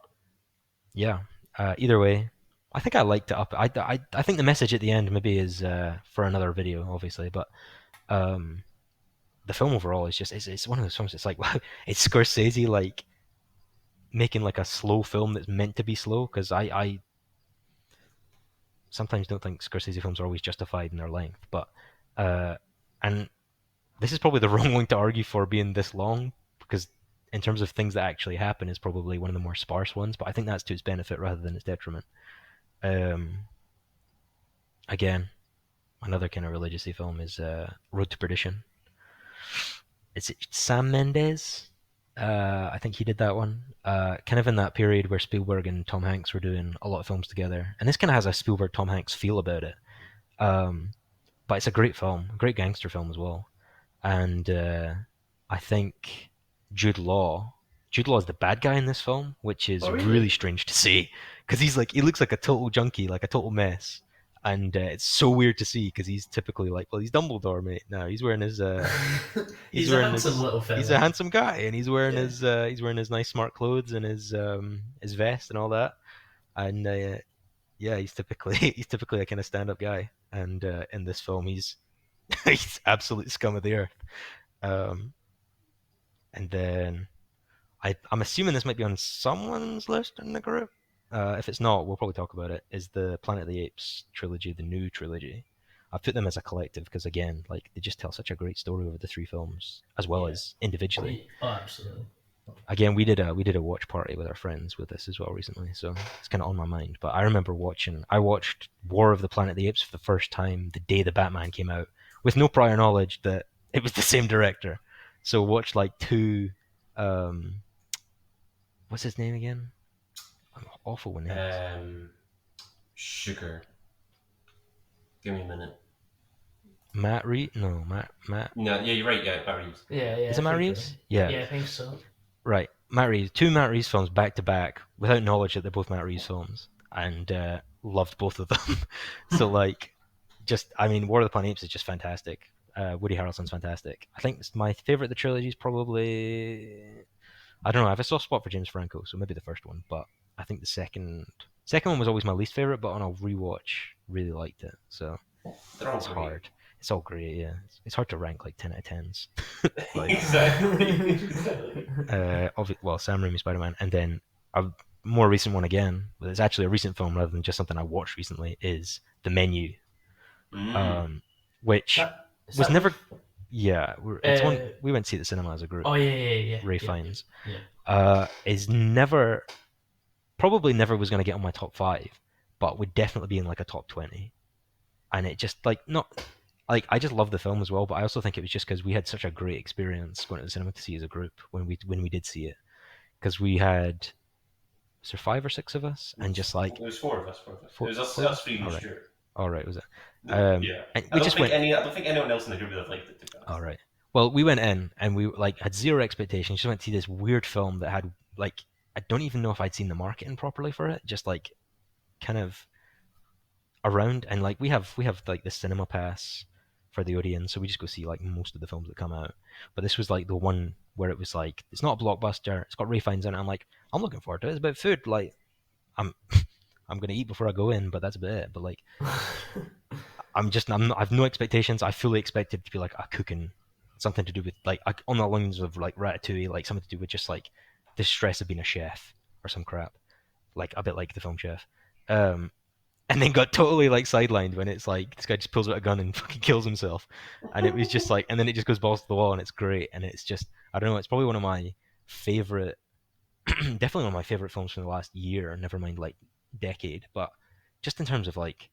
yeah, either way, I think I liked it up. I think the message at the end maybe is for another video, obviously, but the film overall is just it's one of those films. It's like wow, it's Scorsese like making like a slow film that's meant to be slow because I sometimes don't think Scorsese films are always justified in their length, but and this is probably the wrong one to argue for being this long because in terms of things that actually happen is probably one of the more sparse ones, but I think that's to its benefit rather than its detriment. Again, another kind of religious-y film is Road to Perdition. It's Sam Mendes. I think he did that one. Kind of in that period where Spielberg and Tom Hanks were doing a lot of films together, and this kind of has a Spielberg Tom Hanks feel about it. But it's a great film, a great gangster film as well. And I think Jude Law is the bad guy in this film, which is really strange to see because he looks like a total junkie, like a total mess. and it's so weird to see because he's typically like, well, he's Dumbledore, mate. No, he's wearing his he's He's a wearing handsome his little he's a fella. handsome guy, and Yeah. he's wearing his nice smart clothes and his vest and all that, and yeah, he's typically he's typically a kind of stand up guy, and in this film he's absolute scum of the earth. Um, and then I'm assuming this might be on someone's list in the group. If it's not, we'll probably talk about it. Is the Planet of the Apes trilogy, the new trilogy? I've put them as a collective because again, like they just tell such a great story over the three films as well Yeah. as individually. Oh, absolutely. Again, we did a watch party with our friends with this as well recently, so it's kind of on my mind. But I remember I watched War of the Planet of the Apes for the first time the day the Batman came out, with no prior knowledge that it was the same director. So watched like two, um, what's his name again? I'm awful with names. Sugar. Give me a minute. Matt Reeves? No, Matt. No, yeah, you're right. Yeah, Matt Reeves. Yeah, yeah, Is I it Matt think you're Reeves? right. Yeah, Yeah, I think so. right. Matt Reeves. Two Matt Reeves films back to back without knowledge that they're both Matt Reeves films, and loved both of them. So like, just I mean, War of the Planet of the Apes is just fantastic. Woody Harrelson's fantastic. I think my favorite of the trilogy is probably, I don't know. I have a soft spot for James Franco, so maybe the first one. But I think the second one was always my least favorite. But on a rewatch, really liked it. So They're all it's great. hard. It's all great. Yeah, it's hard to rank like 10 out of 10s. Like exactly. well, Sam Raimi Spider Man, and then a more recent one again. But it's actually a recent film rather than just something I watched recently. Is The Menu, Mm. um, which Is was that never. Yeah, it's one uh, we went to see at the cinema as a group. oh yeah, yeah, yeah, Ray yeah, Fiennes. yeah. Is never, probably never was going to get on my top five, but would definitely be in like a top 20. And it just like not like I just love the film as well, but I also think it was just because we had such a great experience going to the cinema to see as a group when we did see it, because we had, was there 5 or 6 of us, and just like It was four of us. Four of us. It four, was us. four of Us, us. Freed, All and right, Stuart. all right, was it? Yeah. And we just went. I don't think anyone else in the group would have liked it, to be honest. All right. Well, we went in and we like had zero expectations. Just went to see this weird film that had like, I don't even know if I'd seen the marketing properly for it. Just like kind of around, and like we have like the cinema pass for the Odeon, so we just go see like most of the films that come out. But this was like the one where it was like it's not a blockbuster. It's got Ray Fiennes in it. I'm like, I'm looking forward to it. It's about food. Like I'm I'm gonna eat before I go in, but that's about it. But like I've no expectations. I fully expected to be like a cooking, something to do with like on the lines of like Ratatouille, like something to do with just like the stress of being a chef or some crap, like a bit like the film Chef. Um, and then got totally like sidelined when it's like this guy just pulls out a gun and fucking kills himself, and it was just like, and then it just goes balls to the wall, and it's great, and it's just, I don't know, it's probably one of my favorite, definitely one of my favorite films from the last year, never mind like decade, but just in terms of like,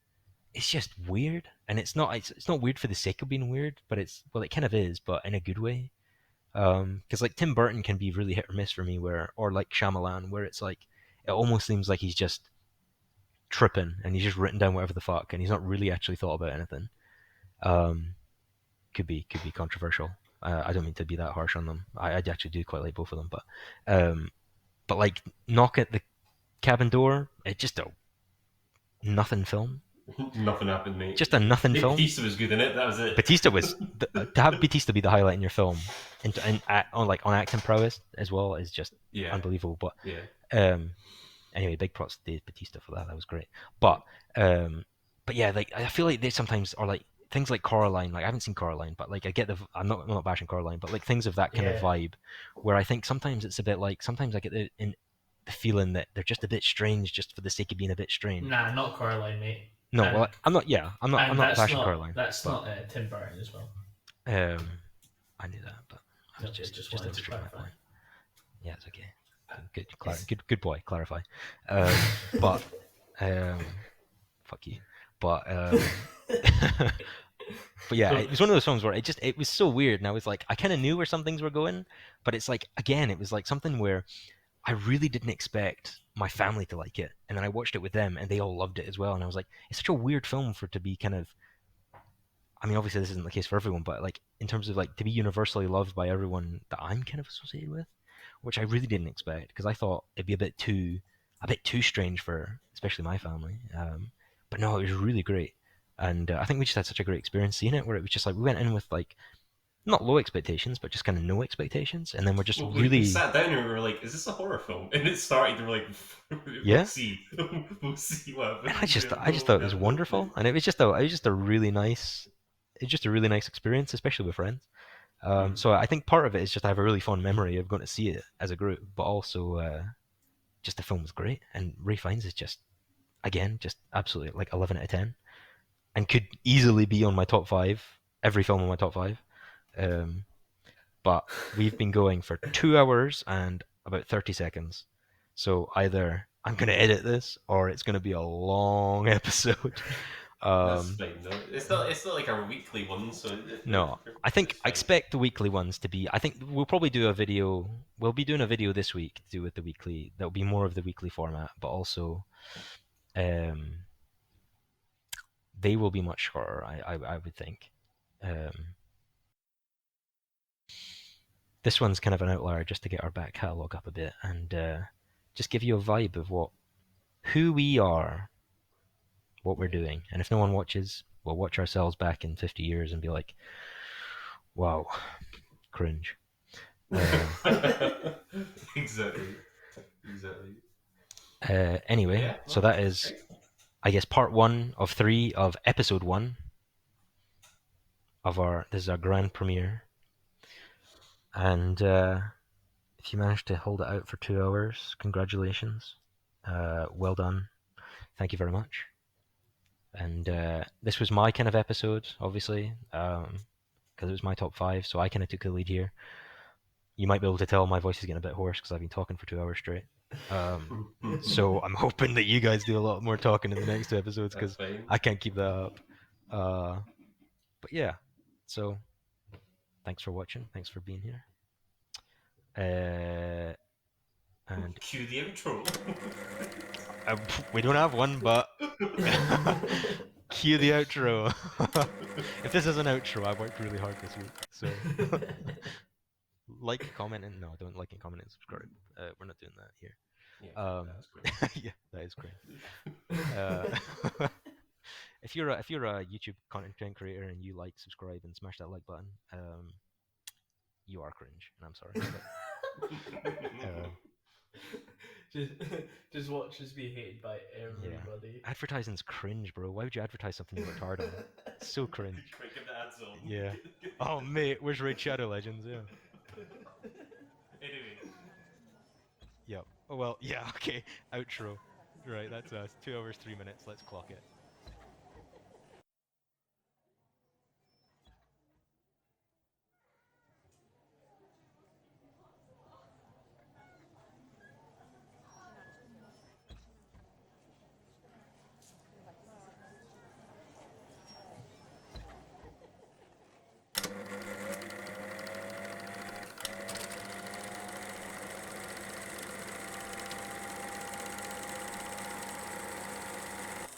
it's just weird, and it's not weird for the sake of being weird, but it's, well, it kind of is, but in a good way. Because like Tim Burton can be really hit or miss for me, where, or like Shyamalan, where it's like it almost seems like he's just tripping and he's just written down whatever the fuck and he's not really actually thought about anything. Um, could be controversial. I don't mean to be that harsh on them. I actually do quite like both of them, but like Knock at the Cabin Door, it's just a nothing film. Nothing happened, mate. Just a nothing Dave film. Bautista was good in it. That was it. Batista was to have Batista be the highlight in your film, and on like on acting prowess as well is just unbelievable. But yeah. Anyway, big props to Dave Batista for that. That was great. But um, but yeah, like I feel like they sometimes are like things like Coraline. Like I haven't seen Coraline, but like I get I'm not bashing Coraline, but like things of that kind of Yeah. vibe, where I think sometimes it's a bit like, sometimes I get the feeling that they're just a bit strange just for the sake of being a bit strange. Nah, not Coraline, mate. No, And- well, I'm not. Yeah, I'm not that's bashing not Coraline. that's but, not Tim Burton as well. I knew that, but I was Okay, just wanted to illustrating my clarify. point. Yeah, it's okay. Good, Yes. good boy. Clarify. But fuck you. But but yeah, it was one of those films where it was so weird, and I was like, I kind of knew where some things were going, but it's like, again, it was like something where I really didn't expect my family to like it, and then I watched it with them, and they all loved it as well, and I was like, it's such a weird film for it to be kind of, I mean, obviously this isn't the case for everyone, but like in terms of like to be universally loved by everyone that I'm kind of associated with, which I really didn't expect, because I thought it'd be a bit too strange for especially my family. But no, it was really great. And I think we just had such a great experience seeing it, where it was just like we went in with like not low expectations, but just kind of no expectations, and then we're just Well, we really sat down and we were like, "Is this a horror film?" And it started. And we were like, "We'll yeah. see, we'll see what And happens." We I just thought it we was have no wonderful, clue. and it was just a really nice, it's just a really nice experience, especially with friends. Hmm. So I think part of it is just I have a really fond memory of going to see it as a group, but also just the film was great, and Ray Fiennes is just again just absolutely like 11 out of 10, and could easily be on my top five, every film on my top five. Um, but we've been going for 2 hours and about 30 seconds. So either I'm going to edit this or it's going to be a long episode. That's Um, fine. No, it's not. It's not like our weekly one, so no, I it's think I fine. expect the weekly ones to be. I think we'll probably do a video. We'll be doing a video this week to do with the weekly. That'll be more of the weekly format, but also um, they will be much shorter. I would think. Um, this one's kind of an outlier just to get our back catalogue up a bit and just give you a vibe of what who we are, what we're doing. And if no one watches, we'll watch ourselves back in 50 years and be like, wow, cringe. Um, Exactly. Exactly. anyway, Yeah. so Well, that that's is, great. I guess, part one of three of episode one of our. This is our grand premiere. And if you managed to hold it out for 2 hours, congratulations. Well done. Thank you very much. And this was my kind of episode, obviously, because it was my top five, so I kind of took the lead here. You might be able to tell my voice is getting a bit hoarse because I've been talking for 2 hours straight. So I'm hoping that you guys do a lot more talking in the next two episodes That's because fine. I can't keep that up. Uh, but yeah, so thanks for watching. Thanks for being here. Uh, and Cue the outro. we don't have one, but cue the outro. If this is an outro, I worked really hard this week. So like, comment, and no, don't like and comment and subscribe. We're not doing that here. Yeah, fuck that. That's great. Yeah, that is cringe. If you're a YouTube content creator and you like, subscribe, and smash that like button, you are cringe, and I'm sorry. But, just, just watch us be hated by yeah, everybody. advertising's cringe, bro. Why would you advertise something you worked hard on? It's so cringe. Quick, get the ads on. Yeah. Oh mate, where's Raid Shadow Legends? Yeah. Anyway. Yep. Oh well. Yeah. Okay. Outro. Right. That's us. 2 hours 3 minutes. Let's clock it.